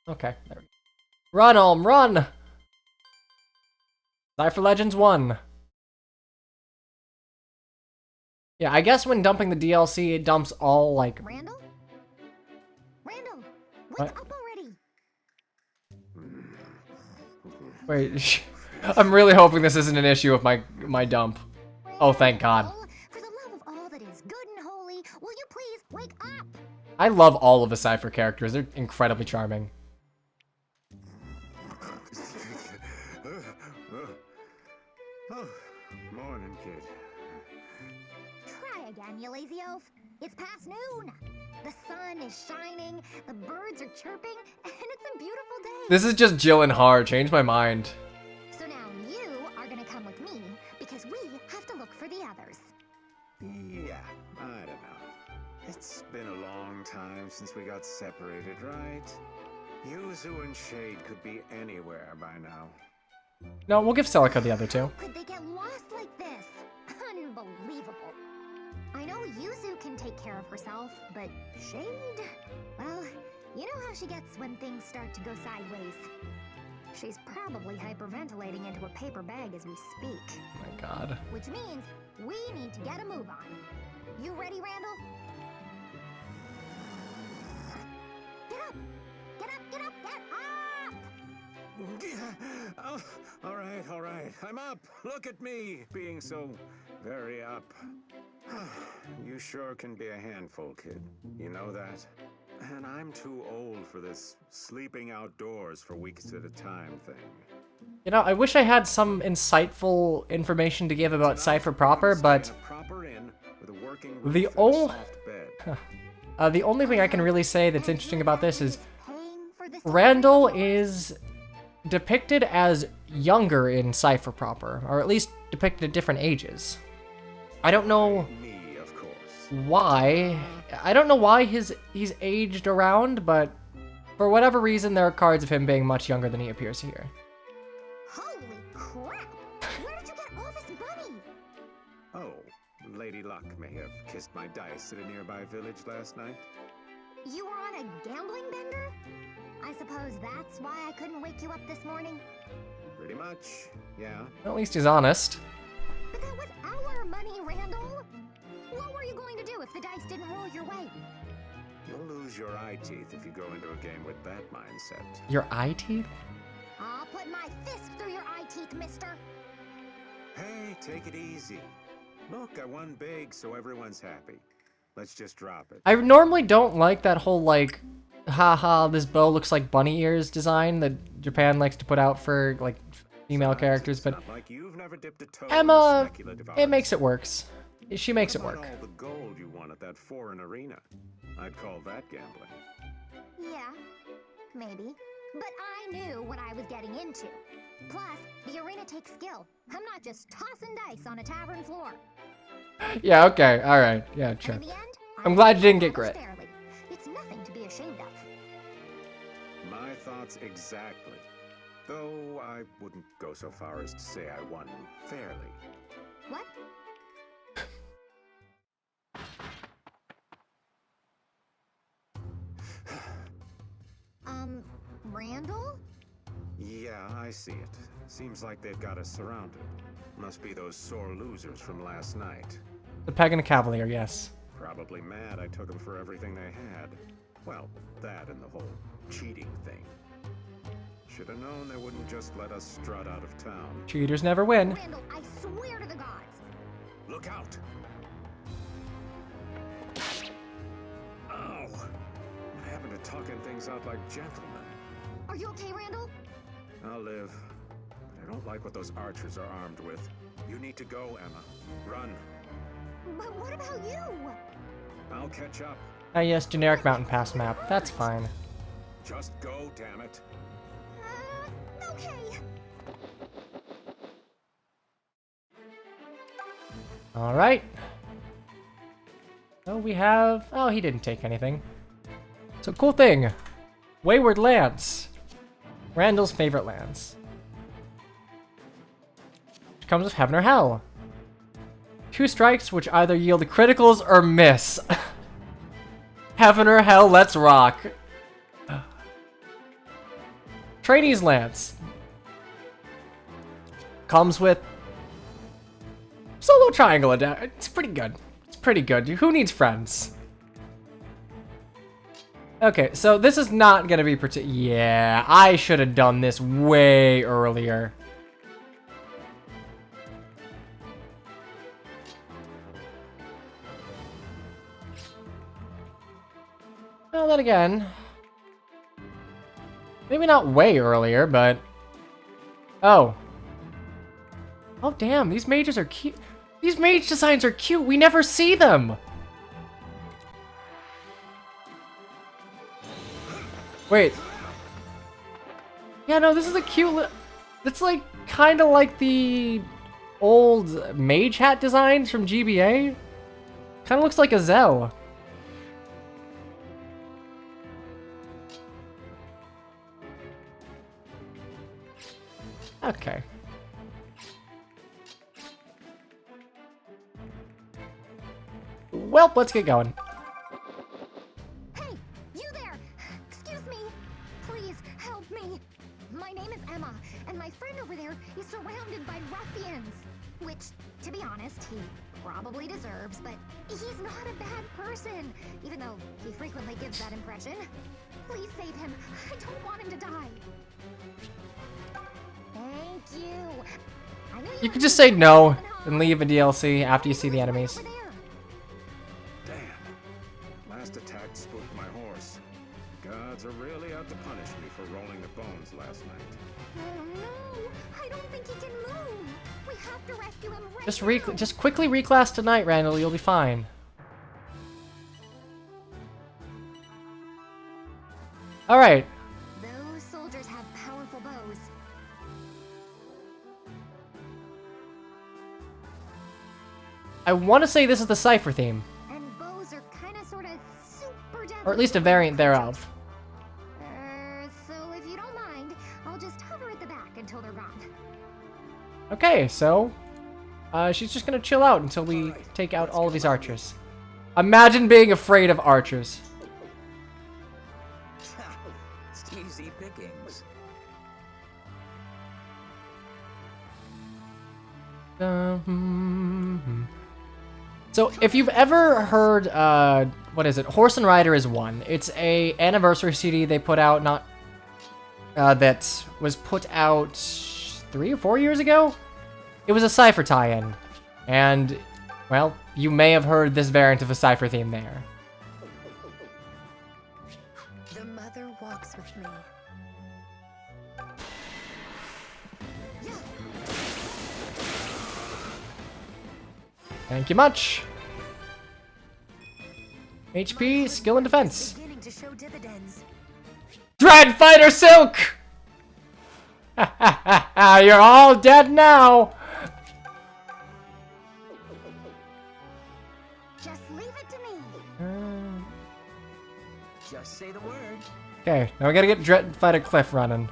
Okay, there we go. Run, Olm, run! Cypher Legends 1. Yeah, I guess when dumping the DLC, it dumps all, like... Randall? Randall, wake What? up already! Wait, I'm really hoping this isn't an issue with my dump. Oh, thank God. Randall, for the love of all that is good and holy, will you please wake up? I love all of the Cypher characters. They're incredibly charming. Oh, morning, kid. Try again, you lazy oaf. It's past noon. The sun is shining, the birds are chirping, and it's a beautiful day. This is just Jill and Har. Change my mind. So now you are gonna come with me, because we have to look for the others. Yeah, I don't know. It's been a long time since we got separated, right? Yuzu and Shade could be anywhere by now. No, we'll give Celica the other two. Could they get lost like this? Unbelievable. I know Yuzu can take care of herself, but Shade? Well, you know how she gets when things start to go sideways. She's probably hyperventilating into a paper bag as we speak. Oh my God. Which means we need to get a move on. You ready, Randall? Get up! Get up, get up, get up! Oh, all right. I'm up. Look at me, being so very up. You sure can be a handful, kid. You know that? And I'm too old for this sleeping outdoors for weeks at a time thing. You know, I wish I had some insightful information to give about Cypher proper, but the only thing I can really say that's interesting about this is Randall is depicted as younger in Cypher proper, or at least depicted at different ages. I don't know why. I don't know why he's aged around, but for whatever reason, there are cards of him being much younger than he appears here. Holy crap! Where did you get all this money? Oh, Lady Luck may have kissed my dice at a nearby village last night. You were on a gambling bender? I suppose that's why I couldn't wake you up this morning? Pretty much, yeah. At least he's honest. But that was our money, Randall! What were you going to do if the dice didn't roll your way? You'll lose your eye teeth if you go into a game with that mindset. Your eye teeth? I'll put my fist through your eye teeth, mister! Hey, take it easy. Look, I won big, so everyone's happy. Let's just drop it. I normally don't like that whole, like, haha, this bow looks like bunny ears design that Japan likes to put out for, like, female characters, but like you've never dipped a toe Emma, in speculative it arts. makes it works. She makes it What work. about all the gold you won at that foreign arena? I'd call that gambling. Yeah, maybe. But I knew what I was getting into. Plus, the arena takes skill. I'm not just tossing dice on a tavern floor. Yeah, okay, alright, yeah, sure. And in the end, I'm glad you didn't get won grit. fairly. It's nothing to be ashamed of. My thoughts exactly. Though I wouldn't go so far as to say I won fairly. What? Randall? Yeah, I see it. Seems like they've got us surrounded. Must be those sore losers from last night. The Peg and the Cavalier, yes. Probably mad I took them for everything they had. Well, that and the whole cheating thing. Should have known they wouldn't just let us strut out of town. Cheaters never win. Randall, I swear to the gods. Look out! Ow! What happened to talking things out like gentlemen? Are you okay, Randall? I'll live. But I don't like what those archers are armed with. You need to go, Emma. Run. But what about you? I'll catch up. Ah yes, generic mountain pass map. That's fine. Just go, damn it. Okay. Alright. Oh, we have... Oh, he didn't take anything. So, cool thing. Wayward Lands. Randall's favorite lands. Which comes with Heaven or Hell. 2 strikes which either yield criticals or miss. Heaven or Hell, let's rock. Trainees Lance. Comes with solo triangle attack. It's pretty good. It's pretty good. Who needs friends? Okay, so this is not gonna be yeah, I should have done this way earlier. Well, then again, maybe not way earlier, but oh. Oh damn, these mages are cute. These mage designs are cute. We never see them. Wait. Yeah, no, this is a cute it's like kind of like the old mage hat designs from GBA. Kind of looks like a Zell. Okay. Well, let's get going. Hey, you there! Excuse me. Please help me. My name is Emma, and my friend over there is surrounded by ruffians. Which, to be honest, he probably deserves, but he's not a bad person, even though he frequently gives that impression. Please save him. I don't want him to die. Thank you. I knew You could just say no and leave a DLC after you see the enemies. Damn. Last attack spooked my horse. The gods are really out to punish me for rolling the bones last night. Oh no! I don't think he can move! We have to rescue him right now! Just quickly reclass tonight, Randall. You'll be fine. All right. Those soldiers have powerful bows. I want to say this is the Cypher theme, And bows are kinda sorta super deadly. or at least a variant thereof. So if you don't mind, I'll just hover at the back until they're gone. Okay, so she's just gonna chill out until we take out all of these archers. Imagine being afraid of archers. It's easy pickings. So if you've ever heard, what is it? Horse and Rider is one. It's a anniversary CD they put out, not that was put out 3 or 4 years ago. It was a Cypher tie-in, and well, you may have heard this variant of a Cypher theme there. The mother walks with me. Thank you much. HP, skill, and defense. Beginning to show dividends. Dread Fighter Silk! You're all dead now! Just leave it to me. Just say the word. Okay, now we gotta get Dread Fighter Cliff running.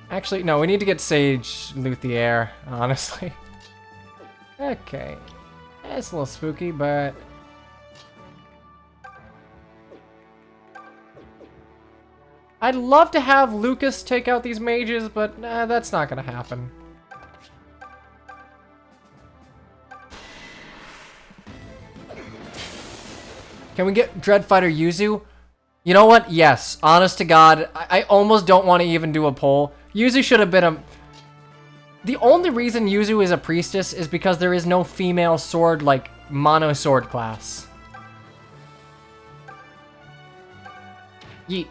Actually, no, we need to get Sage Luthier, honestly. Okay. It's a little spooky, but... I'd love to have Lucas take out these mages, but that's not gonna happen. Can we get Dreadfighter Yuzu? You know what? Yes. Honest to God, I almost don't want to even do a poll. Yuzu should have been a... The only reason Yuzu is a priestess is because there is no female sword, like, mono sword class. Yeet.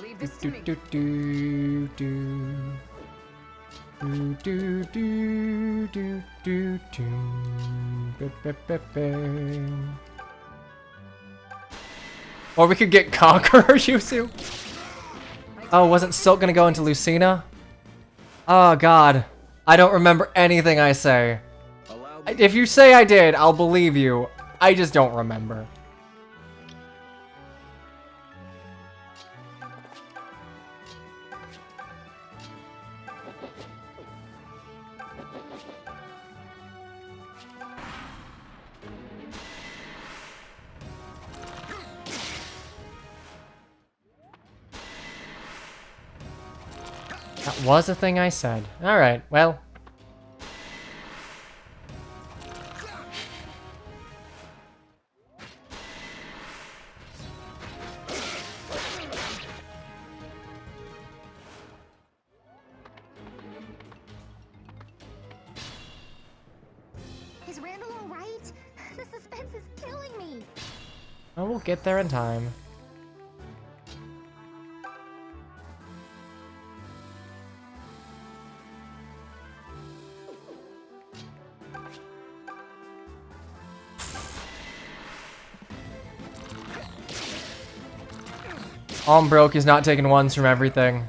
Leave this Do to me. do do do. Do do do do do do. Ba, ba, ba, ba. Or we could get Conqueror Yuzu. Oh, wasn't Silk gonna go into Lucina? Oh god. I don't remember anything I say. If you say I did, I'll believe you. I just don't remember. That was the thing I said. Alright, well. Is Randall alright? The suspense is killing me. Oh, we'll get there in time. Arm broke, he's not taking ones from everything.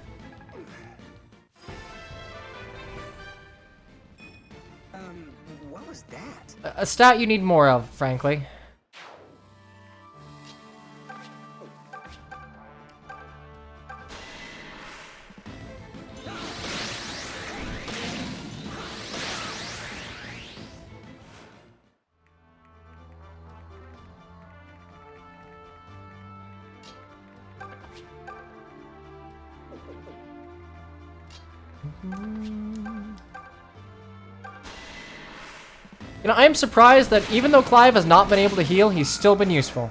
What was that? A stat you need more of, frankly. You know, I am surprised that even though Clive has not been able to heal, he's still been useful.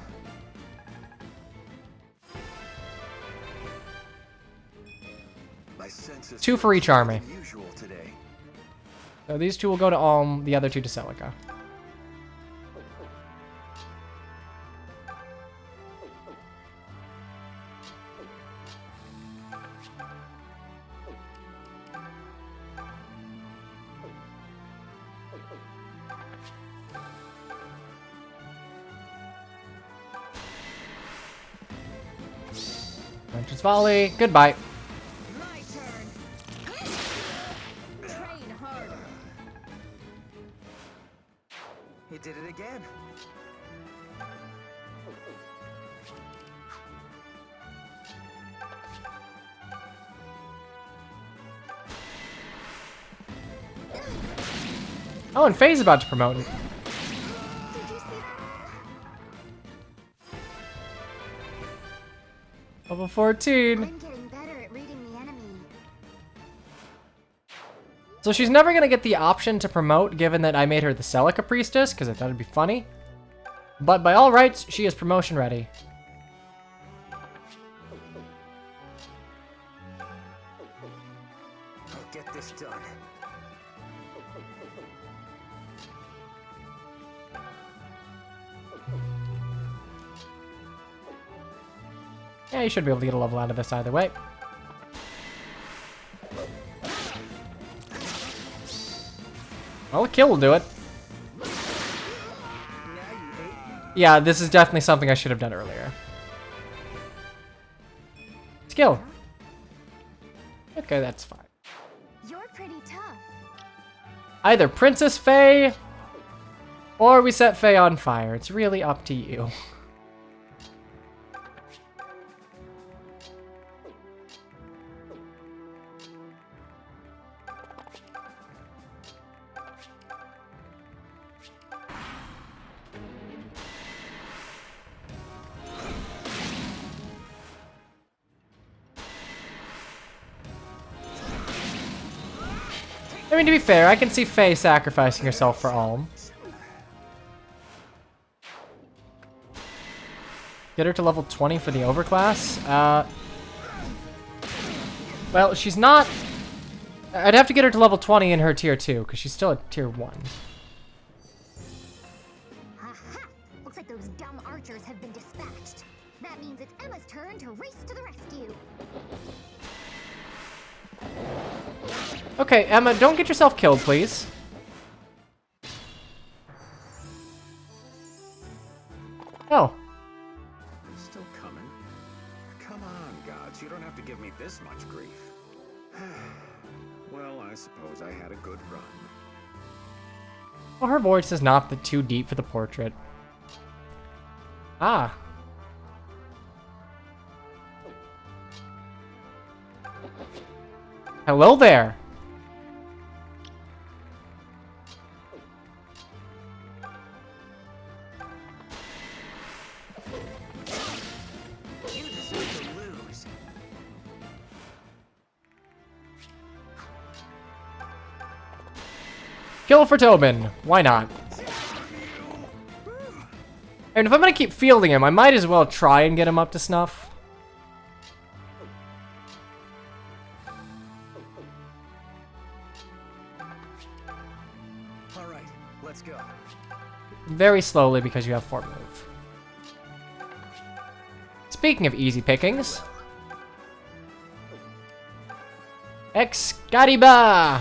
My senses 2 for each army. unusual today. So these 2 will go to Alm, the other 2 to Celica. Entrance volley. Goodbye. My turn. Train harder. He did it again. Oh, and Faye's about to promote. Did you see that? Level 14. I'm getting better at reading the enemy. So she's never gonna get the option to promote, given that I made her the Celica Priestess, because I thought it'd be funny. But by all rights, she is promotion ready. I'll get this done. Yeah, you should be able to get a level out of this either way. Well, a kill will do it. Yeah, this is definitely something I should have done earlier. Skill. Okay, that's fine. You're pretty tough. Either Princess Faye, or we set Faye on fire. It's really up to you. I mean, to be fair, I can see Faye sacrificing herself for Alm. Get her to level 20 for the overclass. Well, she's not... I'd have to get her to level 20 in her tier 2, because she's still at tier 1. Aha! Looks like those dumb archers have been dispatched. That means it's Emma's turn to race to the rescue. Okay, Emma, don't get yourself killed, please. Oh. Still coming? Come on, gods. You don't have to give me this much grief. Well, I suppose I had a good run. Well, her voice is not too deep for the portrait. Ah. Hello there. You deserve to lose. Kill for Tobin. Why not? And if I'm gonna keep fielding him, I might as well try and get him up to snuff. All right, let's go. Very slowly because you have 4 move. Speaking of easy pickings. Excalibur!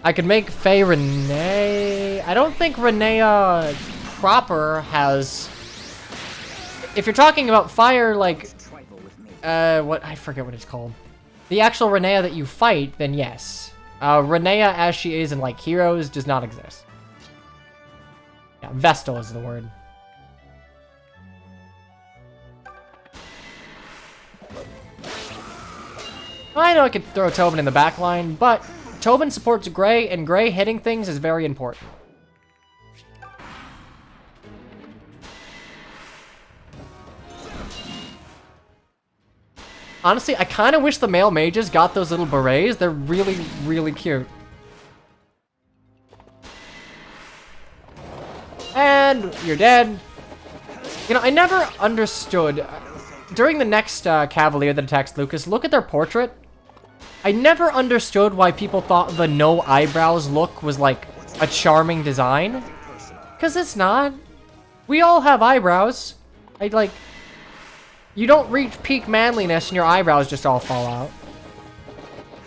I could make Faye Renee. I don't think Renea proper has... If you're talking about fire, like... what? I forget what it's called. The actual Renea that you fight, then yes. Renea as she is in, like, Heroes does not exist. Yeah, Vestal is the word. I know I could throw Tobin in the back line, but Tobin supports Gray, and Gray hitting things is very important. Honestly, I kind of wish the male mages got those little berets. They're really, really cute. And you're dead. You know, I never understood. During the next Cavalier that attacks Lucas, look at their portrait. I never understood why people thought the no eyebrows look was like a charming design. Because it's not. We all have eyebrows. You don't reach peak manliness and your eyebrows just all fall out.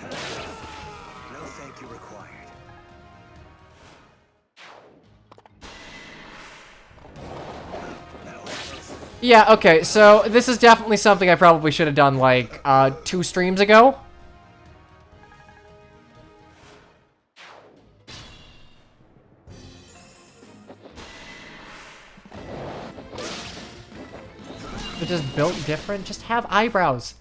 No thank you required. Yeah, okay, so this is definitely something I probably should have done, like, 2 streams ago. They're just built different. Just have eyebrows.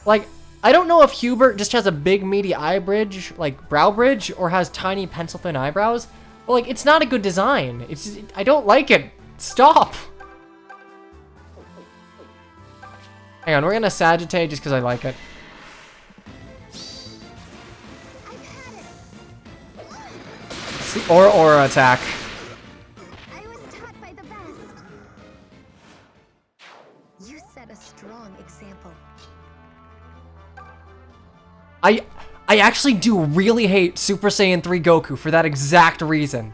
Like, I don't know if Hubert just has a big meaty eye bridge, like brow bridge, or has tiny pencil thin eyebrows. But like, it's not a good design. I don't like it. Stop. Hang on, we're gonna Sagittate just because I like it. It's the Aura attack. I was taught by the best. You set a strong example. I actually do really hate Super Saiyan 3 Goku for that exact reason.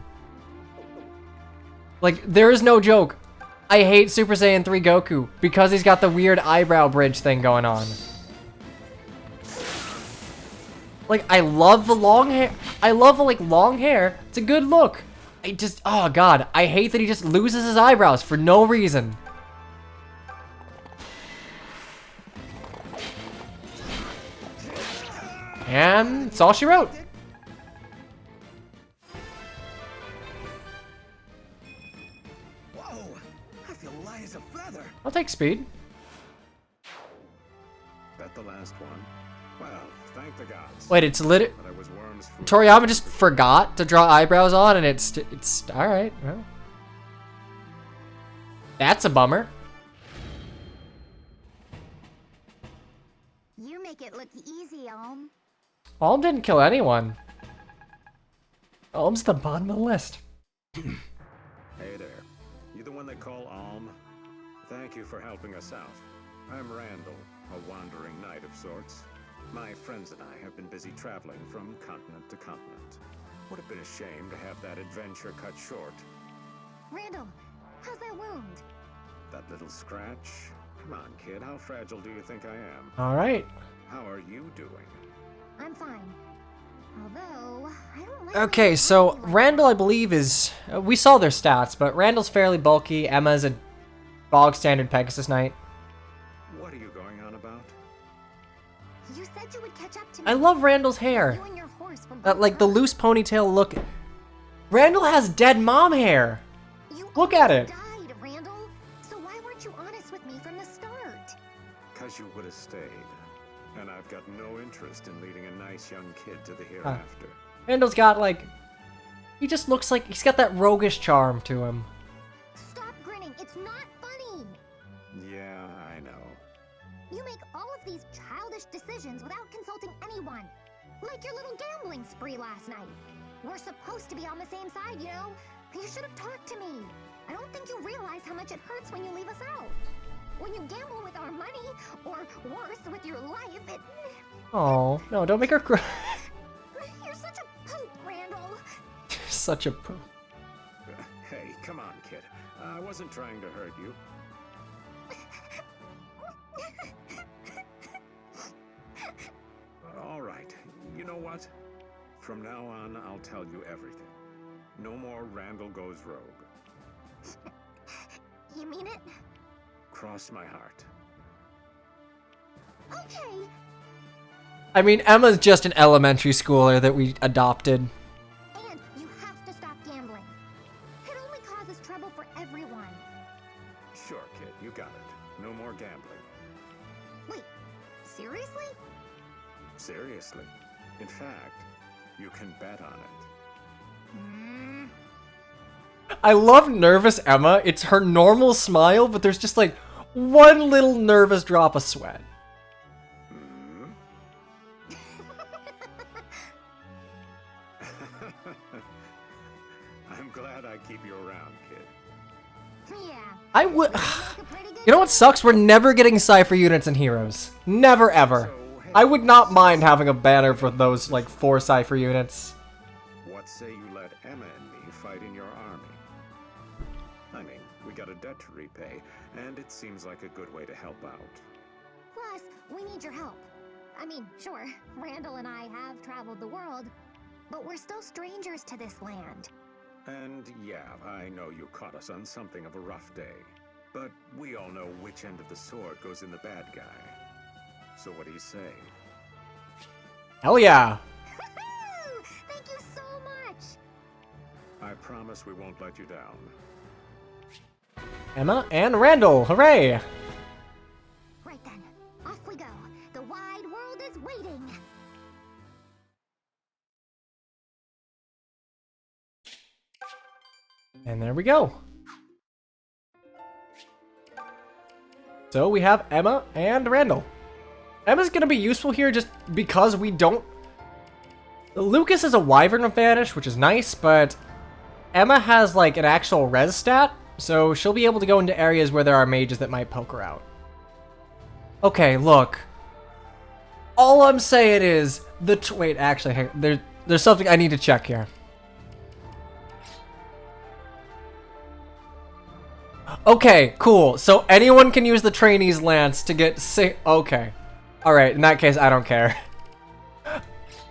Like, there is no joke. I hate Super Saiyan 3 Goku because he's got the weird eyebrow bridge thing going on. Like, I love the long hair. I love the, like, long hair. It's a good look. I just, oh god, I hate that he just loses his eyebrows for no reason. And that's all she wrote. Whoa! I feel light as a feather. I'll take speed. Bet the last one. Well, thank the gods. Wait, it's lit. But I was worms food. Toriyama just forgot to draw eyebrows on, and it's all right. Well, that's a bummer. You make it look easy, Alm. Alm didn't kill anyone. Alm's the bottom of the list. Hey there. You the one they call Alm? Thank you for helping us out. I'm Randall, a wandering knight of sorts. My friends and I have been busy traveling from continent to continent. Would have been a shame to have that adventure cut short. Randall, how's that wound? That little scratch? Come on, kid, how fragile do you think I am? All right. How are you doing? I'm fine. Although, I don't like... Okay, so Randall, I believe, is... we saw their stats, but Randall's fairly bulky. Emma's a bog standard Pegasus Knight. What are you going on about? You said you would catch up to me. I love Randall's hair. You and your horse would That, like, the both loose ponytail look. Randall has dead mom hair. You Look at almost it. died, Randall. So why weren't you honest with me from the start? Because you would have stayed. And I've got no interest in leading a nice young kid to the hereafter. Randall's got, like... he just looks like... he's got that roguish charm to him. Stop grinning. It's not funny. Yeah, I know. You make all of these childish decisions without consulting anyone. Like your little gambling spree last night. We're supposed to be on the same side, you know? You should have talked to me. I don't think you realize how much it hurts when you leave us out. When you gamble with our money, or worse, with your life, it... Oh, no, don't make her cry. You're such a poop, Randall. Such a poo. Hey, come on, kid. I wasn't trying to hurt you. All right. You know what? From now on, I'll tell you everything. No more Randall goes rogue. You mean it? Cross my heart. Okay. I mean, Emma's just an elementary schooler that we adopted. And you have to stop gambling. It only causes trouble for everyone. Sure, kid. You got it. No more gambling. Wait, seriously? Seriously. In fact, you can bet on it. I love nervous Emma. It's her normal smile, but there's just like one little nervous drop of sweat. I'm glad I keep you around, kid. Yeah. I would. Make a pretty good You know what sucks? We're never getting Cypher units and heroes. Never ever. So, hey, I would not mind having a banner for those like 4 Cypher units. what say you let Emma and me fight in your army? I mean, we got a debt to repay, and it seems like a good way to help out. Plus, we need your help. I mean, sure, Randall and I have traveled the world, but we're still strangers to this land. And yeah, I know you caught us on something of a rough day. But we all know which end of the sword goes in the bad guy. So what do you say? Hell yeah. Woohoo! Thank you so much. I promise we won't let you down. Emma and Randall, hooray! Right then, off we go. The wide world is waiting. And there we go. So we have Emma and Randall. Emma's gonna be useful here just because we don't... Lucas is a Wyvern of Vanish, which is nice, but Emma has like an actual res stat, so she'll be able to go into areas where there are mages that might poke her out. Okay, look. All I'm saying is wait, actually, hang on. There's something I need to check here. Okay, cool. So anyone can use the trainee's lance to get okay. Alright, in that case, I don't care.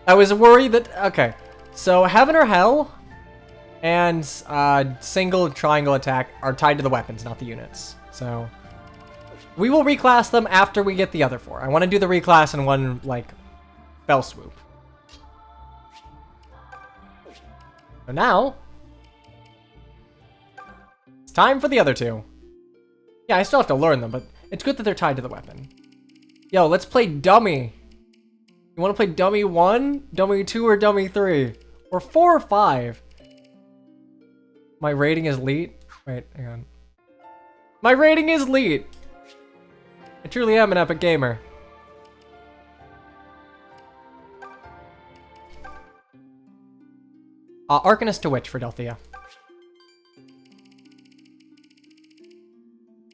I was worried that... Okay. So, Heaven or Hell and single triangle attack are tied to the weapons, not the units. So, we will reclass them after we get the other four. I want to do the reclass in one, like, fell swoop. So now... it's time for the other two. Yeah, I still have to learn them, but it's good that they're tied to the weapon. Yo, let's play dummy. You want to play dummy 1, dummy 2, or dummy 3? Or 4 or 5? My rating is elite. Wait, hang on. My rating is elite. I truly am an epic gamer. Arcanist to Witch for Delthea.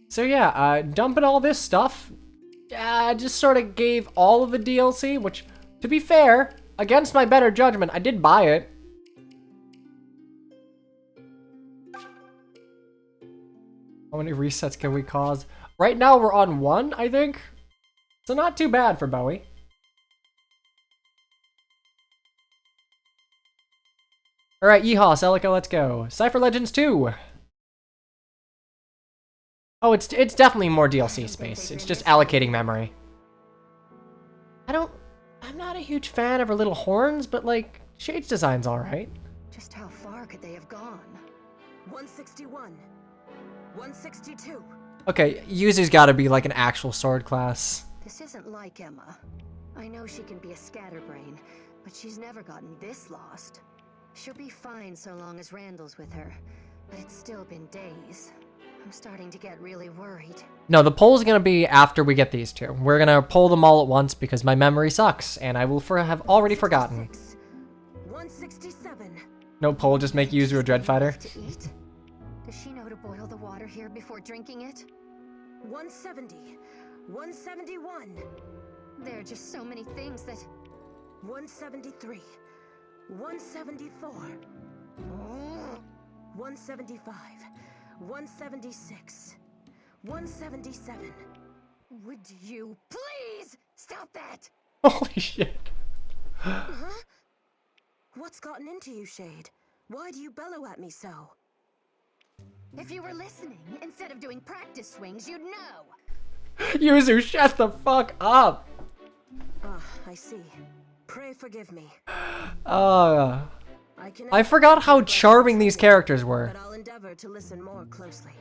So yeah, dumping all this stuff. Just sort of gave all of the DLC, which, to be fair, against my better judgment, I did buy it. How many resets can we cause? Right now we're on 1, I think. So not too bad for Bowie. Alright, yeehaw, Celica, let's go. Cypher Legends 2. Oh, it's definitely more DLC space. It's just allocating memory. I'm not a huge fan of her little horns, but like, Shade's design's alright. Just how far could they have gone? 161. 162. Okay, Yuzu's gotta be like an actual sword class. This isn't like Emma. I know she can be a scatterbrain, but she's never gotten this lost. She'll be fine so long as Randall's with her, but it's still been days. I'm starting to get really worried. No, the poll's gonna be after we get these two. We're gonna pull them all at once because my memory sucks, and I will have already forgotten. 167. No poll, just make Yuzu a Dreadfighter. To eat? Does she know to boil the water here before drinking it? 170. 171. There are just so many things that... 173. 174. 175. 176. 177. Would you please stop that? Holy shit. Huh? What's gotten into you, Shade? Why do you bellow at me so? If you were listening, instead of doing practice swings, you'd know. Yuzu, shut the fuck up. Ah, I see. Pray forgive me. I forgot how charming these characters were. But I'll endeavor to listen more closely.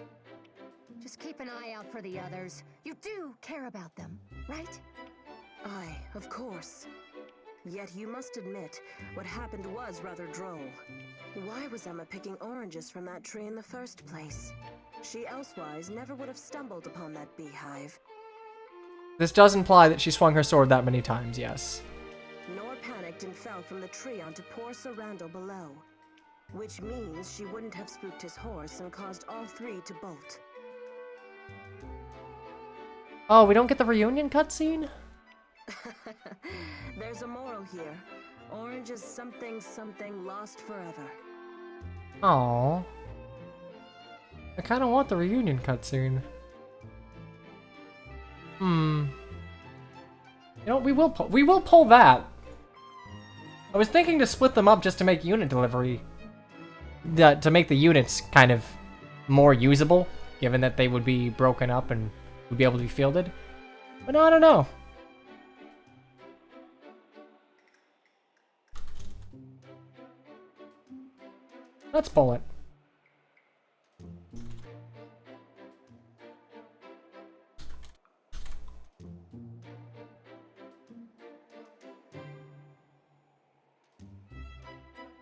Just keep an eye out for the others. You do care about them, right? Aye, of course. Yet you must admit, what happened was rather droll. Why was Emma picking oranges from that tree in the first place? She elsewise never would have stumbled upon that beehive. This does imply that she swung her sword that many times, yes. Nor panicked and fell from the tree onto poor Sir Randall below. Which means she wouldn't have spooked his horse and caused all three to bolt. Oh, we don't get the reunion cutscene? There's a moral here. Orange is something lost forever. Aww. I kinda want the reunion cutscene. You know, we will pull that. I was thinking to split them up just to make unit delivery. To make the units kind of more usable. given that they would be broken up and would be able to be fielded. But no, I don't know. Let's pull it.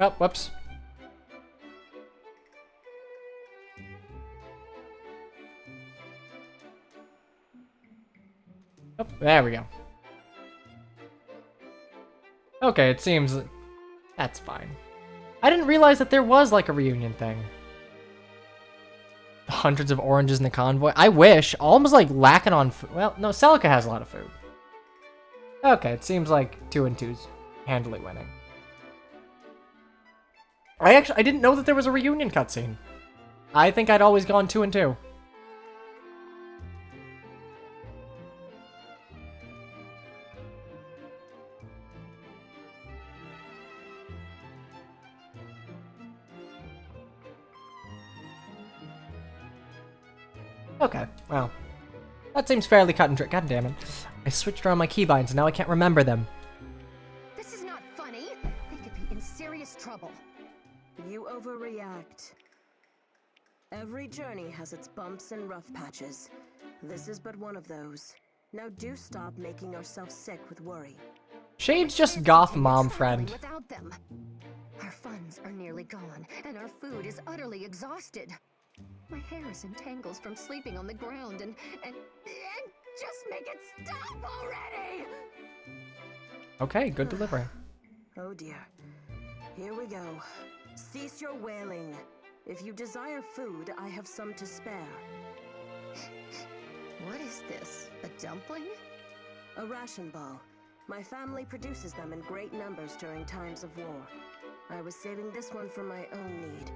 Oh, whoops. Oh, there we go. Okay, it seems that's fine. I didn't realize that there was like a reunion thing. Hundreds of oranges in the convoy. I wish. Almost like lacking on food. Well, no, Celica has a lot of food. Okay, it seems like 2 and 2's handily winning. I didn't know that there was a reunion cutscene. I think I'd always gone 2 and 2. Okay, well, that seems fairly cut and dry. God damn it. I switched around my keybinds and now I can't remember them. This is not funny. They could be in serious trouble. You overreact. Every journey has its bumps and rough patches. This is but one of those. Now do stop making yourself sick with worry. Shade's just goth mom friend. Without them. Our funds are nearly gone, and our food is utterly exhausted. My hair is in tangles from sleeping on the ground, and just make it stop already! Okay, good delivery. Oh dear. Here we go. Cease your wailing. If you desire food, I have some to spare. What is this? A dumpling? A ration ball. My family produces them in great numbers during times of war. I was saving this one for my own need,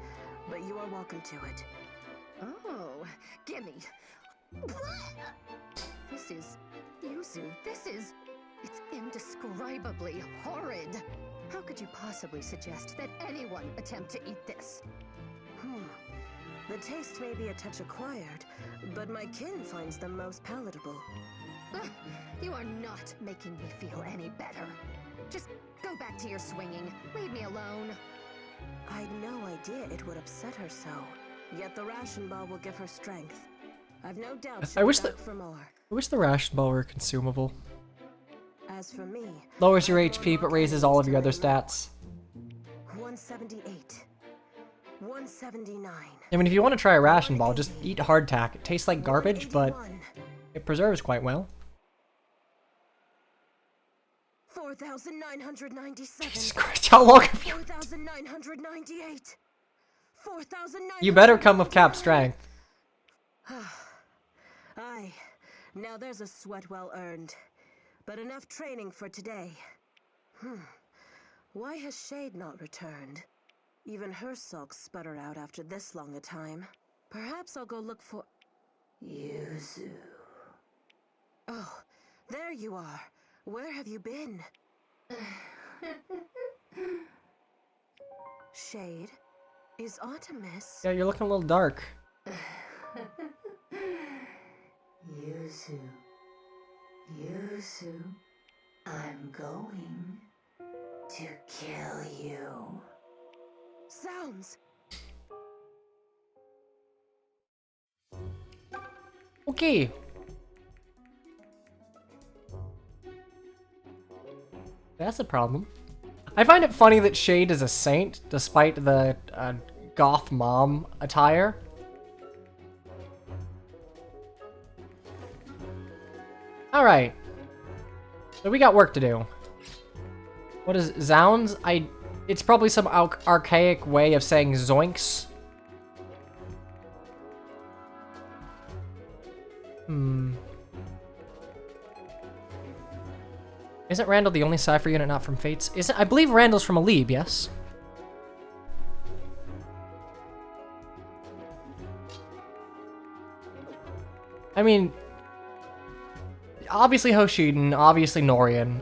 but you are welcome to it. Oh, gimme. This is... Yuzu, it's indescribably horrid. How could you possibly suggest that anyone attempt to eat this? The taste may be a touch acquired, but my kin finds them most palatable. You are not making me feel any better. Just go back to your swinging. Leave me alone. I'd no idea it would upset her so. Yet the ration ball will give her strength. I've no doubt she'll be back for more. I wish the ration ball were consumable. As for me, Lowers your HP but raises all of your other stats. 178. 179. I mean, if you want to try a ration ball, just eat hardtack. It tastes like garbage, but it preserves quite well. 4,997. Jesus Christ, how long have you... 4,998. 4,900. You better come with cap strength. Aye. Now there's a sweat well earned. But enough training for today. Why has Shade not returned? Even her sulks sputter out after this long a time. Perhaps I'll go look for... Yuzu. Oh, there you are. Where have you been? Shade? Is Artemis... Yeah, you're looking a little dark. Yuzu. Yuzu. I'm going to kill you. Sounds! Okay. That's a problem. I find it funny that Shade is a saint, despite the goth mom attire. Alright. So we got work to do. What is Zounds? It's probably some archaic way of saying zoinks. Isn't Randall the only Cypher unit not from Fates? Isn't I believe Randall's from Alib, yes? I mean, obviously Hoshiden, obviously Norian.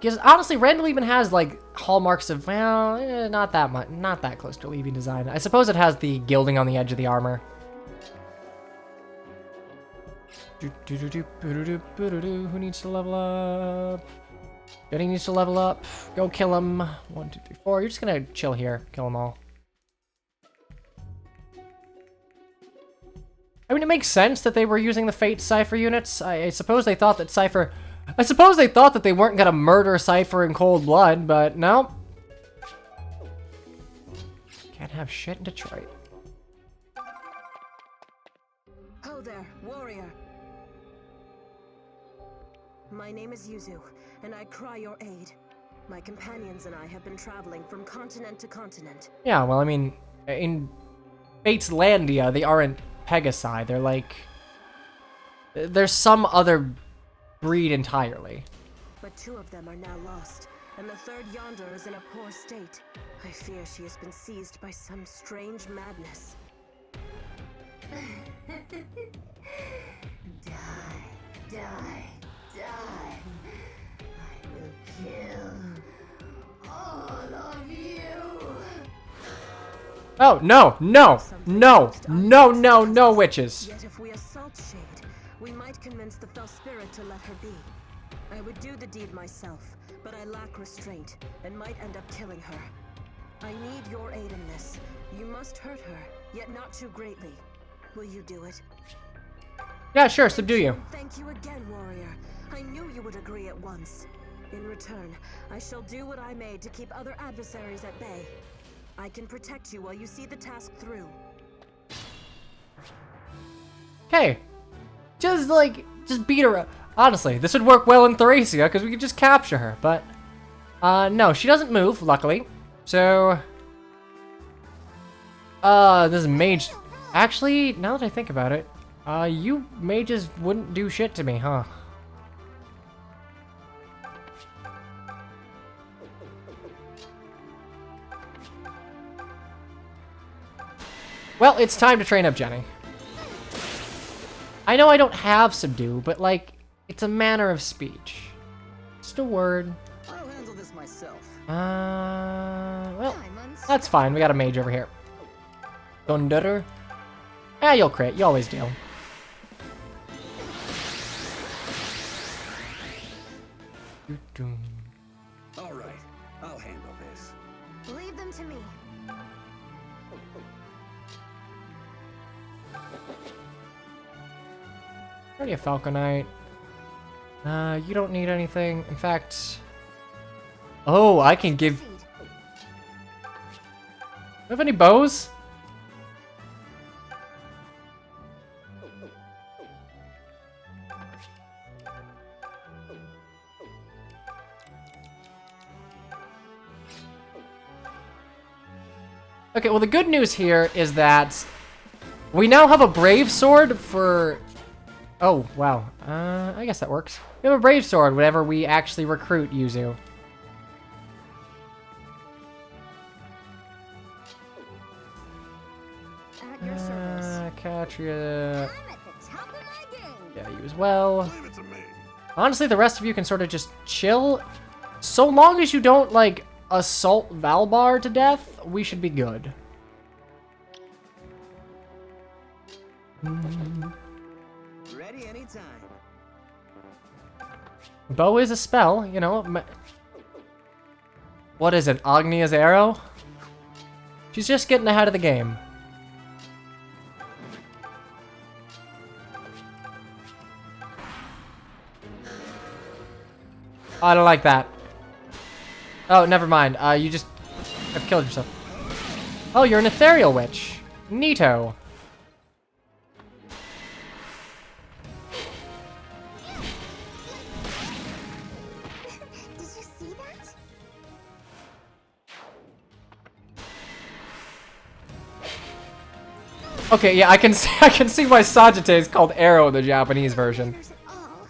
Because honestly, Randall even has like hallmarks of, well, not that much, not that close to leaving design. I suppose it has the gilding on the edge of the armor. Who needs to level up? Jenny needs to level up. Go kill him. 1, 2, 3, 4. You're just gonna chill here. Kill them all. I mean, it makes sense that they were using the Fate Cypher units. I suppose they thought that Cypher... I suppose they thought that they weren't gonna murder Cypher in cold blood, but no. Can't have shit in Detroit. Ho there, warrior. My name is Yuzu, and I cry your aid. My companions and I have been traveling from continent to continent. Yeah, well, I mean, in Fate's Landia, they aren't Pegasi. They're like... There's some other breed entirely. But 2 of them are now lost, and the third yonder is in a poor state. I fear she has been seized by some strange madness. Die, die, die. I will kill all of you. Oh, no, no, no, no, no, no witches. Yet if we assault Shade, we might convince the fell spirit to let her be. I would do the deed myself, but I lack restraint, and might end up killing her. I need your aid in this. You must hurt her, yet not too greatly. Will you do it? Yeah, sure, subdue you. Thank you again, warrior. I knew you would agree at once. In return, I shall do what I may to keep other adversaries at bay. I can protect you while you see the task through. Okay. Just beat her up. Honestly, this would work well in Thracia, because we could just capture her, but... no, she doesn't move, luckily. So... this mage... Actually, now that I think about it, you mages wouldn't do shit to me, huh? Well, it's time to train up Jenny. I know I don't have subdue, but like, it's a manner of speech. Just a word. I'll handle this myself. Well, that's fine. We got a mage over here. Thunder. Ah, you'll crit. You always do. All right, I'll handle this. Leave them to me. Already a Falconite. You don't need anything. In fact... Oh, I can give... Do you have any bows? Okay, well the good news here is that we now have a brave sword for... Oh, wow. I guess that works. We have a brave sword whenever we actually recruit Yuzu. At your service. Katria. I'm at the top of my game. Yeah, you as well. Leave it to me. Honestly, the rest of you can sort of just chill. So long as you don't, like, assault Valbar to death, we should be good. Ready anytime. Bow is a spell, you know. What is it, Agnia's arrow? She's just getting ahead of the game. I don't like that. Oh, never mind. You just have killed yourself. Oh, you're an ethereal witch. Neato. Did you see that? Okay, yeah, I can see why Sagite is called Arrow in the Japanese version. There's it all.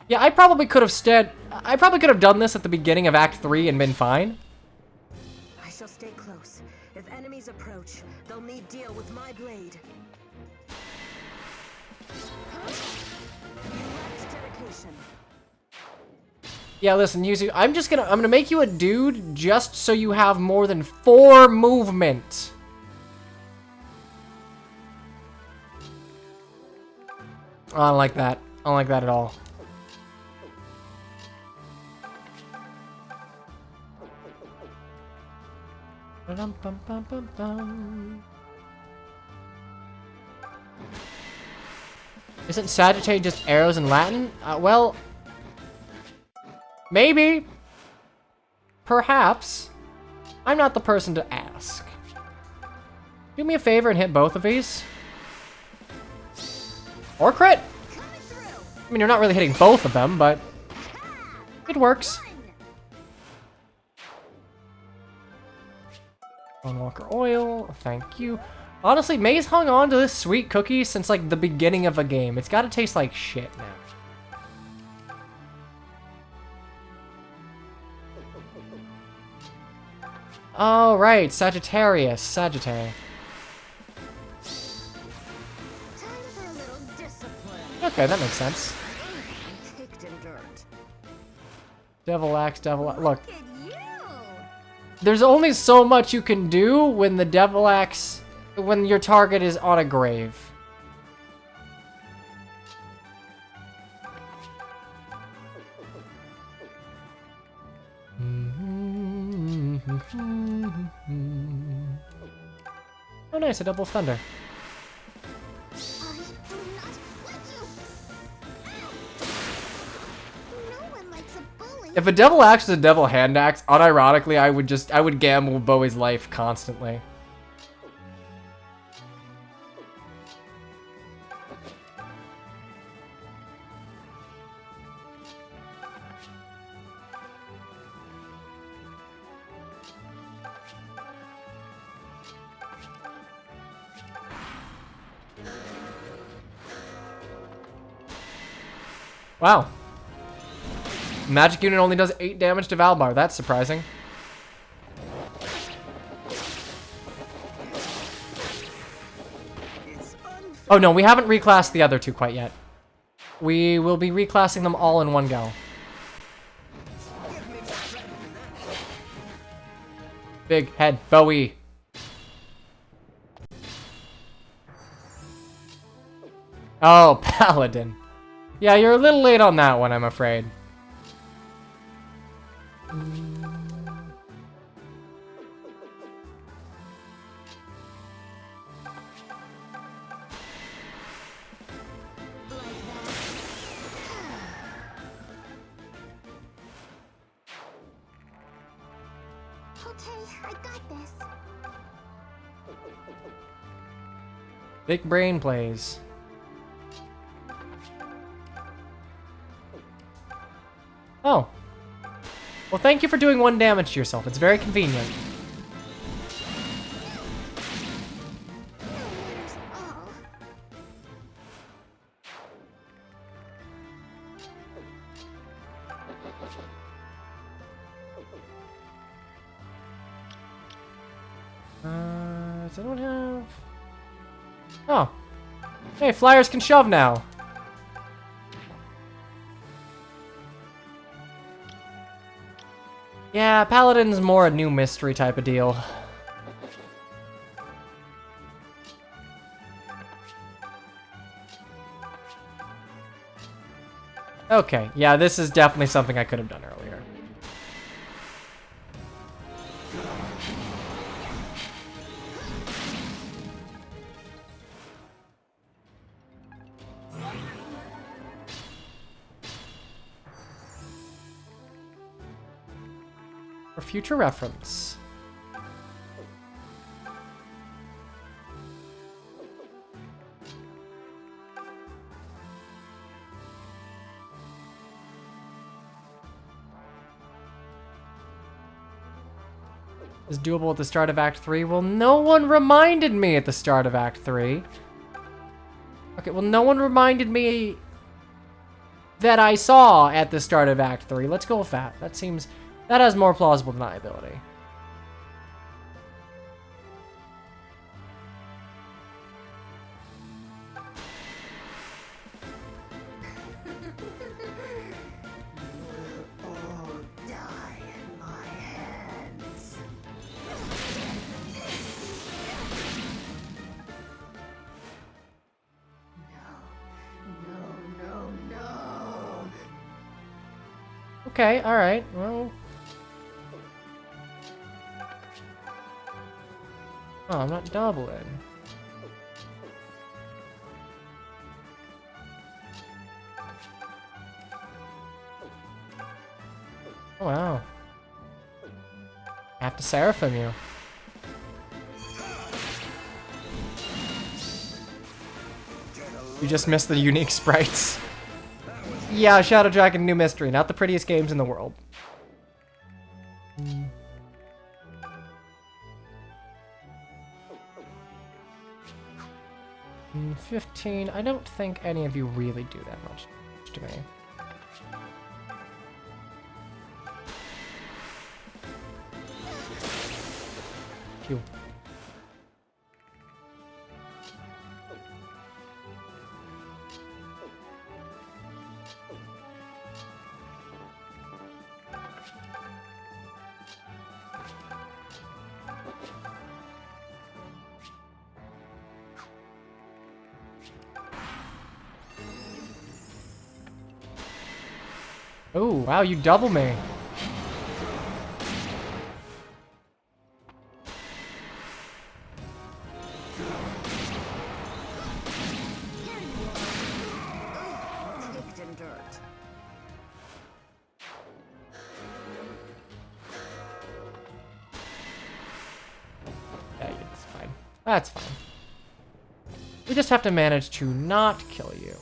Yeah, I probably could have done this at the beginning of Act 3 and been fine. I shall stay close. If enemies approach, they'll need deal with my blade. Huh? You lacked dedication. Yeah, listen, Yuzu, I'm gonna make you a dude just so you have more than 4 movement. I don't like that. I don't like that at all. Isn't Sagittarius just arrows in Latin? Well, maybe. Perhaps. I'm not the person to ask. Do me a favor and hit both of these. Or crit. I mean, you're not really hitting both of them, but it works. Bone Walker oil, thank you. Honestly, May's hung on to this sweet cookie since like the beginning of a game. It's gotta taste like shit now. Oh, right, Sagittarius, Sagittarius. Okay, that makes sense. Devil Axe, look. There's only so much you can do when the Devil Axe, when your target is on a grave. Oh nice, a double thunder. If a devil axe is a devil hand axe, unironically, I would gamble Bowie's life constantly. Wow. Magic unit only does 8 damage to Valbar. That's surprising. Oh no, we haven't reclassed the other two quite yet. We will be reclassing them all in one go. Big head Bowie. Oh, Paladin. Yeah, you're a little late on that one, I'm afraid. Big brain plays. Oh. Well, thank you for doing 1 damage to yourself. It's very convenient. Does anyone have... Oh. Hey, flyers can shove now. Yeah, Paladin's more a new mystery type of deal. Okay, yeah, this is definitely something I could have done earlier. For future reference. Is doable at the start of Act 3? Well, no one reminded me at the start of Act 3. Okay, well, no one reminded me that I saw at the start of Act 3. Let's go with that. That has more plausible deniability. Okay, alright, well... Oh, I'm not doubling. Oh, wow. I have to seraphim you. You just missed the unique sprites. Yeah, Shadow Dragon New Mystery, not the prettiest games in the world. 15. I don't think any of you really do that much to me. Phew. Oh, wow, you double me. Kicked in dirt. Yeah, it's fine. That's fine. We just have to manage to not kill you.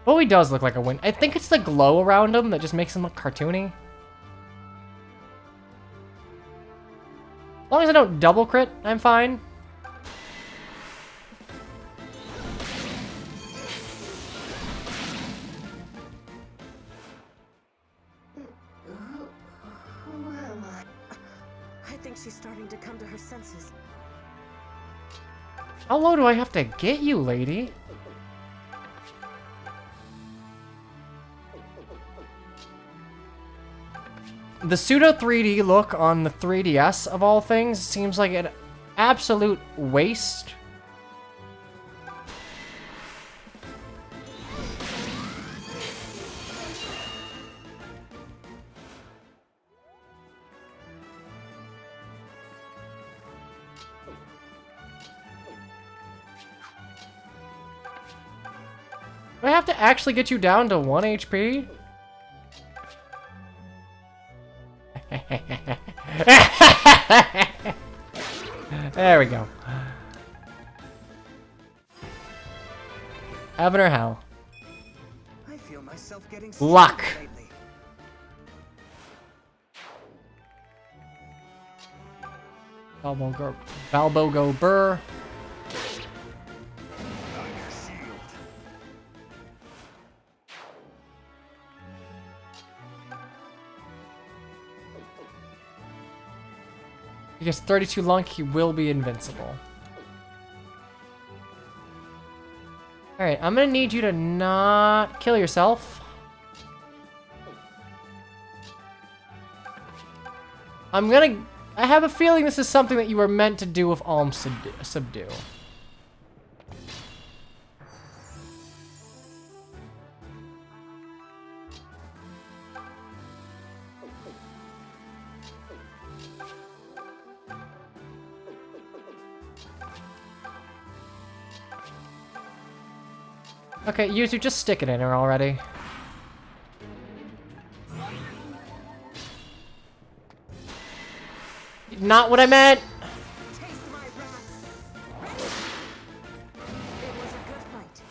Bowie does look like a win. I think it's the glow around him that just makes him look cartoony. As long as I don't double crit, I'm fine. Who am I? I think she's starting to come to her senses. How low do I have to get you, lady? The pseudo 3D look on the 3DS of all things seems like an absolute waste. Do I have to actually get you down to 1 HP? There we go. Heaven or hell? I feel myself getting Luck. stronger lately. Balbo go burr. He gets 32 lunk, he will be invincible. Alright, I'm gonna need you to not kill yourself. I have a feeling this is something that you were meant to do with Alm Subdue. Okay, Yuzu, just stick it in her already. Not what I meant! Taste my wrath. It was a good fight.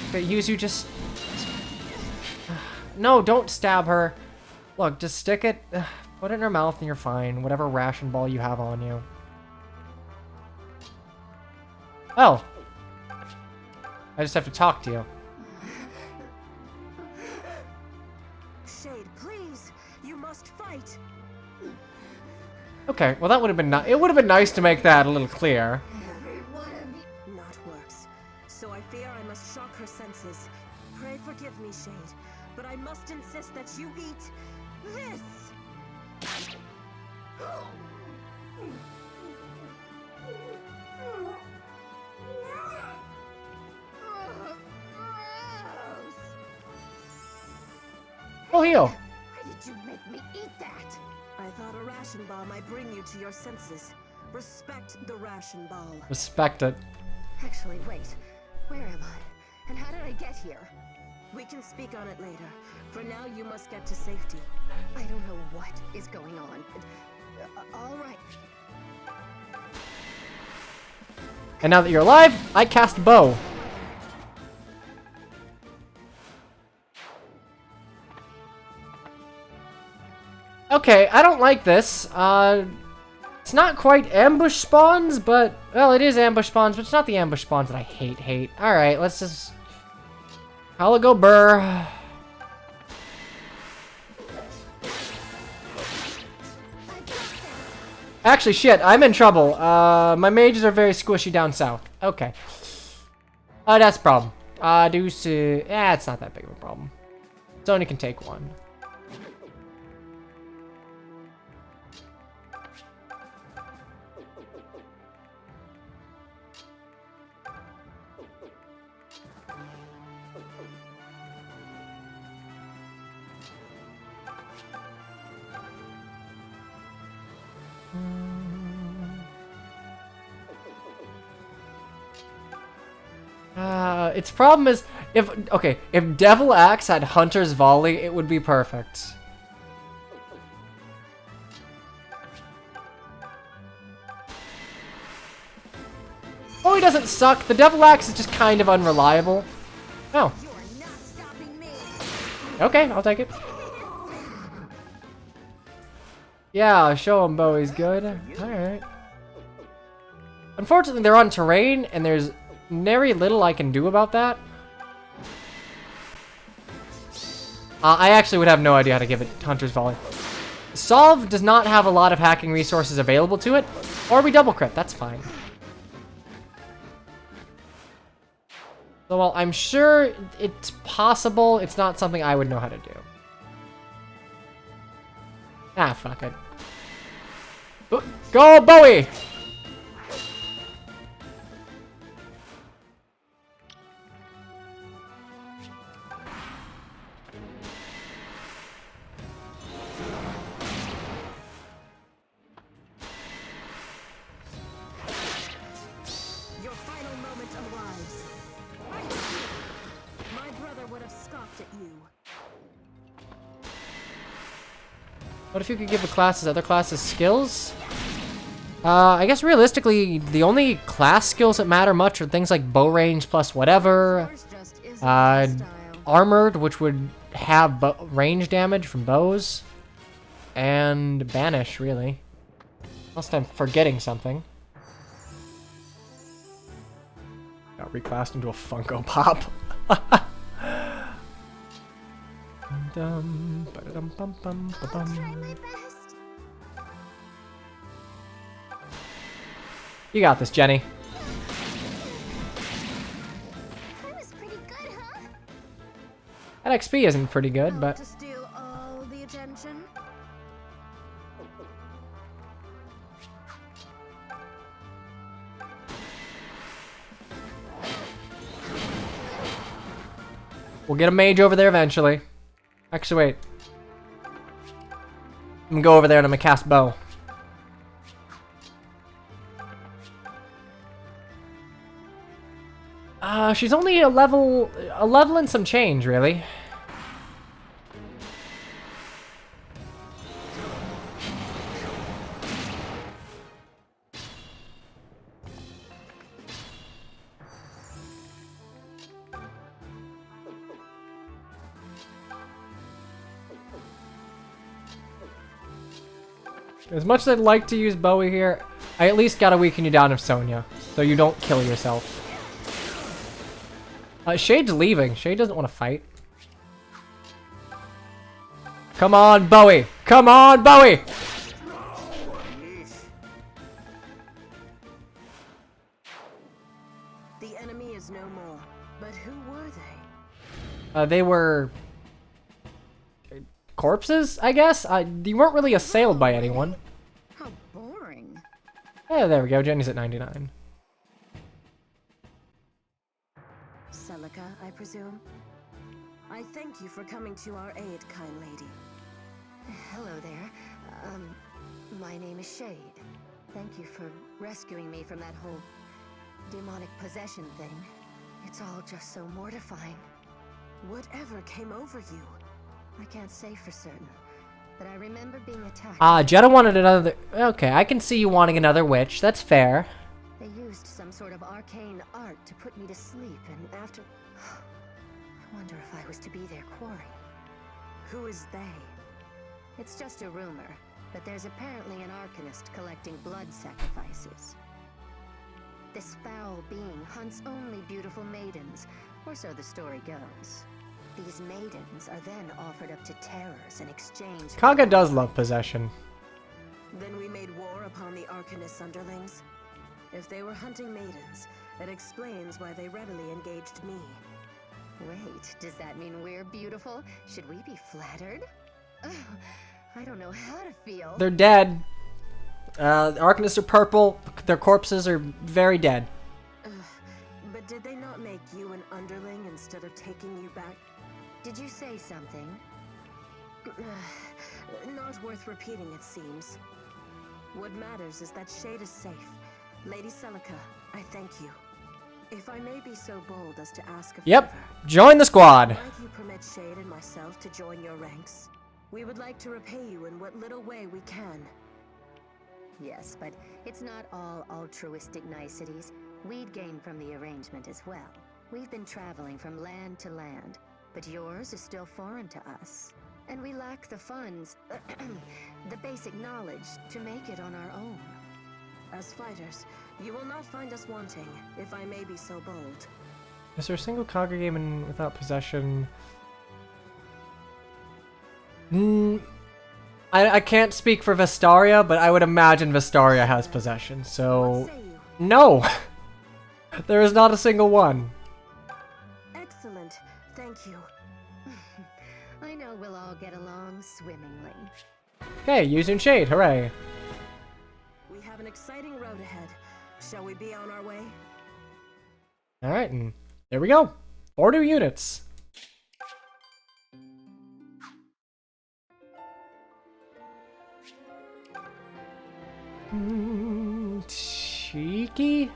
Okay, Yuzu, just... No, don't stab her. Look, just stick it. Put it in her mouth and you're fine. Whatever ration ball you have on you. Oh. I just have to talk to you. Shade, please! You must fight! Okay, well that would have been it would have been nice to make that a little clear. Not works. So I fear I must shock her senses. Pray forgive me, Shade, but I must insist that you eat this! Oh, heal. Why did you make me eat that? I thought a ration ball might bring you to your senses. Respect the ration ball. Respect it. Actually, wait. Where am I? And how did I get here? We can speak on it later. For now, you must get to safety. I don't know what is going on. All right. And now that you're alive, I cast bow. Okay, I don't like this. It's not quite ambush spawns, but... Well, it is ambush spawns, but it's not the ambush spawns that I hate. Alright, let's just... I'll go burr. Actually, shit, I'm in trouble. My mages are very squishy down south. Okay. That's a problem. It's not that big of a problem. Sonya can take one. Its problem is if Devil Axe had Hunter's Volley, it would be perfect. Oh, he doesn't suck. The Devil Axe is just kind of unreliable. Oh. Okay, I'll take it. Yeah, show him Bowie's good. Alright. Unfortunately, they're on terrain, and there's very little I can do about that. I actually would have no idea how to give it Hunter's Volley. Solve does not have a lot of hacking resources available to it, or we double crit, that's fine. So while I'm sure it's possible, it's not something I would know how to do. Ah, fuck it. Go, Bowie! Your final moment arrives. My brother would have scoffed at you. What if you could give the other classes skills? I guess realistically, the only class skills that matter much are things like bow range plus whatever, armored, which would have range damage from bows, and banish, really. Unless I'm forgetting something. Got reclassed into a Funko Pop. You got this, Jenny. That was pretty good, huh? That XP isn't pretty good, but... To steal all the attention? We'll get a mage over there eventually. Actually, wait. I'm gonna go over there and I'm gonna cast bow. She's only a level and some change, really. As much as I'd like to use Bowie here, I at least gotta weaken you down of Sonya, so you don't kill yourself. Shade's leaving. Shade doesn't want to fight. Come on, Bowie! Come on, Bowie! The enemy is no more. But who were they? They were... corpses, I guess? You weren't really assailed by anyone. How boring. Yeah, there we go. Jenny's at 99. Celica, I presume? I thank you for coming to our aid, kind lady. Hello there. My name is Shade. Thank you for rescuing me from that whole demonic possession thing. It's all just so mortifying. Whatever came over you? I can't say for certain, but I remember being attacked. Jetta wanted another... Okay, I can see you wanting another witch. That's fair. They used some sort of arcane art to put me to sleep, and after... I wonder if I was to be their quarry. Who is they? It's just a rumor, but there's apparently an arcanist collecting blood sacrifices. This foul being hunts only beautiful maidens, or so the story goes. These maidens are then offered up to terrors in exchange for... Kaga does love possession. Then we made war upon the arcanist's underlings? If they were hunting maidens, it explains why they readily engaged me. Wait, does that mean we're beautiful? Should we be flattered? Ugh, I don't know how to feel. They're dead. The Arcanists are purple. Their corpses are very dead. But did they not make you an underling instead of taking you back? Did you say something? Not worth repeating, it seems. What matters is that Shade is safe. Lady Celica, I thank you. If I may be so bold as to ask a Yep. favor, Join the squad. might you permit Shade and myself to join your ranks? We would like to repay you in what little way we can. Yes, but it's not all altruistic niceties. We'd gain from the arrangement as well. We've been traveling from land to land, but yours is still foreign to us. And we lack the funds, the basic knowledge to make it on our own. As fighters, you will not find us wanting, if I may be so bold. Is there a single Kaga game without possession? I can't speak for Vestaria, but I would imagine Vestaria has possession, so... What say you? No! There is not a single one. Excellent. Thank you. I know we'll all get along swimmingly. Okay, using Shade, hooray. We have an exciting road ahead. Shall we be on our way? Alright, and there we go. 4 new units. Cheeky?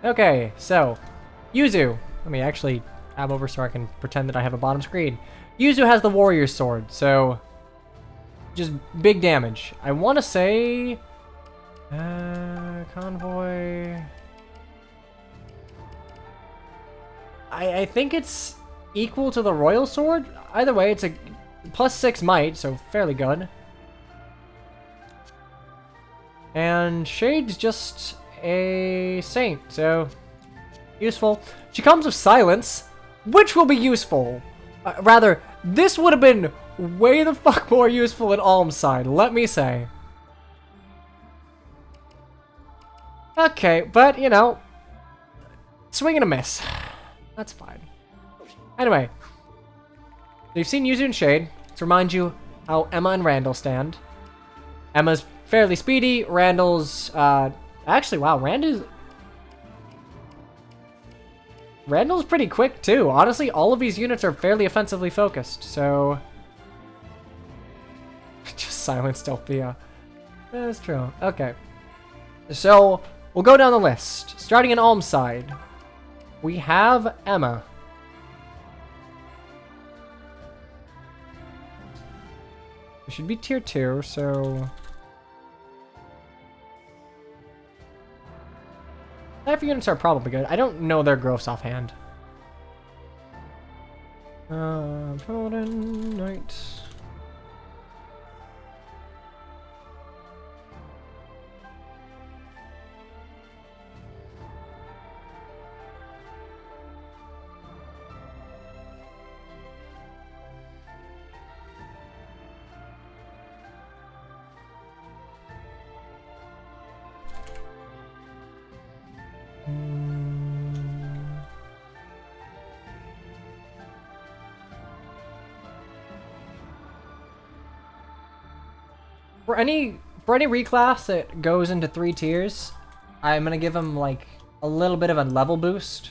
Okay, so, Yuzu. Let me actually tab over so I can pretend that I have a bottom screen. Yuzu has the warrior's sword, so just big damage. I want to say convoy. I think it's equal to the royal sword. Either way, it's a +6 might, so fairly good. And Shade's just a saint, so useful. She comes with silence, which will be useful. Rather, this would have been way the fuck more useful in Alm's side, let me say. Okay, but, you know, swing and a miss. That's fine. Anyway, you've seen Yuzu and Shade. Let's remind you how Emma and Randall stand. Emma's fairly speedy. Randall's, actually, wow, Randall's pretty quick, too. Honestly, all of these units are fairly offensively focused, so... Just silence Delphia. That's true. Okay. So, we'll go down the list. Starting in Alm's side, we have Emma. It should be tier 2, so... Life units are probably good. I don't know their growths offhand. Paladin, Knight. For any reclass that goes into 3 tiers, I'm gonna give him like a little bit of a level boost.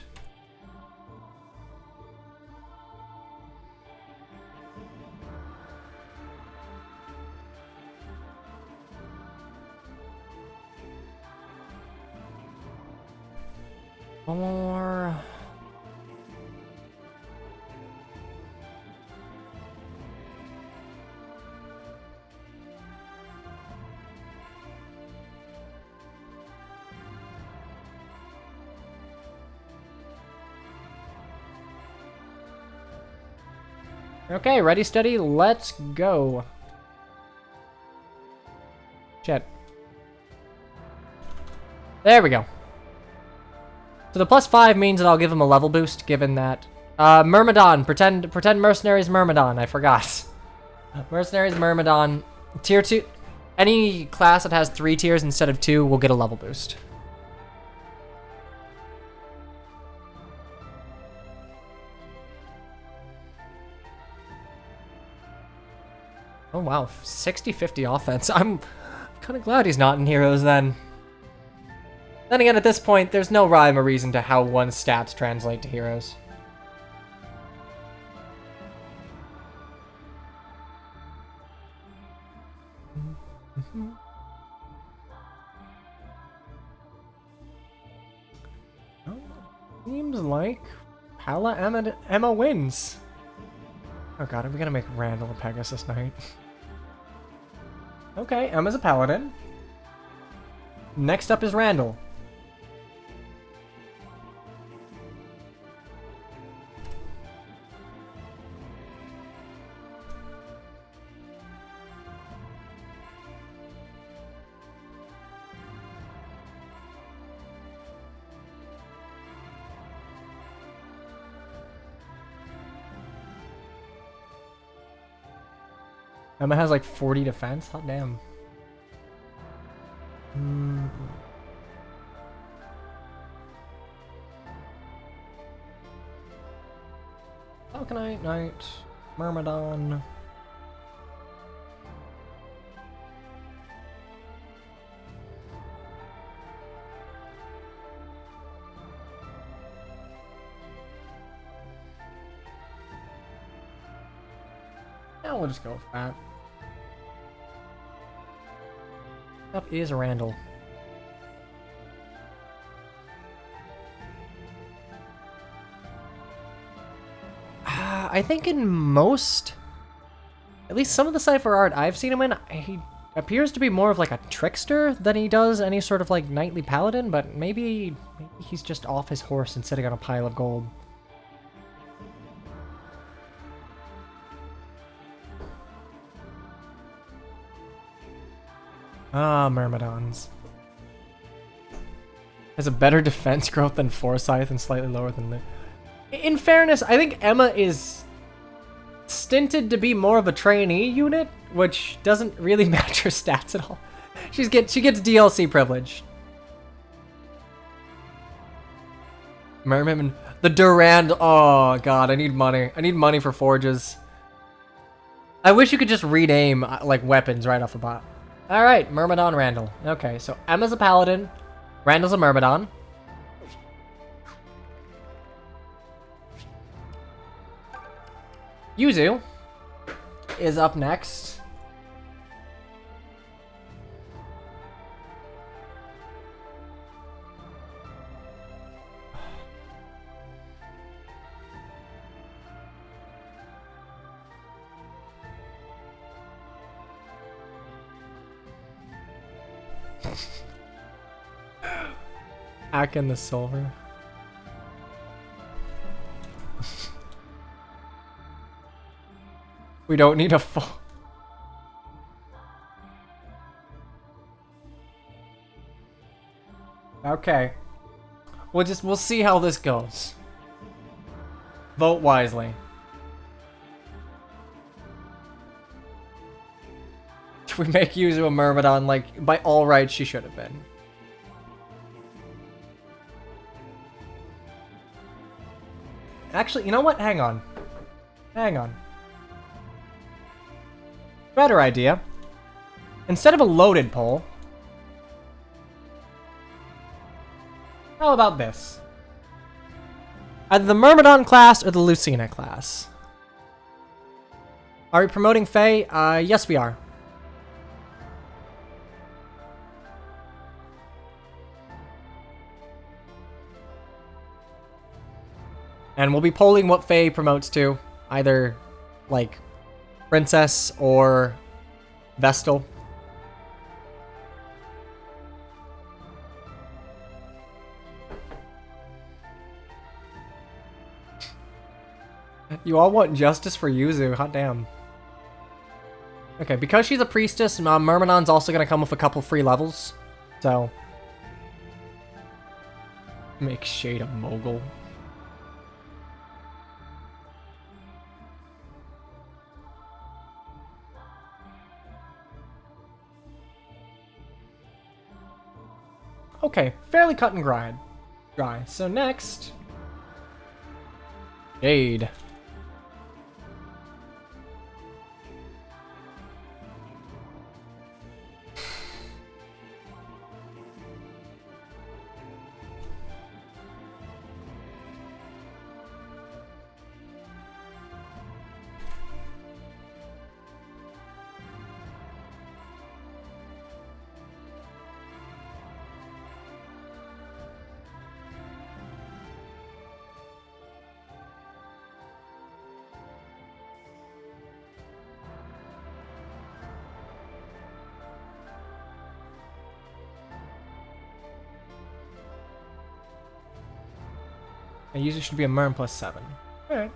Or okay, ready, steady, let's go. Shit. There we go. So the +5 means that I'll give him a level boost, given that... Myrmidon, pretend Mercenaries Myrmidon, I forgot. Mercenaries Myrmidon, tier 2... Any class that has 3 tiers instead of 2 will get a level boost. Oh wow, 60-50 offense. I'm kind of glad he's not in Heroes then. Then again, at this point, there's no rhyme or reason to how one's stats translate to Heroes. Oh, seems like Palla Emma wins. Oh god, are we gonna make Randall a Pegasus Knight? Okay, Emma's a Paladin. Next up is Randall. Emma has like 40 defense? Hot damn. Falconite, Knight, Myrmidon. Yeah, we'll just go with that. Up is Randall. I think in most, at least some of the Cypher art I've seen him in, he appears to be more of like a trickster than he does any sort of like knightly paladin, but maybe he's just off his horse and sitting on a pile of gold. Ah, Myrmidons. Has a better defense growth than Forsyth and slightly lower than the... In fairness, I think Emma is stinted to be more of a trainee unit, which doesn't really match her stats at all. She gets DLC privilege. Merman, the Durand. Oh god, I need money. I need money for forges. I wish you could just rename like weapons right off the bat. All right, Myrmidon Randall. Okay, so Emma's a paladin, Randall's a Myrmidon. Yuzu is up next. Hack in the silver. We don't need a full... Okay. We'll see how this goes. Vote wisely. If we make Yuzu a Myrmidon, like, by all rights, she should have been. Actually, you know what? Hang on. Hang on. Better idea. Instead of a loaded pole, how about this? Either the Myrmidon class or the Lucina class. Are we promoting Faye? Yes we are. And we'll be polling what Faye promotes to. Either, like, Princess or Vestal. You all want justice for Yuzu, hot damn. Okay, because she's a priestess, Myrmidon's also gonna come with a couple free levels. So. Make Shade a mogul. Okay, fairly cut and dry. So next, Jade. A user should be a Myrm plus 7. Alright.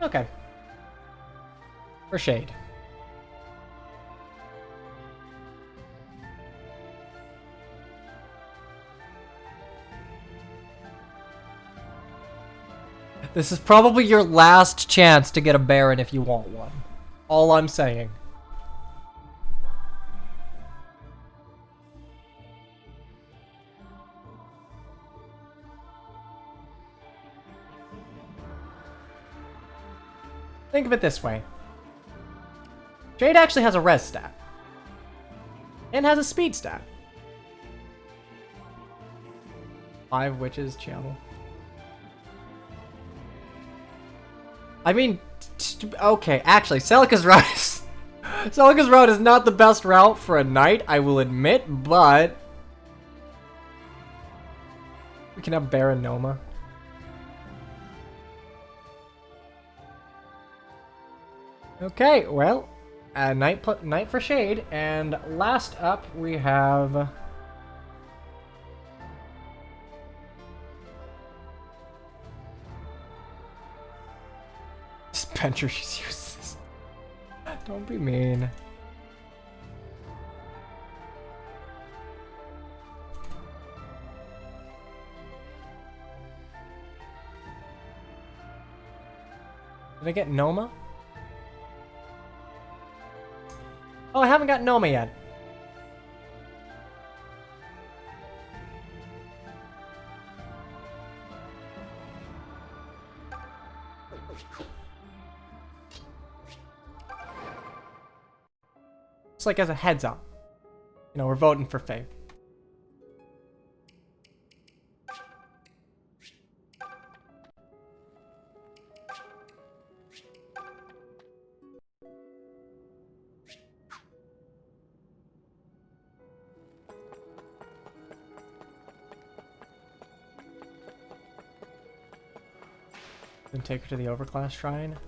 Okay. For Shade. This is probably your last chance to get a Baron if you want one. All I'm saying. Think of it this way. Jade actually has a res stat. And has a speed stat. 5 witches channel. I mean, okay, actually, Celica's route is... Celica's route is not the best route for a knight, I will admit, but... We can have Baron Noma. Okay, well, knight for Shade, and last up we have... Dispenser, she's useless. Don't be mean. Did I get Noma? Oh, I haven't got Noma yet. It's like as a heads up. You know, we're voting for Faye. Then take her to the overclass shrine.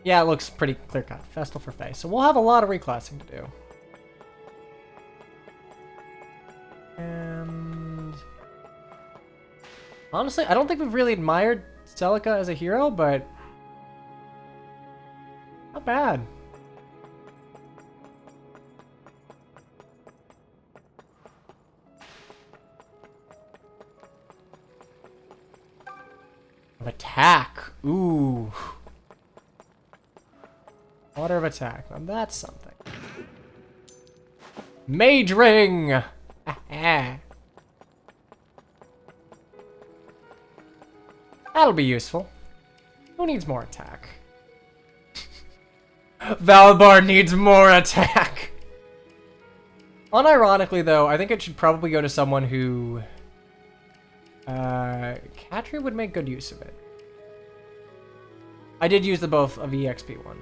Yeah, it looks pretty clear-cut. Festal for Faye. So we'll have a lot of reclassing to do. And... Honestly, I don't think we've really admired Celica as a hero, but not bad. Attack. Ooh. Order of attack. Now that's something. Mage ring. That'll be useful. Who needs more attack? Valbar needs more attack. Unironically, though, I think it should probably go to someone who... Katri would make good use of it. I did use the both of EXP one.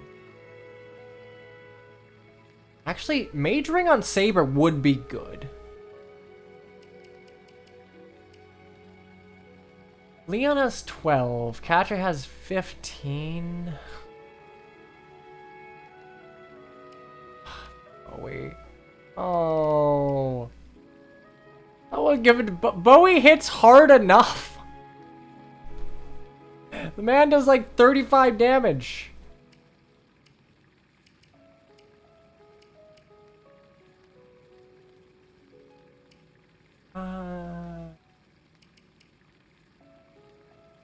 Actually, Mage Ring on Saber would be good. Leon has 12. Katri has 15. Oh, wait. Oh. I would give it to Bowie hits hard enough. The man does like 35 damage.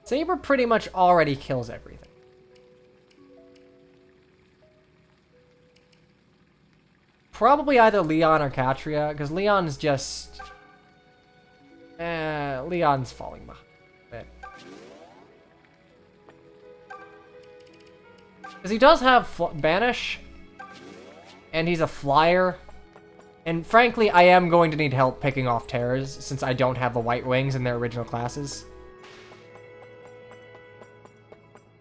Saber pretty much already kills everything. Probably either Leon or Katria, because Leon's just... Leon's falling behind a bit. Because he does have Banish, and he's a flyer. And frankly, I am going to need help picking off terrors, since I don't have the White Wings in their original classes.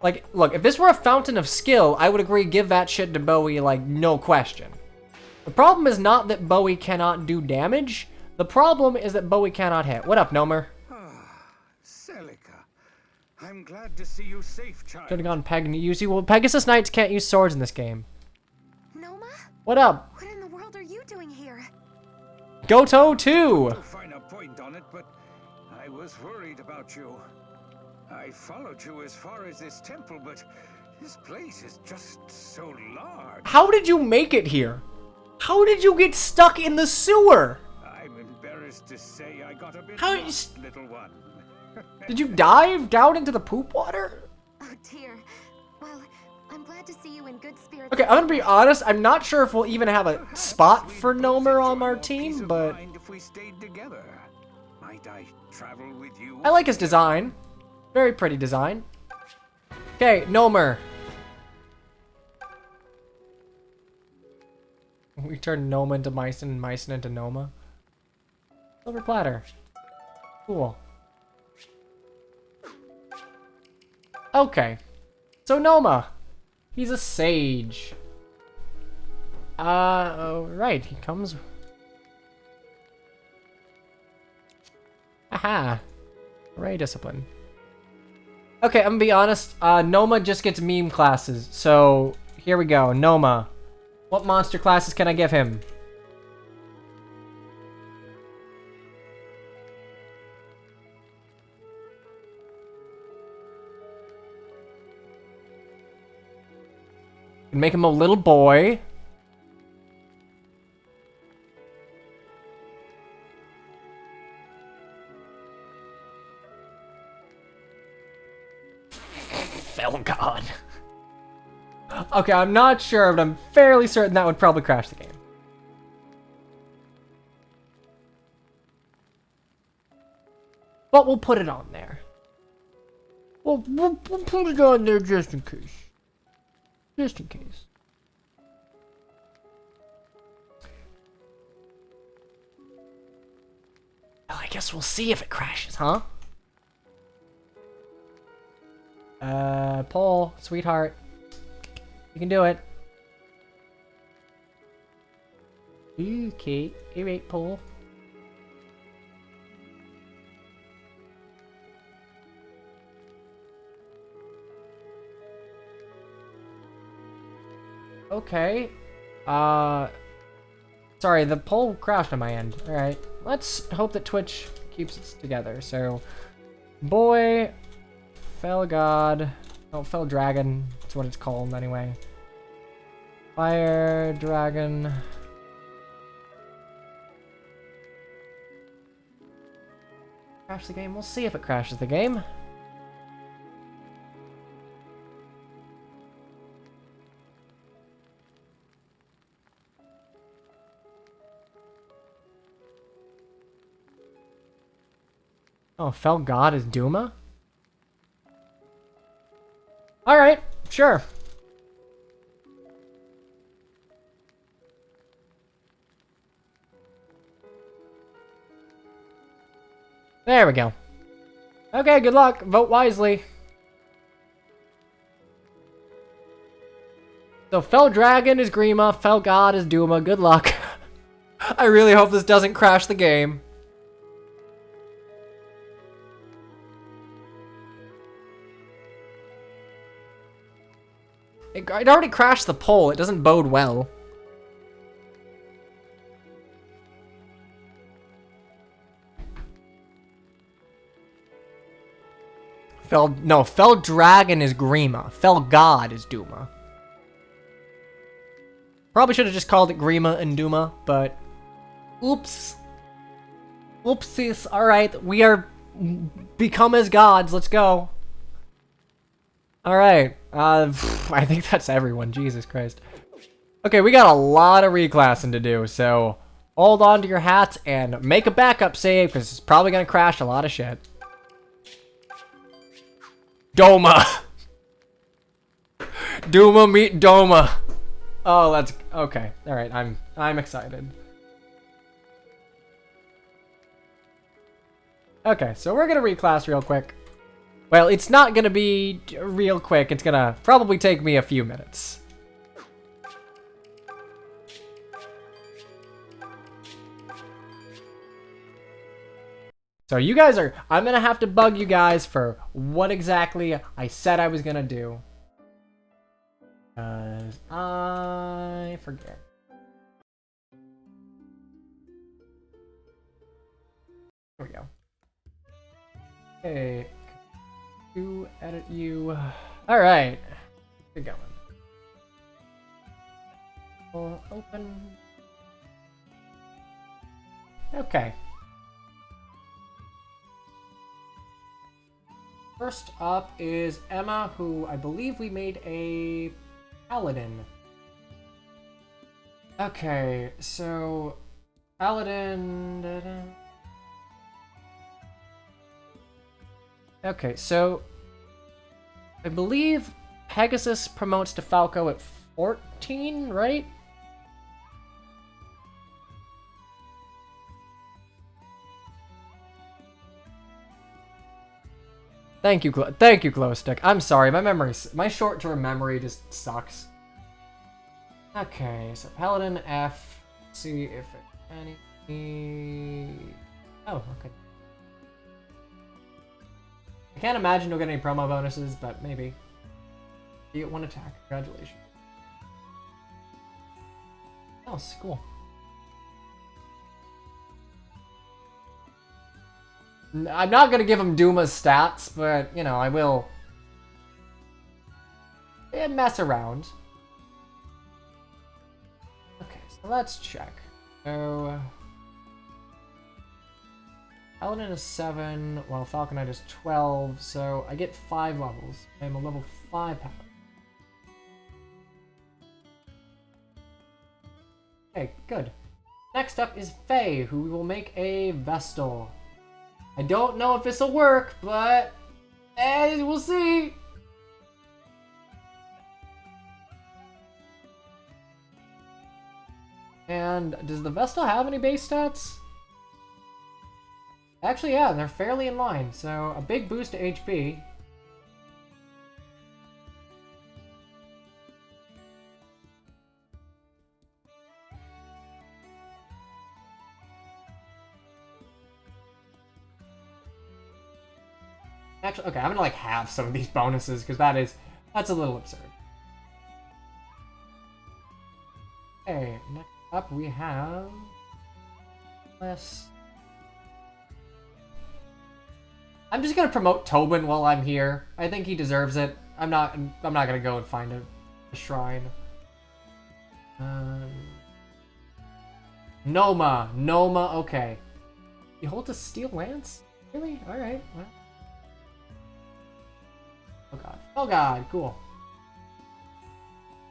Like, look, if this were a fountain of skill, I would agree give that shit to Bowie, like, no question. The problem is not that Bowie cannot do damage. The problem is that Bowie cannot hit. What up, Nomer? Celica, I'm glad to see you safe, child. Should have gone Peg and use you. Well, Pegasus Knights can't use swords in this game. Noma? What up? What in the world are you doing here? Goto 2! Find a point on it, but I was worried about you. I followed you as far as this temple, but this place is just so large. How did you make it here? How did you get stuck in the sewer? I'm embarrassed to say I got a bit How lost, little one. Did you dive down into the poop water? Oh dear. Well, I'm glad to see you in good spirits. Okay, I'm gonna be honest. I'm not sure if we'll even have a spot for Nomer on our team, but If we stayed together, might I travel with you? I like his design. Very pretty design. Okay, Nomer. We turned Noma into Mycin and Mycin into Noma. Silver platter. Cool. Okay. So Noma. He's a sage. Oh, right. He comes... Aha. Ray discipline. Okay, I'm gonna be honest. Noma just gets meme classes. So, here we go. Noma. What monster classes can I give him? Make him a little boy. Fell God. Okay, I'm not sure, but I'm fairly certain that would probably crash the game. But we'll put it on there. We'll put it on there just in case. Just in case. Well, I guess we'll see if it crashes, huh? Paul, sweetheart. You can do it. Okay, alright, Paul. Okay. Sorry, the poll crashed on my end. Alright. Let's hope that Twitch keeps it together. So, Boy, fell god. Oh, fell dragon. That's what it's called anyway. Fire dragon. Crash the game. We'll see if it crashes the game. Oh, fell god is Duma? Alright, sure. There we go. Okay, good luck. Vote wisely. So, fell dragon is Grima, fell god is Duma. Good luck. I really hope this doesn't crash the game. It already crashed the poll. It doesn't bode well. Fell dragon is Grima. Fell god is Duma. Probably should have just called it Grima and Duma, but oops. Oopsies. Alright, we are become as gods. Let's go. Alright, I think that's everyone. Jesus Christ. Okay, we got a lot of reclassing to do, so hold on to your hats and make a backup save, because it's probably going to crash a lot of shit. Doma! Duma meet Doma. Oh, that's... Okay, alright, I'm excited. Okay, so we're going to reclass real quick. Well, it's not gonna be real quick. It's gonna probably take me a few minutes. So you guys are... I'm gonna have to bug you guys for what exactly I said I was gonna do. Because I forget. Here we go. Okay. Edit you. All right. Good going. We'll open. Okay. First up is Emma, who I believe we made a paladin. Okay, so paladin. Okay, so I believe Pegasus promotes to Falco at 14, right? Thank you, Glowstick. I'm sorry, my short-term memory just sucks. Okay, so Paladin F. Let's see if it any. Oh, okay. I can't imagine you'll get any promo bonuses, but maybe. You get one attack. Congratulations. Oh, cool. I'm not gonna give him Duma's stats, but, you know, I will mess around. Okay, so let's check. So... Paladin is 7, while Falcon Knight is 12, so I get 5 levels. I'm a level 5 Paladin. Okay, good. Next up is Faye, who we will make a Vestal. I don't know if this will work, but we'll see. And does the Vestal have any base stats? Actually, yeah, they're fairly in line. So a big boost to HP. Actually, okay, I'm gonna like halve some of these bonuses because that's a little absurd. Okay, next up we have less. I'm just gonna promote Tobin while I'm here. I think he deserves it. I'm not gonna go and find a shrine. Noma, okay. You hold a steel lance? Really? Alright. Well. Oh god. Oh god, cool.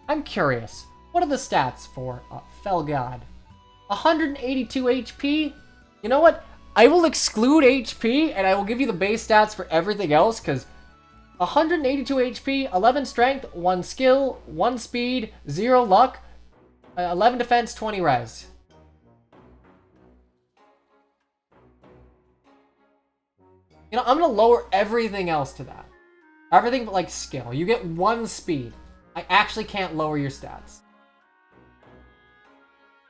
I'm curious. What are the stats for Fell God? 182 HP? You know what? I will exclude HP and I will give you the base stats for everything else because 182 HP, 11 strength, 1 skill, 1 speed, 0 luck, 11 defense, 20 res. You know, I'm gonna lower everything else to that. Everything but like skill. You get 1 speed. I actually can't lower your stats.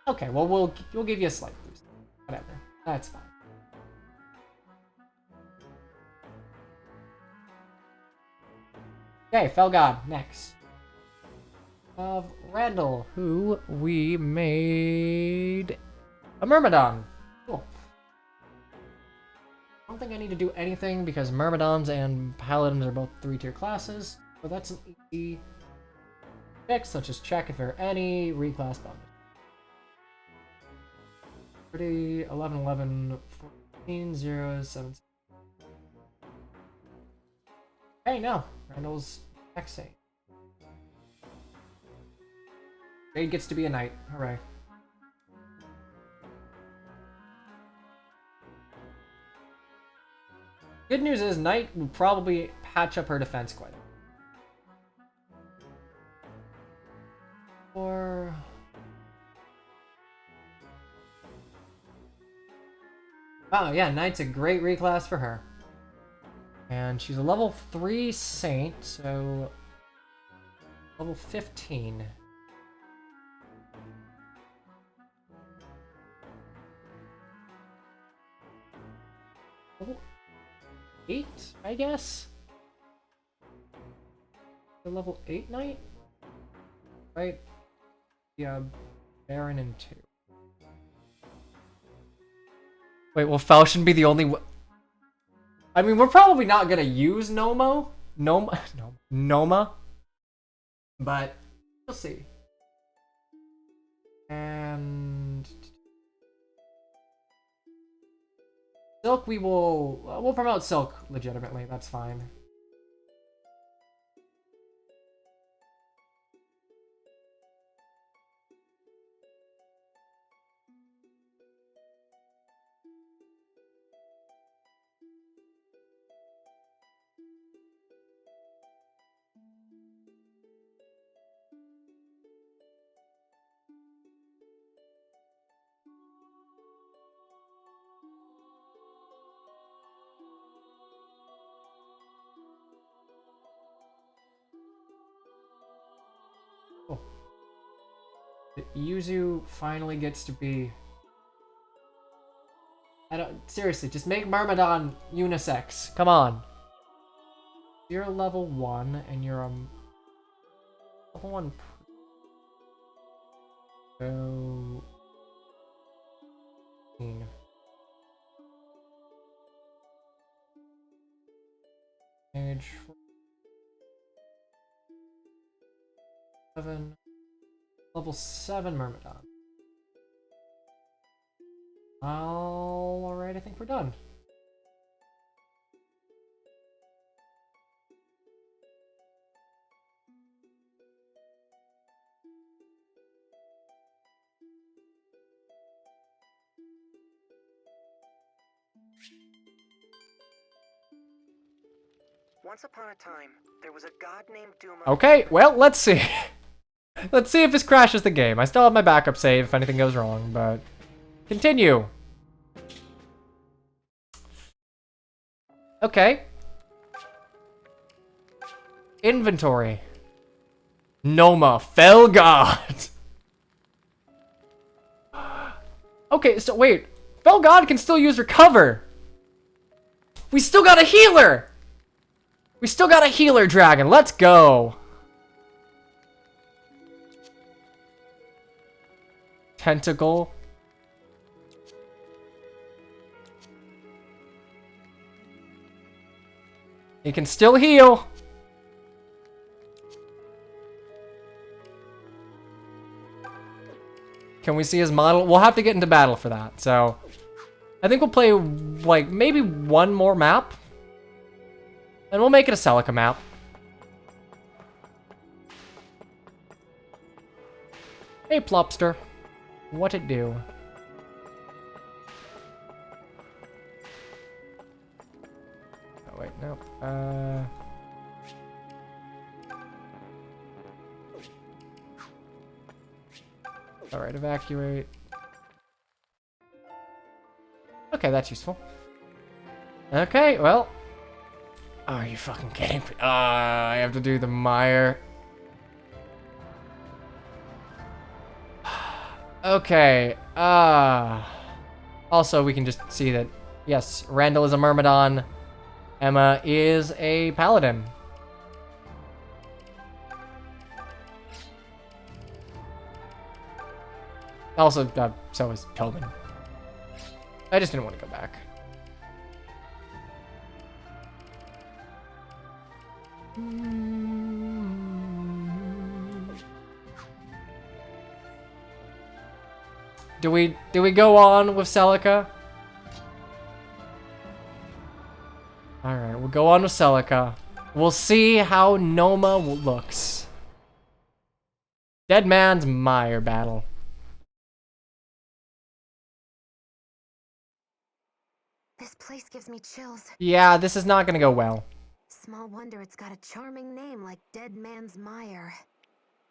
Okay, well we'll give you a slight boost. Whatever. That's fine. Okay, Fell God, next. Of Randall, who we made a Myrmidon. Cool. I don't think I need to do anything because Myrmidons and Paladins are both 3-tier classes. So that's an easy fix, such as check if there are any reclass bonus. 30, 11, 11, 14, 0, 7. Hey, no. Randall's next save. Jade gets to be a knight. Hooray. Good news is Knight will probably patch up her defense quite a bit. Or... oh yeah, Knight's a great reclass for her. And she's a level 3 Saint, so... level 15. Level 8, I guess? The level 8 Knight? Right? Yeah, Baron and 2. Wait, well, Fel shouldn't be the only one. I mean, we're probably not gonna use Noma, but we'll see. And Silk, we'll promote Silk legitimately. That's fine. Yuzu finally gets to be... I don't... seriously, just make Myrmidon unisex. Come on. You're a level 1, and you're a... level 1... so... Age... 7... level 7 Myrmidon. Alright, I think we're done. Once upon a time, there was a god named Duma. Okay, well, let's see. Let's see if this crashes the game. I still have my backup save if anything goes wrong, but... continue. Okay. Inventory. Noma, Fell God. Okay, so wait. Fell God can still use Recover. We still got a healer. We still got a healer dragon. Let's go. Tentacle. He can still heal. Can we see his model? We'll have to get into battle for that. So I think we'll play like maybe one more map. And we'll make it a Celica map. Hey, Plopster. What it do? Oh, wait, no. Alright, evacuate. Okay, that's useful. Okay, well. Oh, are you fucking kidding me? I have to do the mire. Okay, also, we can just see that, yes, Randall is a Myrmidon. Emma is a Paladin. Also, so is Tobin. I just didn't want to go back. Do we go on with Celica? Alright, we'll go on with Celica. We'll see how Noma looks. Dead Man's Mire battle. This place gives me chills. Yeah, this is not gonna go well. Small wonder it's got a charming name like Dead Man's Mire.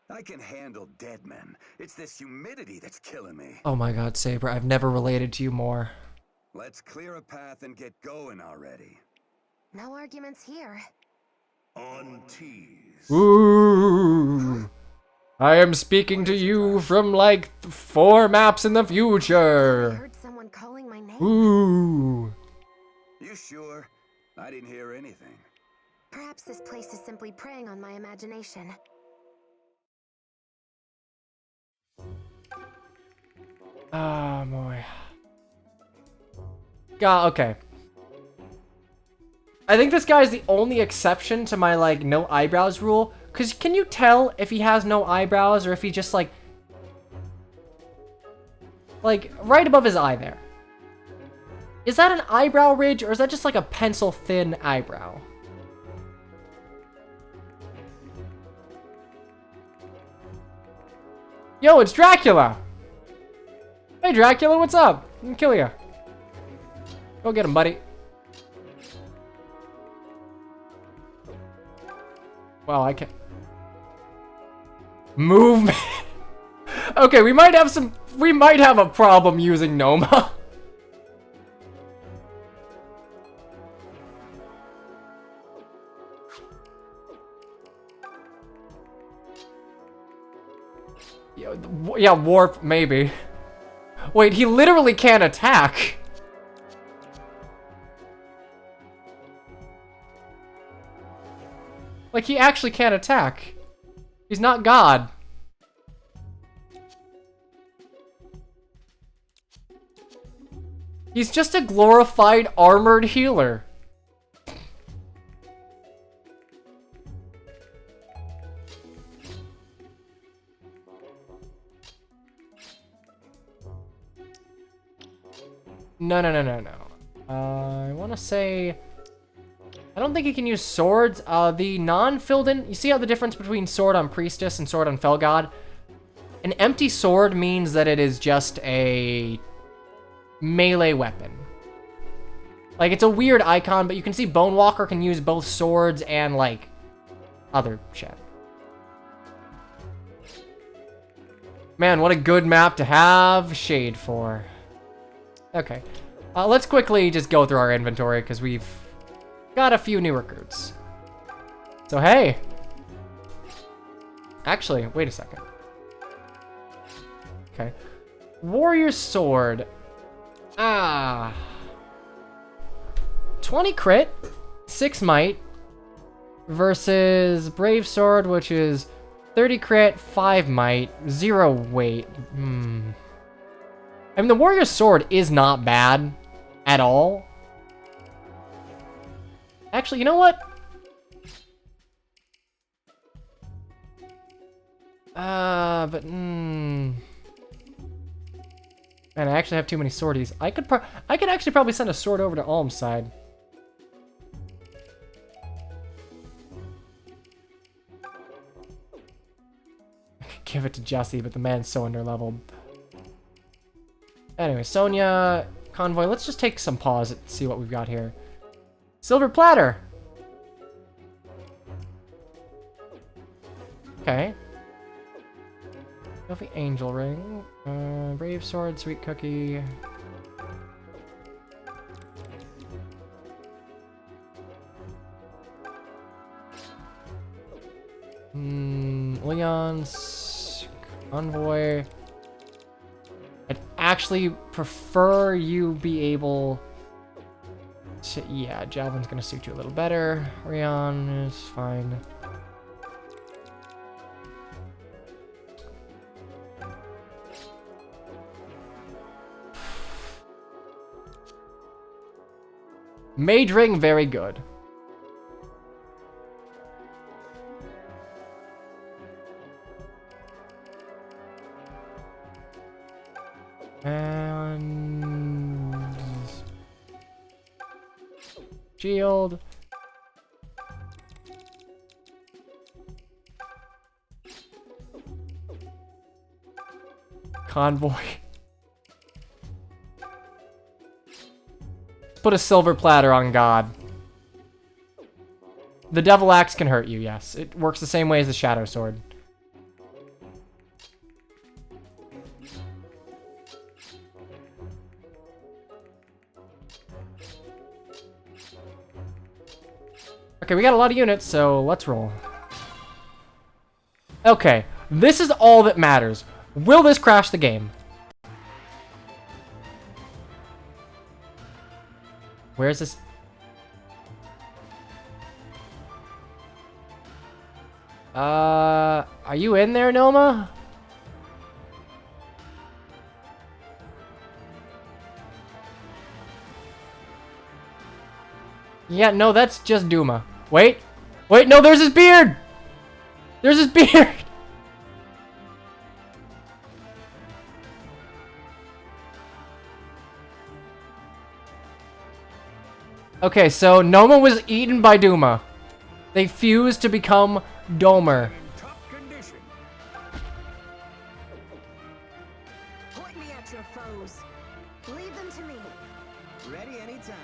I can handle dead men. It's this humidity that's killing me. Oh my god, Saber, I've never related to you more. Let's clear a path and get going already. No arguments here. On tease. Ooh. I am speaking to you from like 4 maps in the I future. heard someone calling my name. Ooh. You sure? I didn't hear anything. Perhaps this place is simply preying on my imagination. Oh boy. God, okay. I think this guy is the only exception to my like no eyebrows rule. Cause can you tell if he has no eyebrows or if he just like right above his eye there? Is that an eyebrow ridge or is that just like a pencil thin eyebrow? Yo, it's Dracula! Hey Dracula, what's up? I'm gonna kill you. Go get him, buddy. Well, I can't. Movement. Okay, we might have a problem using Noma. Yeah, warp, maybe. Wait, he literally can't attack. Like, he actually can't attack. He's not God. He's just a glorified armored healer. No. I want to say... I don't think he can use swords. The non-filled in... You see how the difference between sword on Priestess and sword on Felgod? An empty sword means that it is just a melee weapon. Like, it's a weird icon, but you can see Bonewalker can use both swords and, like, other shit. Man, what a good map to have Shade for. Okay. Let's quickly just go through our inventory, because we've got a few new recruits. So, hey. Actually, wait a second. Okay. Warrior Sword. 20 crit, 6 might, versus Brave Sword, which is 30 crit, 5 might, 0 weight. I mean, the Warrior Sword is not bad at all. Actually, you know what? But man, I actually have too many sorties. I could actually probably send a sword over to Alm's side. Give it to Jesse, but the man's so underleveled. Anyway, Sonya, Convoy, let's just take some pause and see what we've got here. Silver platter! Okay. Trophy Angel Ring. Brave Sword, Sweet Cookie. Leon's Convoy. I'd actually prefer you be able to... Yeah, Javelin's gonna suit you a little better. Rion is fine. Mage Ring, very good. And... Shield. Convoy. Put a silver platter on God. The Devil Axe can hurt you, yes. It works the same way as the Shadow Sword. Okay, we got a lot of units, so let's roll. Okay, this is all that matters. Will this crash the game? Where's this? Are you in there, Noma? Yeah, no, that's just Duma. Wait. Wait, no, there's his beard! There's his beard! Okay, so Noma was eaten by Duma. They fused to become Domer. Top condition. Point me at your foes. Leave them to me. Ready anytime.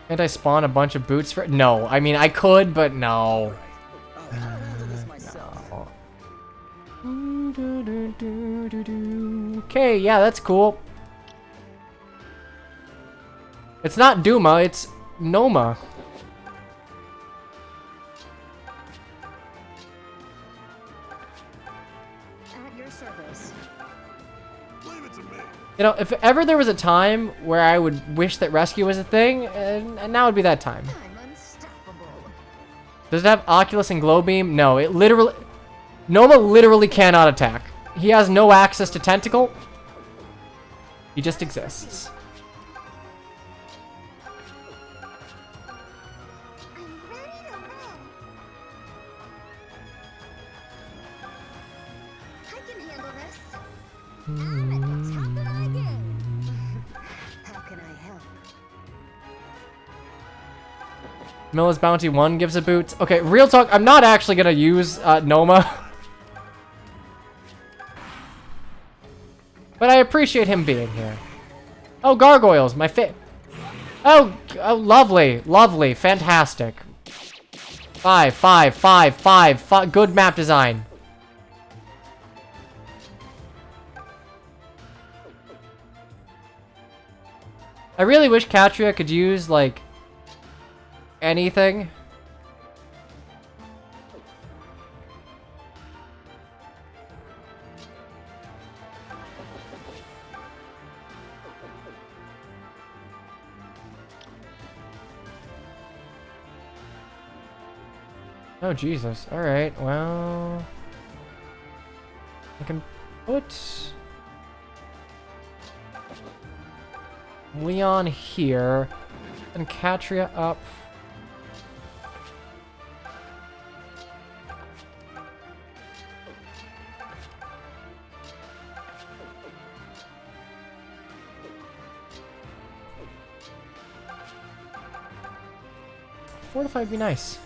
Can't I spawn a bunch of boots for... No, I mean, I could, but no. Oh, I'll handle this myself. Okay, yeah, that's cool. It's not Duma, it's Noma. At your service. Leave it to me. You know, if ever there was a time where I would wish that rescue was a thing, and now would be that time. I'm unstoppable. Does it have Oculus and Glow Beam? No, it literally... Noma literally cannot attack. He has no access to Tentacle. He just exists. I'm ready to roll. I can handle this. I'm at the top of my game. How can I help? Milla's Bounty 1 gives a boot. Okay, real talk, I'm not actually gonna use Noma. But I appreciate him being here. Oh, gargoyles, my oh, lovely, lovely, fantastic. 5, 5, 5, 5, 5, good map design. I really wish Katria could use, like, anything. Oh, Jesus. Alright, well... I can put... Leon here. And Katria up. Fortified would be nice.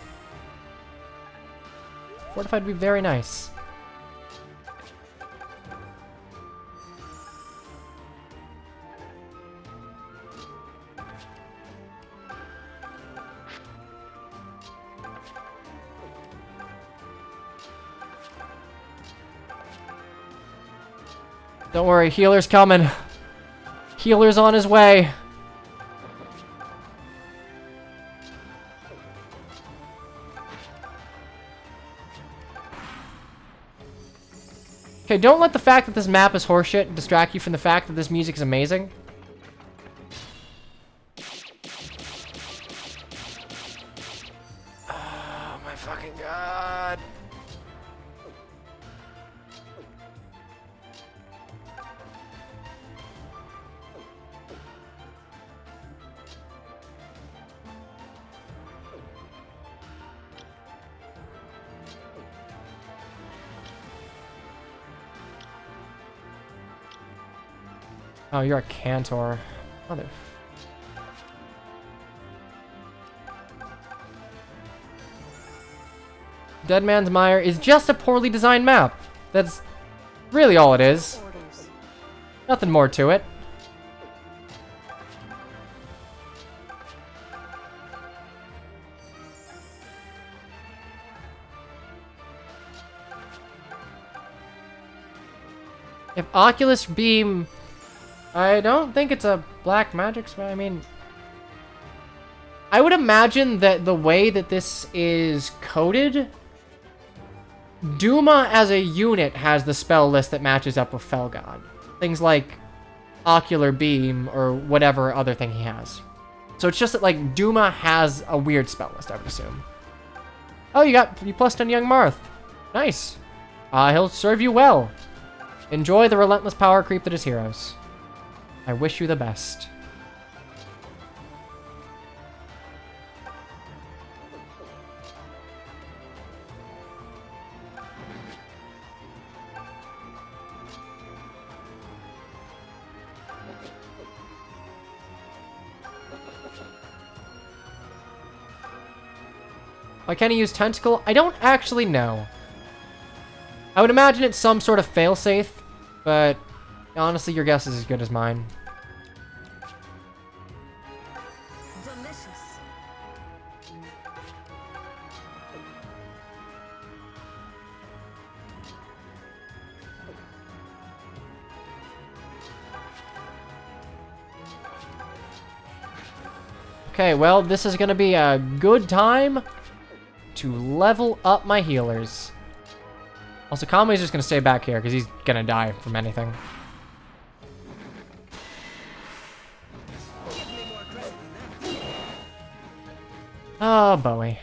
Fortified would be very nice. Don't worry, healer's coming. Healer's on his way. Okay, don't let the fact that this map is horseshit distract you from the fact that this music is amazing. Oh my fucking god. Oh, you're a cantor. Mother. Dead Man's Mire is just a poorly designed map. That's really all it is. Nothing more to it. If Oculus Beam... I don't think it's a black magic spell. I mean, I would imagine that the way that this is coded, Duma as a unit has the spell list that matches up with Felgod. Things like Ocular Beam or whatever other thing he has. So it's just that, like, Duma has a weird spell list, I would assume. Oh, you plussed on Young Marth. Nice. He'll serve you well. Enjoy the relentless power creep that is Heroes. I wish you the best. Why can't he use Tentacle? I don't actually know. I would imagine it's some sort of failsafe, but honestly, your guess is as good as mine. Delicious. Okay, well, this is gonna be a good time to level up my healers. Also, Kami's just gonna stay back here because he's gonna die from anything. Oh, Bowie.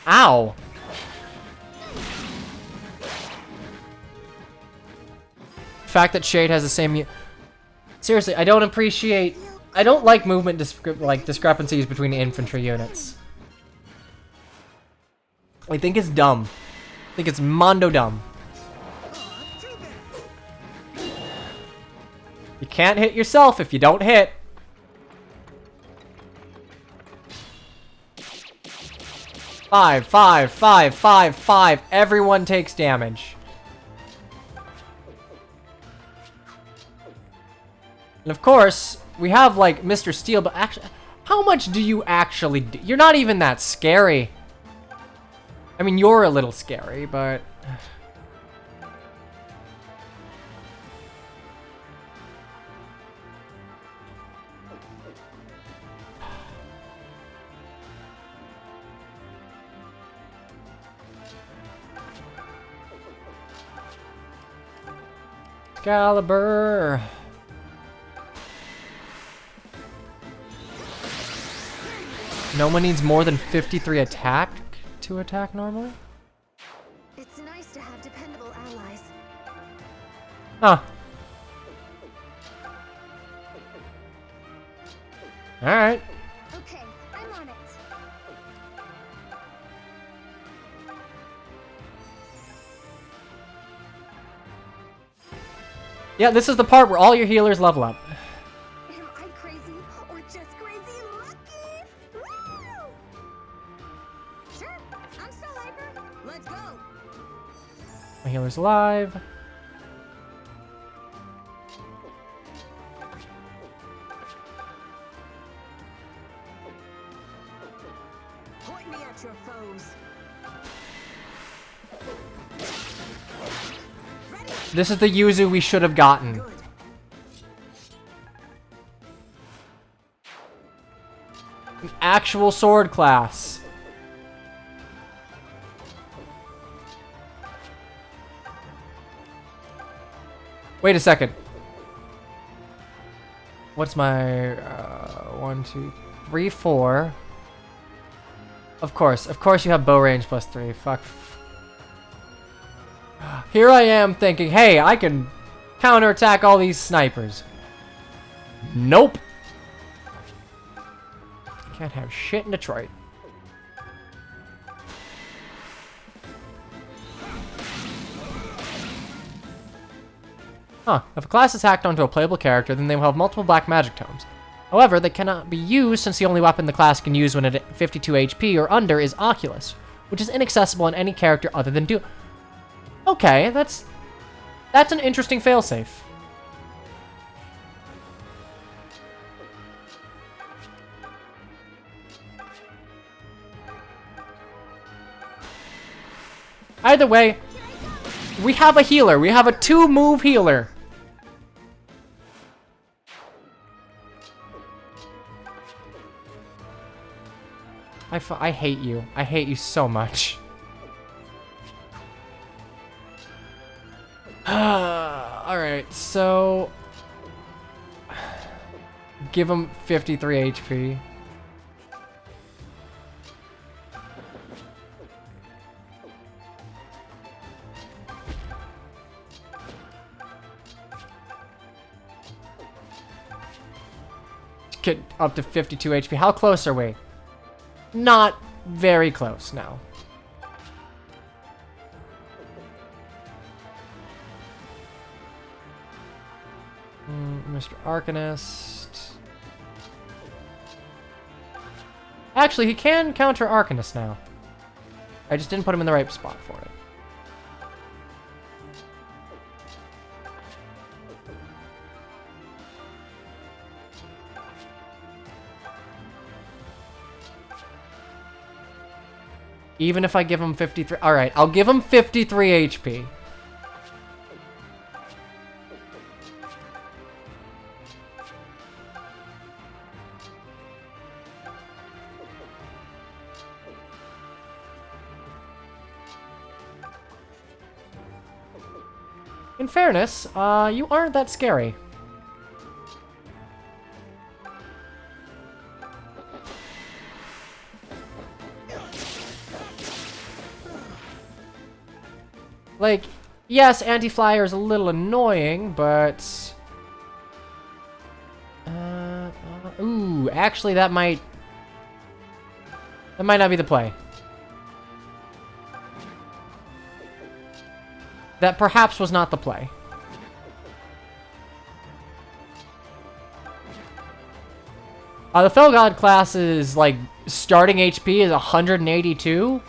Ow! The fact that Shade has the same... Seriously, I don't appreciate... I don't like movement discrepancies between infantry units. I think it's dumb. I think it's mondo dumb. You can't hit yourself if you don't hit. Five, 5, 5, 5, 5. Everyone takes damage. And of course, we have like Mr. Steel, but actually, how much do you actually do? You're not even that scary. I mean, you're a little scary, but... Excalibur. No one needs more than 53 attack to attack normally? It's nice to have dependable allies. Huh. Alright. Okay, I'm on it. Yeah, this is the part where all your healers level up. Am I crazy or just crazy lucky? Woo! Sure, I'm still hyper. Let's go. My healer's alive. Point me at your foes. This is the Yuzu we should have gotten. Good. An actual sword class. Wait a second. What's my 1, 2, 3, 4? Of course you have bow range +3. Fuck. Here I am thinking, hey, I can counterattack all these snipers. Nope. Can't have shit in Detroit. Huh. If a class is hacked onto a playable character, then they will have multiple black magic tomes. However, they cannot be used since the only weapon the class can use when at 52 HP or under is Oculus, which is inaccessible on any character other than Duo. Okay, that's an interesting failsafe. Either way, we have a healer. We have a 2-move healer. I hate you. I hate you so much. Alright, so... give him 53 HP. Get up to 52 HP. How close are we? Not very close now. Mr. Arcanist. Actually, he can counter Arcanist now. I just didn't put him in the right spot for it. Even if I give him 53... Alright, I'll give him 53 HP. In fairness, you aren't that scary. Like, yes, anti-flyer is a little annoying, but... ooh, actually that might not be the play. That perhaps was not the play. The Fell God class's, like, starting HP is 182.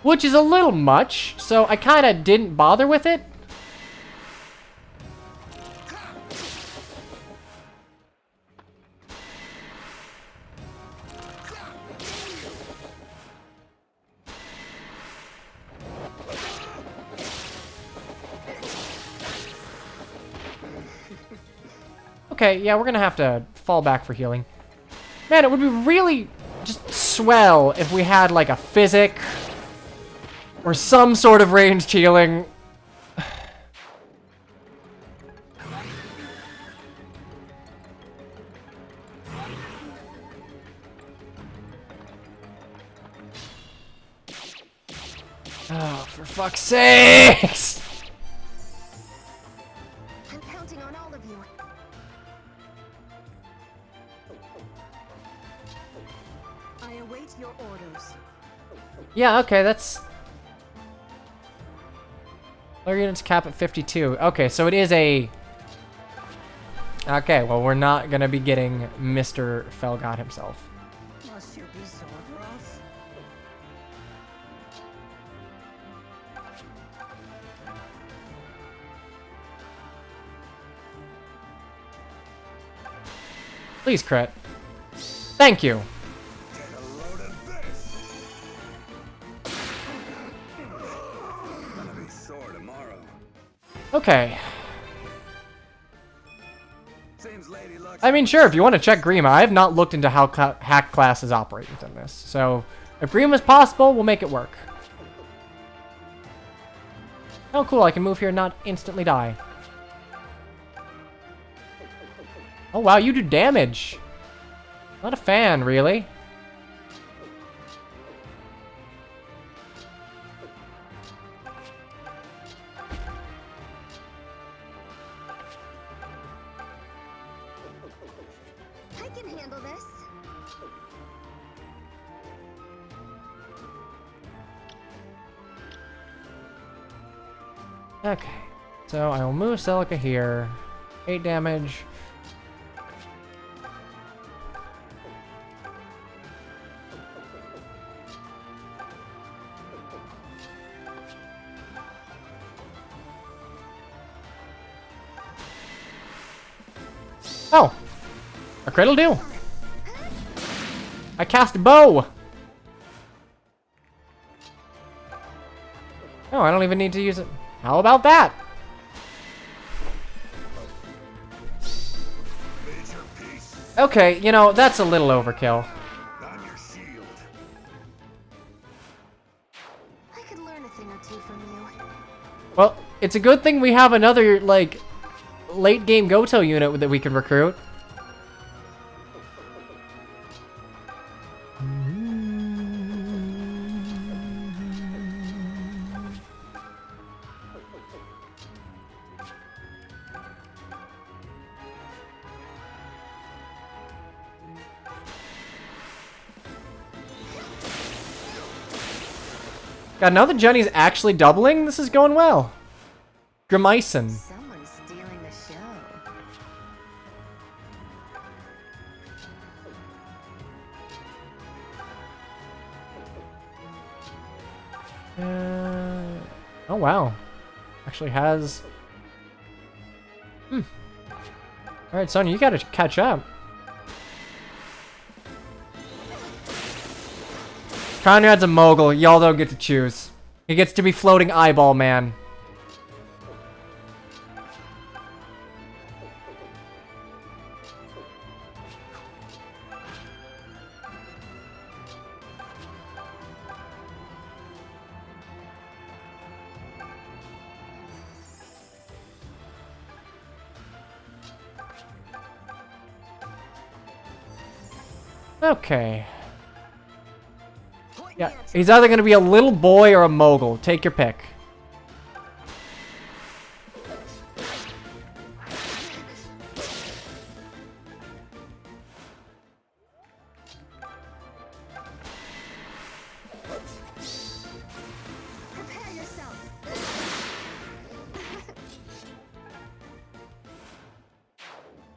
Which is a little much, so I kind of didn't bother with it. Okay, yeah, we're gonna have to fall back for healing. Man, it would be really just swell if we had, like, a physic... or some sort of ranged healing. Oh, for fuck's sakes! I'm counting on all of you. Yeah, okay, that's... Player units cap at 52. Okay, so it is a... Okay, well, we're not gonna be getting Mr. Felgod himself. Must you be so rough? Please, crit. Thank you. Get a load of this! Gonna be sore tomorrow. Okay. Seems Lady Luck's I mean, sure, if you want to check Grima, I have not looked into how hack classes operate within this. So, if Grima's possible, we'll make it work. Oh, cool, I can move here and not instantly die. Oh, wow, you do damage. Not a fan, really. I can handle this. Okay, so I will move Celica here. 8 damage. Oh! A crit'll do! I cast a bow! Oh, I don't even need to use it. How about that? Major piece. Okay, you know, that's a little overkill. On your shield. I could learn a thing or two from you. Well, it's a good thing we have another, like, late game Goto unit that we can recruit. God, now that Jenny's actually doubling, this is going well. Grimison. Someone's stealing the show. Oh wow. Actually has... Alright, Sonya, you gotta catch up. Conrad's a mogul. Y'all don't get to choose. He gets to be floating eyeball man. Okay. Yeah, he's either going to be a little boy or a mogul. Take your pick. Prepare yourself.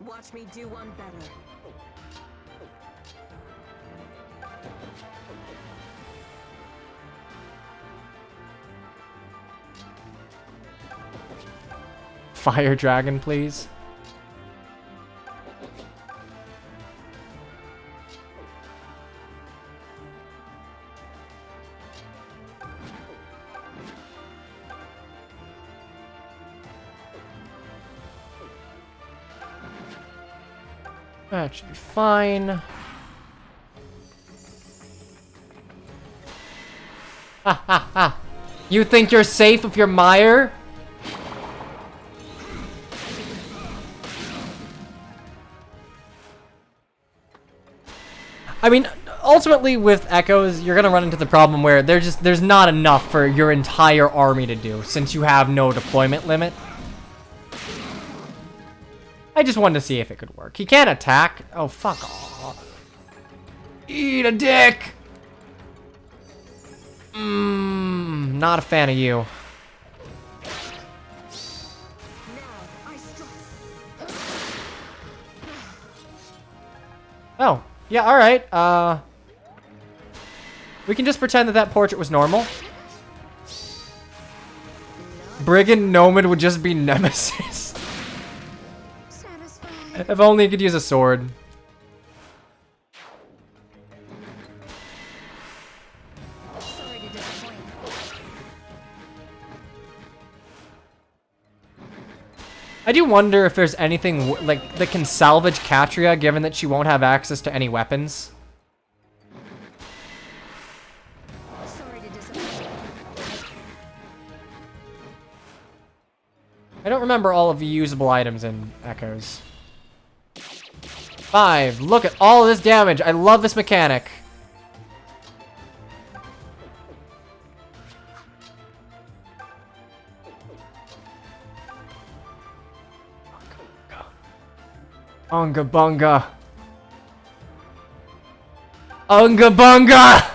Watch me do one better. Fire dragon, please. That should be fine. Ha ha ha. You think you're safe if you're Meyer? I mean, ultimately with Echoes, you're gonna run into the problem where there's not enough for your entire army to do, since you have no deployment limit. I just wanted to see if it could work. He can't attack. Oh, fuck off. Eat a dick! Not a fan of you. Oh, yeah, alright. We can just pretend that that portrait was normal. Brigand Nomad would just be Nemesis. If only he could use a sword. Sorry to disappoint. I do wonder if there's anything like that can salvage Katria, given that she won't have access to any weapons. Sorry to disappoint. I don't remember all of the usable items in Echoes. 5. Look at all this damage. I love this mechanic. Unga bunga. Unga bunga!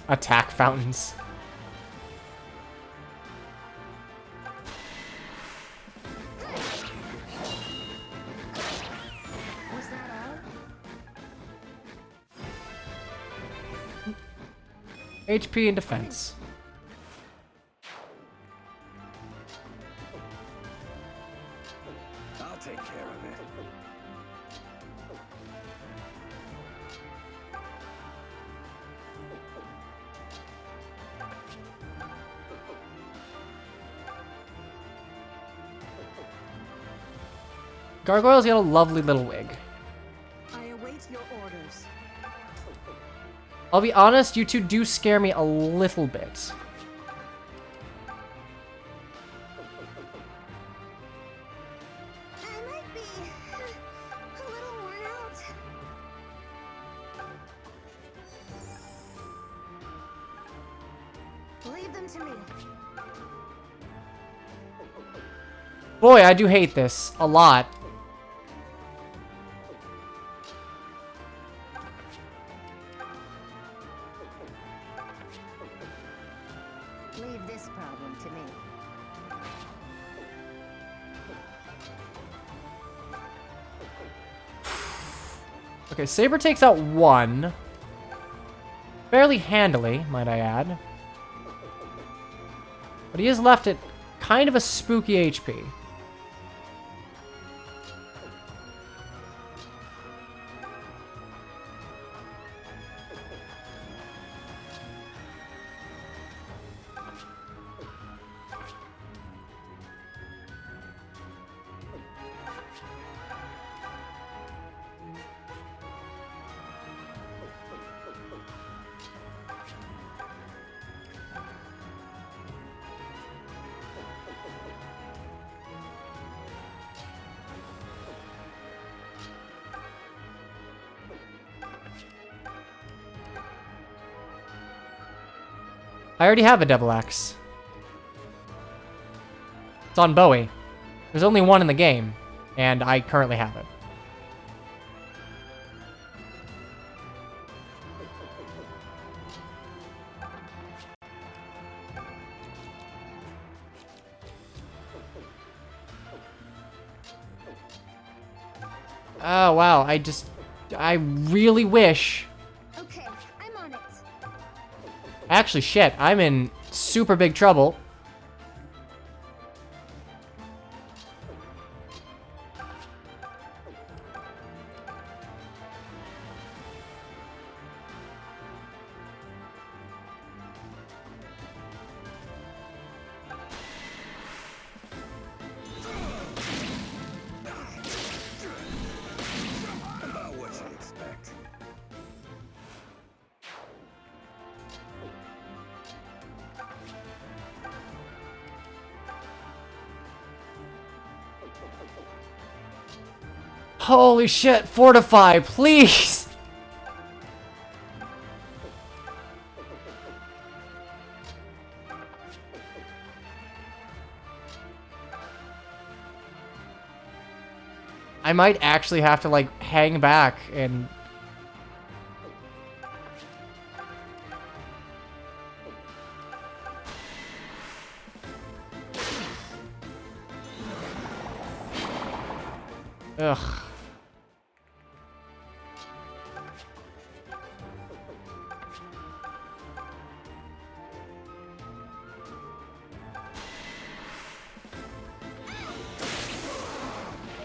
Attack fountains. Was that all? HP and defense. I'll take care of it. Gargoyle's got a lovely little wig. I await your orders. I'll be honest, you two do scare me a little bit. I might be a little worn out. Leave them to me. Boy, I do hate this a lot. Leave this problem to me. Okay, Saber takes out 1. Fairly handily, might I add. But he is left at kind of a spooky HP. I already have a double axe. It's on Bowie. There's only one in the game, and I currently have it. Oh, wow. I really wish. Okay, I'm on it. Actually, shit. I'm in super big trouble. About what you'd expect. Holy shit. Fortify, please. I might actually have to, like, hang back and... Ugh.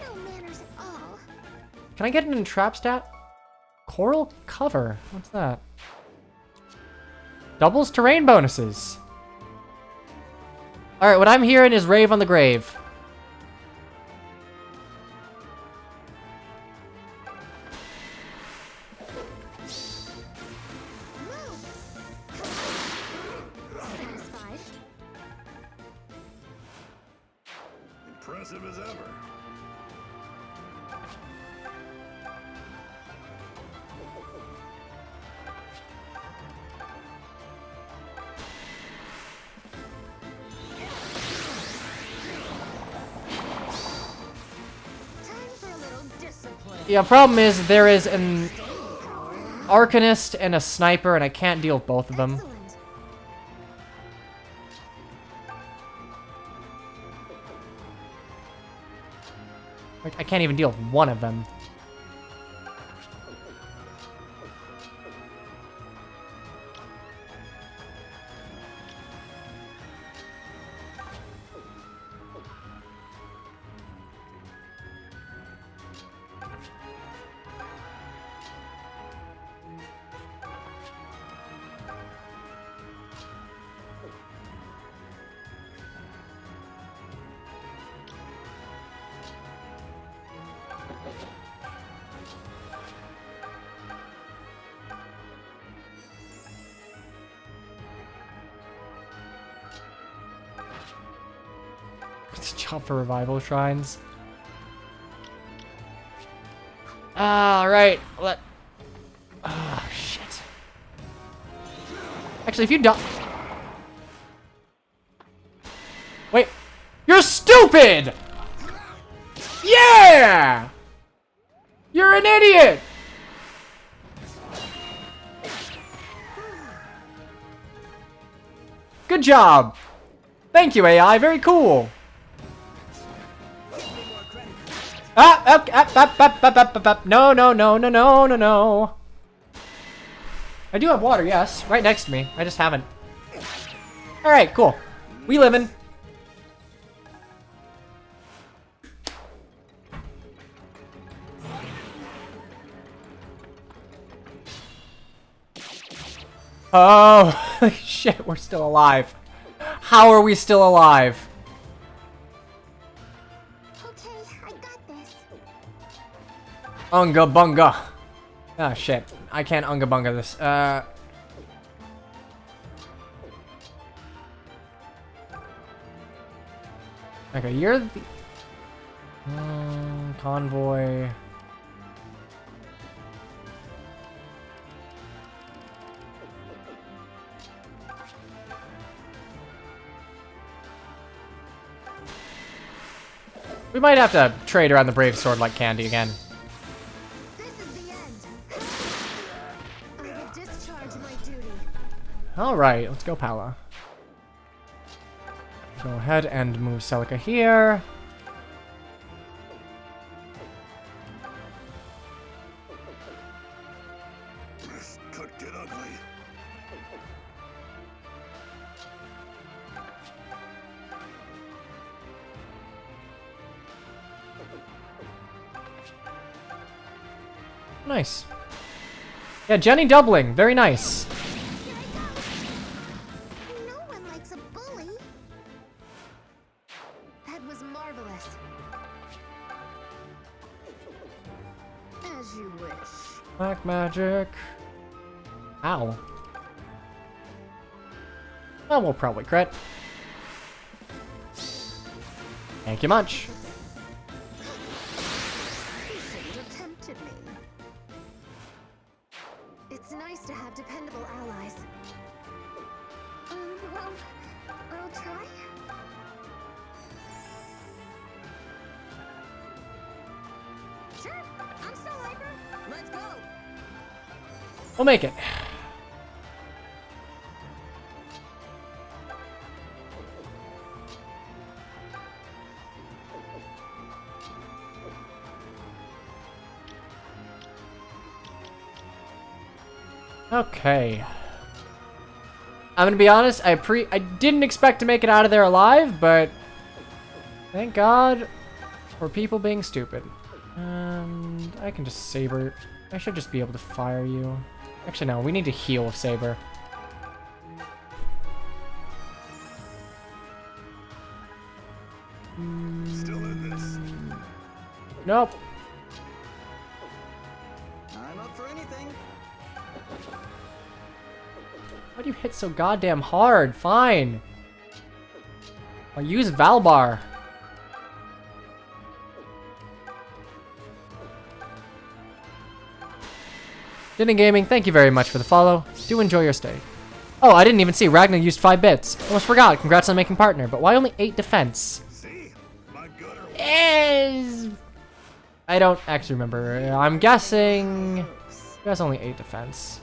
No manners at all. Can I get an entrap stat? Coral cover. What's that? Doubles terrain bonuses. Alright, what I'm hearing is Rave on the Grave. Satisfied. Impressive as ever. Time for a little discipline. Yeah, problem is there is an Arcanist and a Sniper, and I can't deal with both of them. Excellent. Like, I can't even deal with one of them. It's a job for revival shrines. Alright, let... Ah, shit. Actually, if you don't... Wait. You're stupid! Yeah! You're an idiot! Good job! Thank you, AI. Very cool. No, no, no, no, no, no, no. I do have water, yes. Right next to me. I just haven't. Alright, cool. We livin'. Oh, shit, we're still alive. How are we still alive? Okay, I got this. Unga bunga. Ah, shit. I can't unga bunga this. Okay, you're the... convoy... We might have to trade around the Brave Sword like candy again. This is the end. I will discharge my duty. Alright, let's go Palla. Go ahead and move Celica here. This could get ugly. Nice. Yeah, Jenny doubling. Very nice. Here I go. No one likes a bully. That was marvelous. As you wish. Black magic. Ow. Well, we'll probably crit. Thank you much. You shouldn't have tempted me. It's nice to have dependable allies. Well, I'll try. We'll make it. Okay. I'm gonna be honest, I didn't expect to make it out of there alive, but thank God for people being stupid. And I can just Saber. I should just be able to fire you. Actually, no, we need to heal with Saber. Still in this. Nope. I'm up for anything. Why do you hit so goddamn hard? Fine. I'll use Valbar. Dinning Gaming, thank you very much for the follow. Do enjoy your stay. Oh, I didn't even see. Ragnar used 5 bits. Almost forgot. Congrats on making partner. But why only 8 defense? See? My gutter. Is... I don't actually remember. I'm guessing... He has only 8 defense.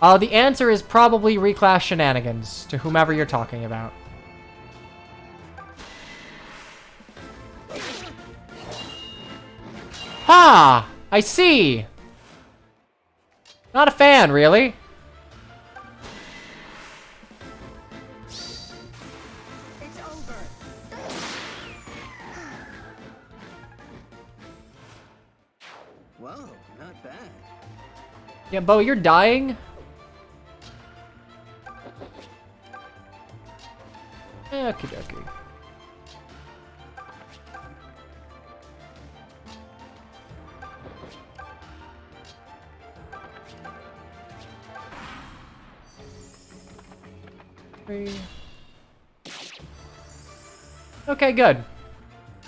The answer is probably reclass shenanigans to whomever you're talking about. Ha! I see! Not a fan, really. It's over. Whoa, not bad. Yeah, Bo, you're dying. Okie dokie. Okay, good.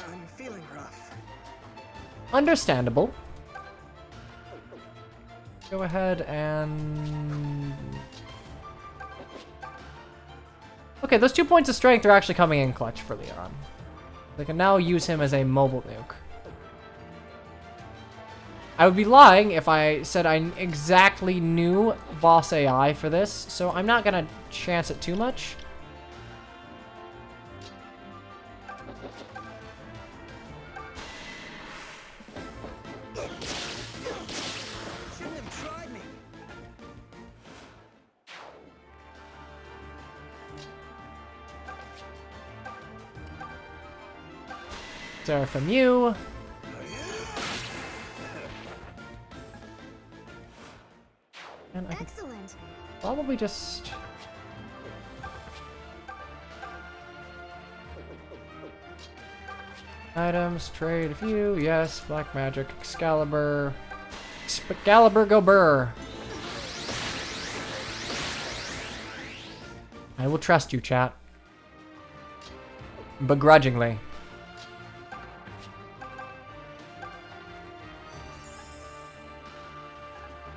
I'm feeling rough. Understandable. Go ahead and... Okay, those 2 points of strength are actually coming in clutch for Leon. They can now use him as a mobile nuke. I would be lying if I said I exactly knew boss AI for this, so I'm not gonna chance it too much. Shouldn't have tried me. Sarah from you. And I can Excellent. probably just... Items, trade a few, yes, black magic, Excalibur. Excalibur go burr. I will trust you, chat. Begrudgingly.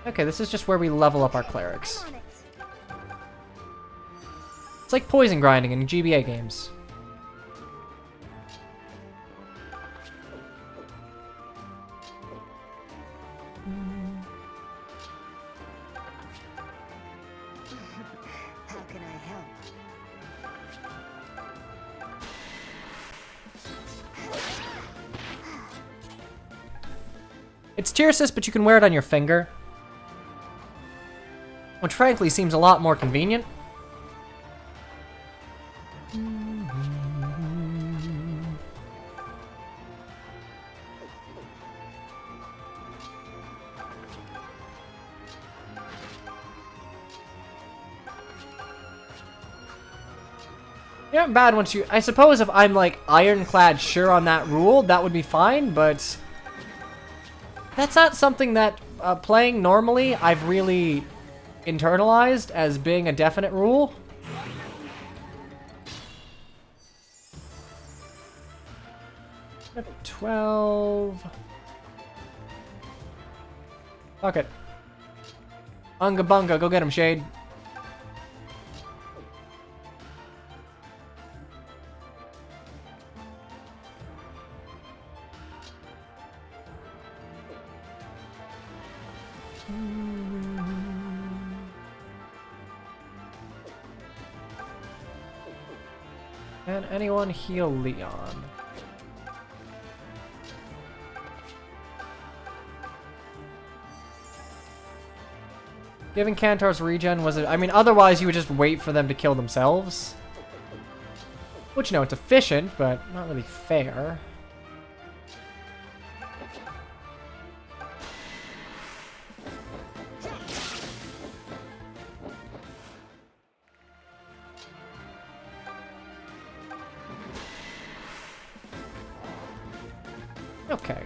Okay, this is just where we level up our clerics. I'm on it. It's like poison grinding in GBA games. How can I help? It's tier assist, but you can wear it on your finger. Which frankly seems a lot more convenient. You're not bad once you... I suppose if I'm like ironclad sure on that rule, that would be fine, but... That's not something that playing normally I've really internalized as being a definite rule. Level 12. Fuck it. Unga bunga, go get him, Shade. Can anyone heal Leon? Giving Kantar's regen was it? I mean, otherwise you would just wait for them to kill themselves. Which, you know, it's efficient, but not really fair. Okay.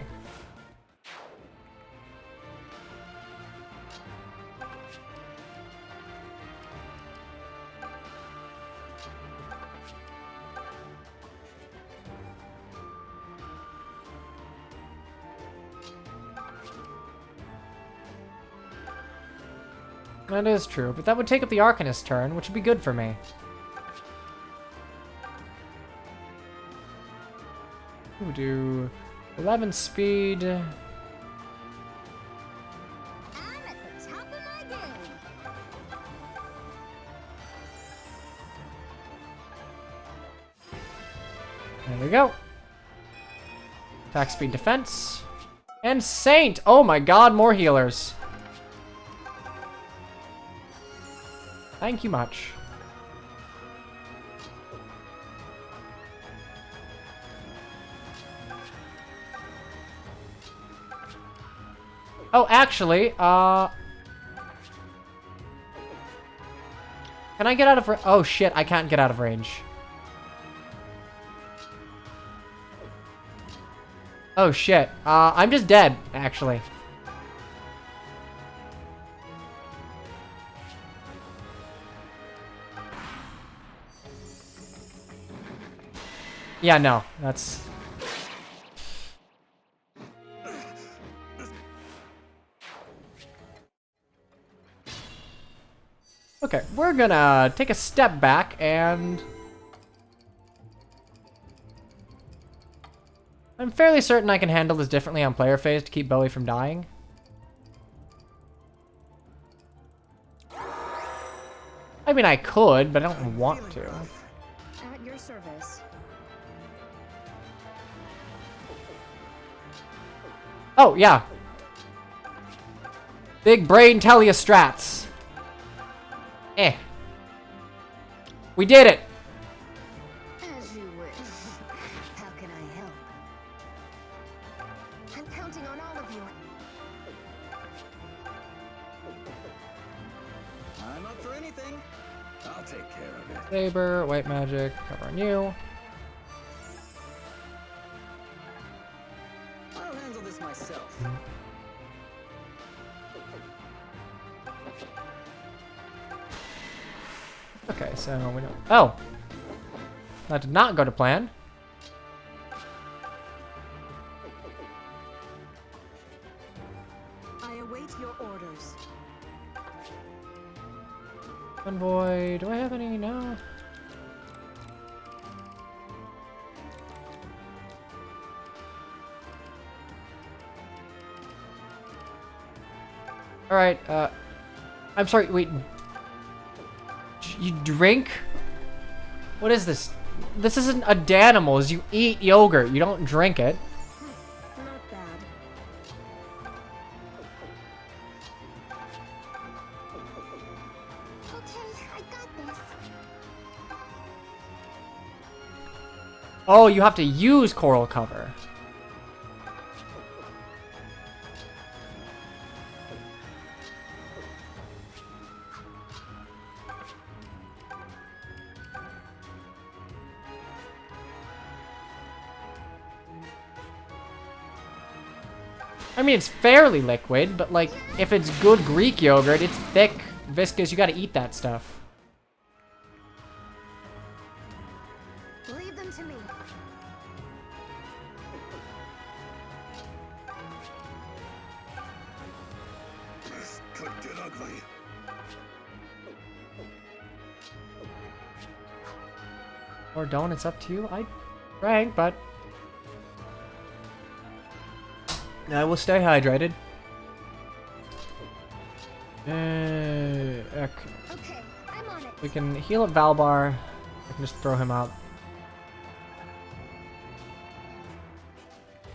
That is true, but that would take up the Arcanist's turn, which would be good for me. We'll do 11 speed. I'm at the top of my game. There we go. Attack speed defense. And Saint! Oh my god, more healers. Thank you much. Oh, actually, can I get out of oh shit, I can't get out of range. Oh shit, I'm just dead, actually. Yeah, no, that's... Okay, we're gonna take a step back and... I'm fairly certain I can handle this differently on player phase to keep Bowie from dying. I mean, I could, but I don't want to. At your service. Oh, yeah. Big brain telestrats. Eh. We did it! As you wish. How can I help? I'm counting on all of you. I'm up for anything. I'll take care of it. Saber, white magic, cover on you. I'll handle this myself. Okay, so we don't... Oh! That did not go to plan. I await your orders. Envoy, do I have any? No. Alright, I'm sorry, wait. You drink? What is this? This isn't a Danimals. You eat yogurt. You don't drink it. Not bad. Okay, I got this. Oh, you have to use coral cover. I mean, it's fairly liquid, but like, if it's good Greek yogurt, it's thick, viscous, you gotta eat that stuff. Leave them to me. This could get ugly. Or don't, it's up to you. I drank, but I will stay hydrated. Okay. Okay, I'm on it. We can heal up Valbar. I can just throw him out.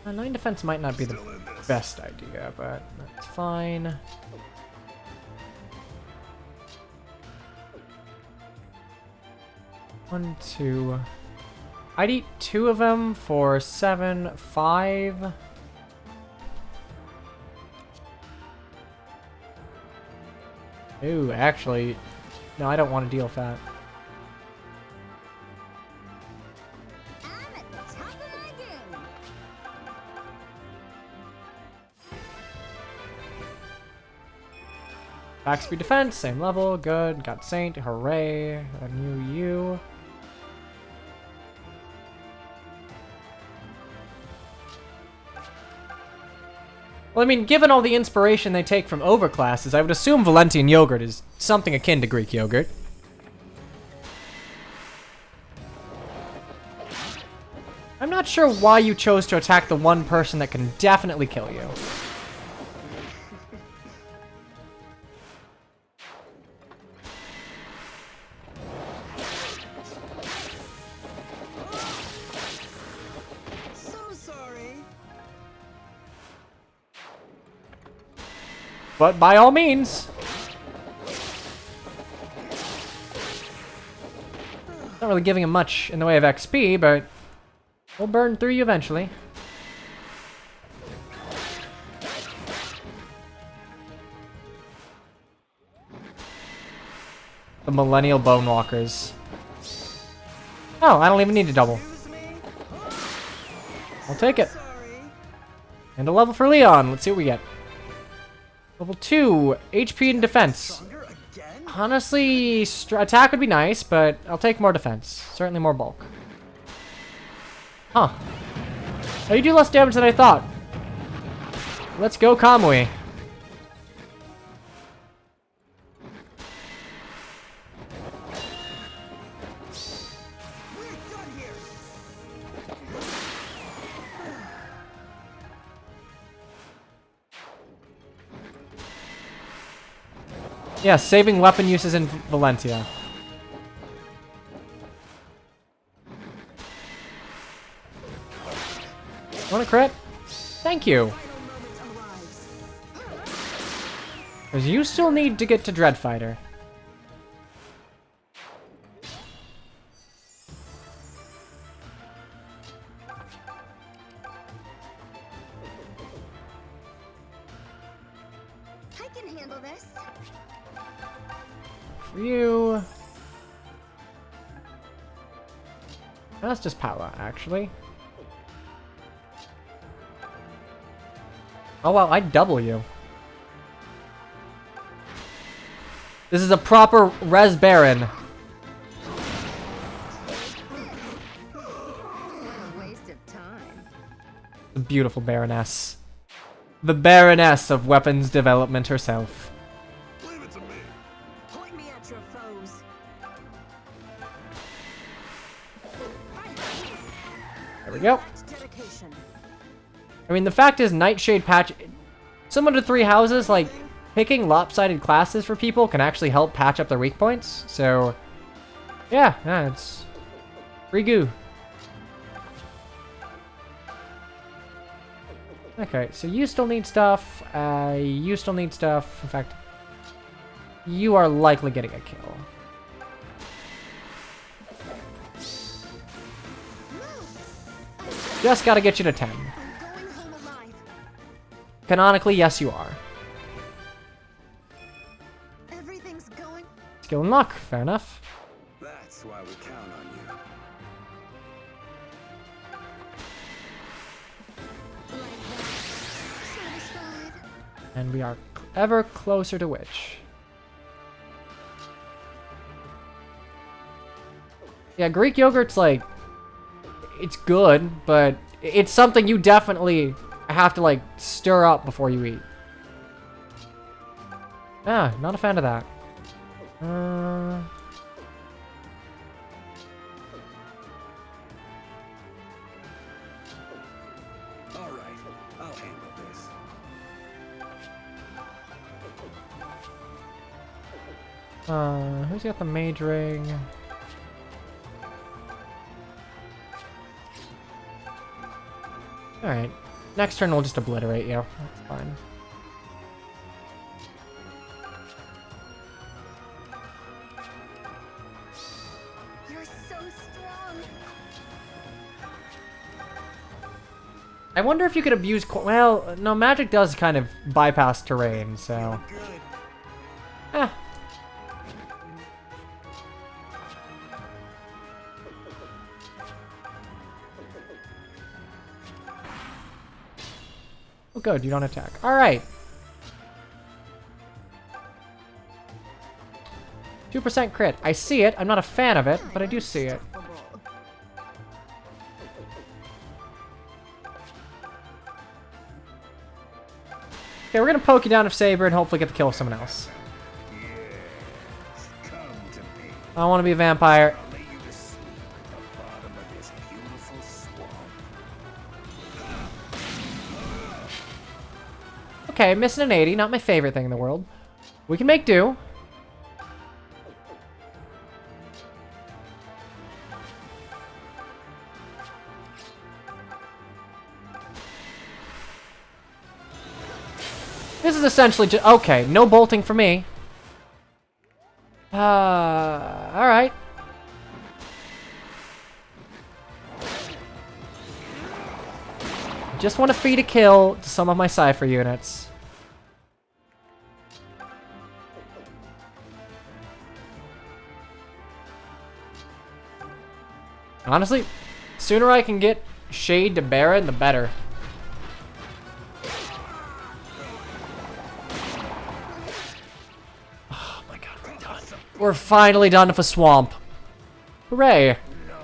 9 defense might not be the best idea, but that's fine. One, two. I'd eat 2 of them for 7, 5. Ooh, actually, no, I don't want to deal with that. I'm at the top of my game. Back speed defense, same level, good. Got Saint, hooray. A new you. Well, I mean, given all the inspiration they take from overclasses, I would assume Valentian yogurt is something akin to Greek yogurt. I'm not sure why you chose to attack the one person that can definitely kill you. So sorry. But by all means. Not really giving him much in the way of XP, but we'll burn through you eventually. The Millennial Bonewalkers. Oh, I don't even need to double. Excuse me? I'll take it. Sorry. And a level for Leon. Let's see what we get. Level 2, HP and defense. Stronger again? Honestly, attack would be nice, but I'll take more defense. Certainly more bulk. Huh. Oh, you do less damage than I thought. Let's go, Kamui. We're done here. Yeah, saving weapon uses in Valentia. Want a crit? Thank you. Because you still need to get to Dreadfighter. I can handle this. For you. That's just Palla, actually. Oh wow, I double you. This is a proper Res Baron. What a waste of time. The beautiful Baroness. The Baroness of weapons development herself. Leave it to me. Point me at your foes. There we go. That's dedication. I mean, the fact is, Nightshade patch, similar to Three Houses, like, picking lopsided classes for people can actually help patch up their weak points. So, yeah, it's free goo. Okay, so you still need stuff. You still need stuff. In fact, you are likely getting a kill. Just gotta get you to 10. Canonically, yes, you are. Everything's going. Skill and luck, fair enough. That's why we count on you. Satisfied. And we are ever closer to Witch. Yeah, Greek yogurt's like, it's good, but it's something you definitely have to like stir up before you eat. Ah, not a fan of that. All right, I'll handle this. Who's got the mage ring? Alright. Next turn we'll just obliterate you. That's fine. You're so strong. I wonder if you could abuse... Well, no, magic does kind of bypass terrain, so... Eh. Oh, good, you don't attack. Alright. 2% crit. I see it. I'm not a fan of it, but I do see it. Okay, we're gonna poke you down with Saber and hopefully get the kill with someone else. I don't want to be a vampire. Okay, missing an 80. Not my favorite thing in the world. We can make do. This is essentially just... Okay, no bolting for me. Alright. Just want to feed a kill to some of my Cypher units. Honestly, sooner I can get Shade to Baron, the better. Oh my god, we're done. We're finally done with a swamp. Hooray. No,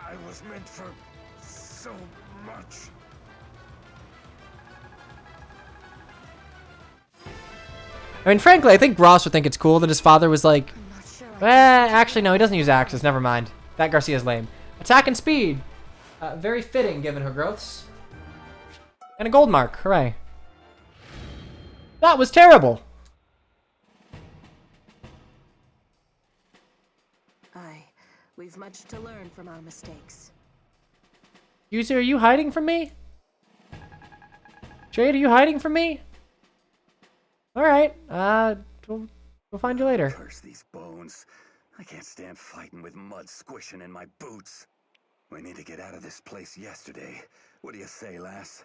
I was meant for so much. I mean, frankly, I think Ross would think it's cool that his father was like, actually, no, he doesn't use axes. Never mind. That Garcia's lame. Attack and speed. Very fitting, given her growths. And a gold mark. Hooray. That was terrible. Aye, we've much to learn from our mistakes. User, are you hiding from me? Jade, are you hiding from me? Alright, we'll find you later. Curse these bones. I can't stand fighting with mud squishing in my boots. We need to get out of this place yesterday. What do you say, lass?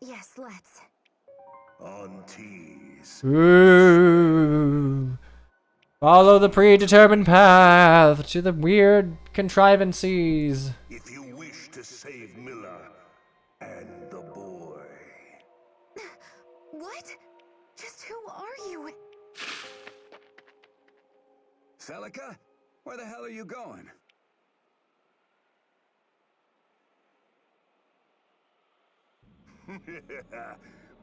Yes, let's. On tease. Ooh. Follow the predetermined path to the weird contrivances. If you wish to save Milla and the boy. What? Just who are you? Celica? Where the hell are you going?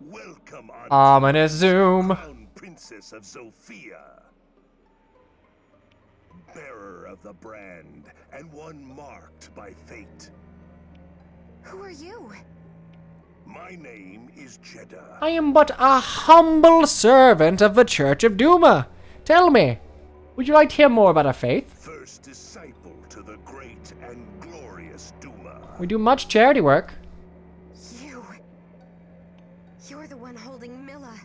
Welcome on Ominous zoom. Crown Princess of Zofia. Bearer of the brand, and one marked by fate. Who are you? My name is Jeddah. I am but a humble servant of the Church of Duma. Tell me, would you like to hear more about our faith? First disciple to the great and glorious Duma. We do much charity work. You're the one holding Milla.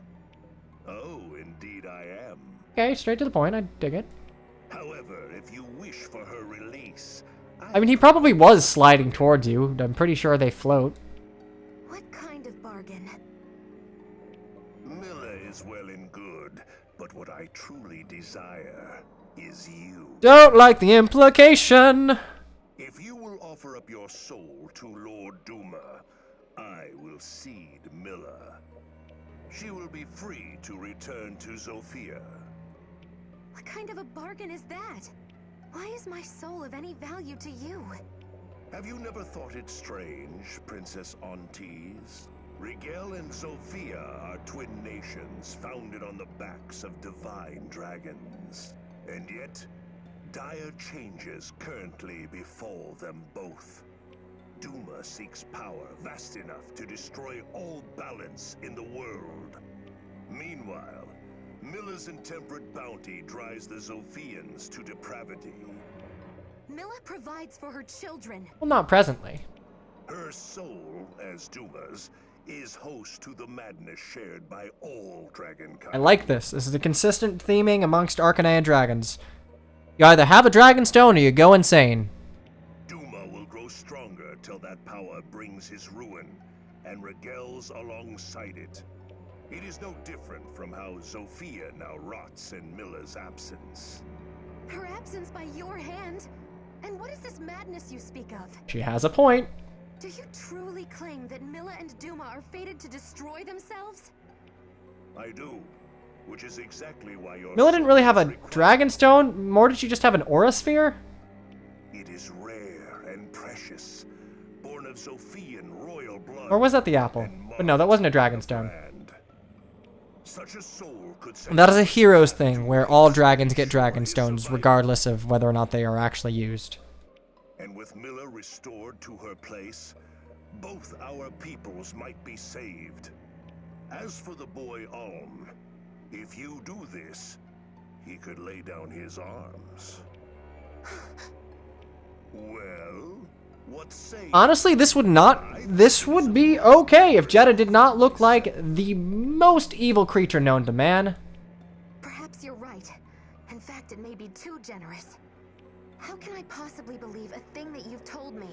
Oh, indeed I am. Okay, straight to the point. I dig it. However, if you wish for her release... I mean, he probably was sliding towards you. I'm pretty sure they float. What kind of bargain? Milla is well and good, but what I truly desire is you. Don't like the implication. If you will offer up your soul to Lord Duma, I will cede Milla. She will be free to return to Zofia. What kind of a bargain is that? Why is my soul of any value to you? Have you never thought it strange, Princess Ontees? Rigel and Zofia are twin nations founded on the backs of divine dragons. And yet, dire changes currently befall them both. Duma seeks power vast enough to destroy all balance in the world. Meanwhile, Milla's intemperate bounty drives the Zophians to depravity. Milla provides for her children. Well, not presently. Her soul, as Duma's, is host to the madness shared by all dragonkind. I like this. This is a consistent theming amongst Arcanea dragons. You either have a dragon stone or you go insane. Duma will grow stronger till that power brings his ruin, and Rigel's alongside it. It is no different from how Zofia now rots in Milla's absence. Her absence by your hand? And what is this madness you speak of? She has a point. Do you truly claim that Milla and Duma are fated to destroy themselves? I do, which is exactly why your Milla didn't really have a soul is dragon stone, more did she just have an aura sphere? It is rare and precious, born of Zophian royal blood. Or was that the apple? But no, that wasn't a dragon stone. Brand. Such a soul could That is a hero's thing, where all dragons get dragon stones, regardless of whether or not they are actually used. And with Milla restored to her place, both our peoples might be saved. As for the boy Alm, if you do this, he could lay down his arms. Well, what say? Honestly, this would be okay if Jeddah did not look like the most evil creature known to man. Perhaps you're right. In fact, it may be too generous. How can I possibly believe a thing that you've told me?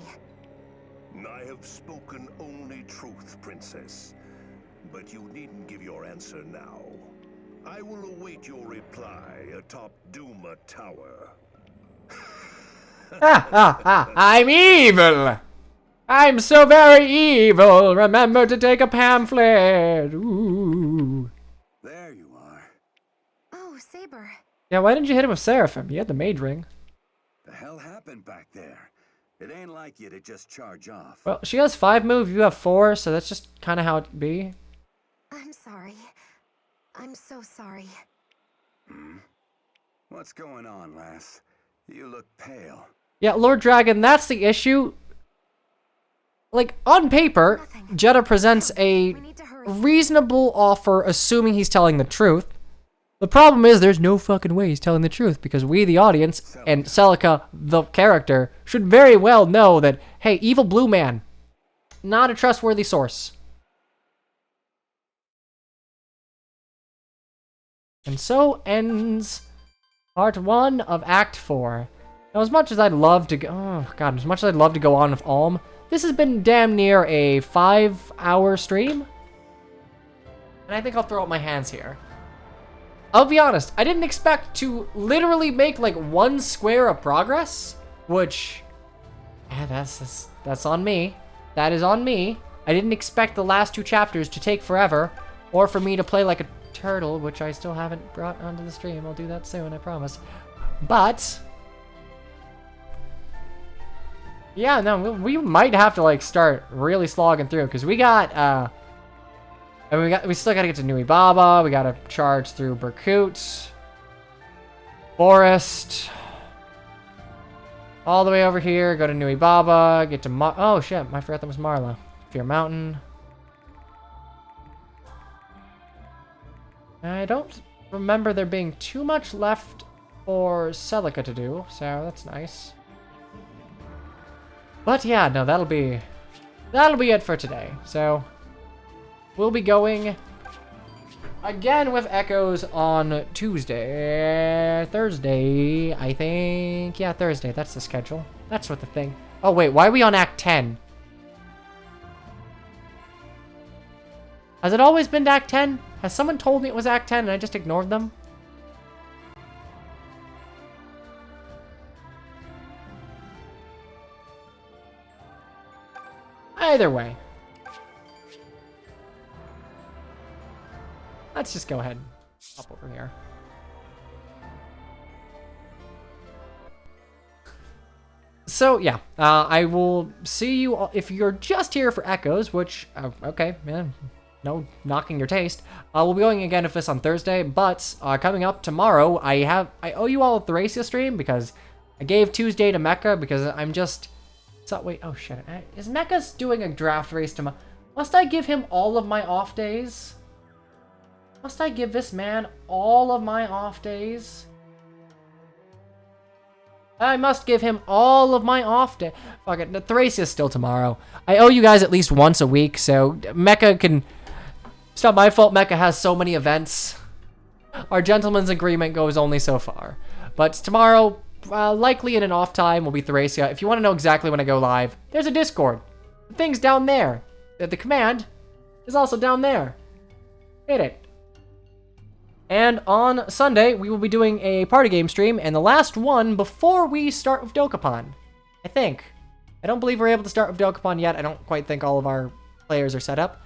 I have spoken only truth, Princess. But you needn't give your answer now. I will await your reply atop Duma Tower. I'm evil! I'm so very evil! Remember to take a pamphlet! Ooh. There you are. Oh, Saber. Yeah, why didn't you hit him with Seraphim? You had the mage ring. The hell happened back there? It ain't like you to just charge off. Well, she has 5 move, you have 4, so that's just kind of how it be. I'm sorry. I'm so sorry. What's going on, lass? You look pale. Yeah, Lord Dragon, that's the issue. Like, on paper, Nothing. Jeddah presents a We need to hurry. reasonable offer, assuming he's telling the truth. The problem is there's no fucking way he's telling the truth, because we, the audience, and Celica, the character, should very well know that, hey, evil blue man, not a trustworthy source. And so ends part 1 of Act 4. Now, as much as I'd love to go, oh god, as much as I'd love to go on with Alm, this has been damn near a 5-hour stream. And I think I'll throw up my hands here. I'll be honest, I didn't expect to literally make like 1 square of progress, which, yeah, that's on me. That is on me. I didn't expect the last 2 chapters to take forever, or for me to play like a turtle, which I still haven't brought onto the stream. I'll do that soon, I promise. But yeah, no, we might have to like start really slogging through, because we got and we still gotta get to Nui Baba, we gotta charge through Berkut, Forest, all the way over here, go to Nui Baba, get to oh shit, I forgot that was Marla. Fear Mountain. I don't remember there being too much left for Celica to do, so that's nice. But yeah, no, that'll be it for today. So we'll be going again with Echoes on Thursday, I think. Yeah, Thursday, that's the schedule. That's what the thing. Oh wait, why are we on Act 10? Has it always been Act 10? Has someone told me it was Act 10 and I just ignored them? Either way. Let's just go ahead and hop over here. So, yeah. I will see you all, if you're just here for Echoes, which, okay, man. No knocking your taste. We'll be going again with this on Thursday, but coming up tomorrow, I owe you all a Thracia stream because I gave Tuesday to Mecha because I'm just... So, wait, oh shit. Is Mecha's doing a draft race tomorrow? Must I give him all of my off days? Must I give this man all of my off days? I must give him all of my off day. Fuck it, Theresia's still tomorrow. I owe you guys at least once a week, so Mecha can... It's not my fault Mecha has so many events. Our gentleman's agreement goes only so far. But tomorrow, likely in an off time, will be Theresia. If you want to know exactly when I go live, there's a Discord. The thing's down there. The command is also down there. Hit it. And on Sunday, we will be doing a party game stream, and the last one before we start with Dokapon. I think. I don't believe we're able to start with Dokapon yet. I don't quite think all of our players are set up.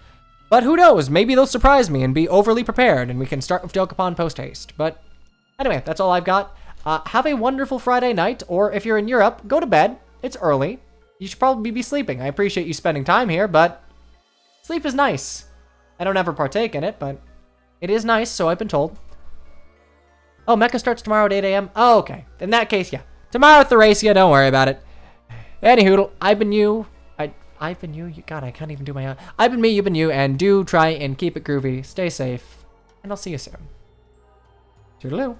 But who knows? Maybe they'll surprise me and be overly prepared, and we can start with Dokapon post-haste. But anyway, that's all I've got. Have a wonderful Friday night, or if you're in Europe, go to bed. It's early. You should probably be sleeping. I appreciate you spending time here, but sleep is nice. I don't ever partake in it, but it is nice, so I've been told. Oh, Mecha starts tomorrow at 8 a.m.? Oh, okay. In that case, yeah. Tomorrow, Theresia, don't worry about it. Anyhoodle, I've been you. I've been you. God, I can't even do my own. I've been me, you've been you, and do try and keep it groovy. Stay safe, and I'll see you soon. Toodaloo.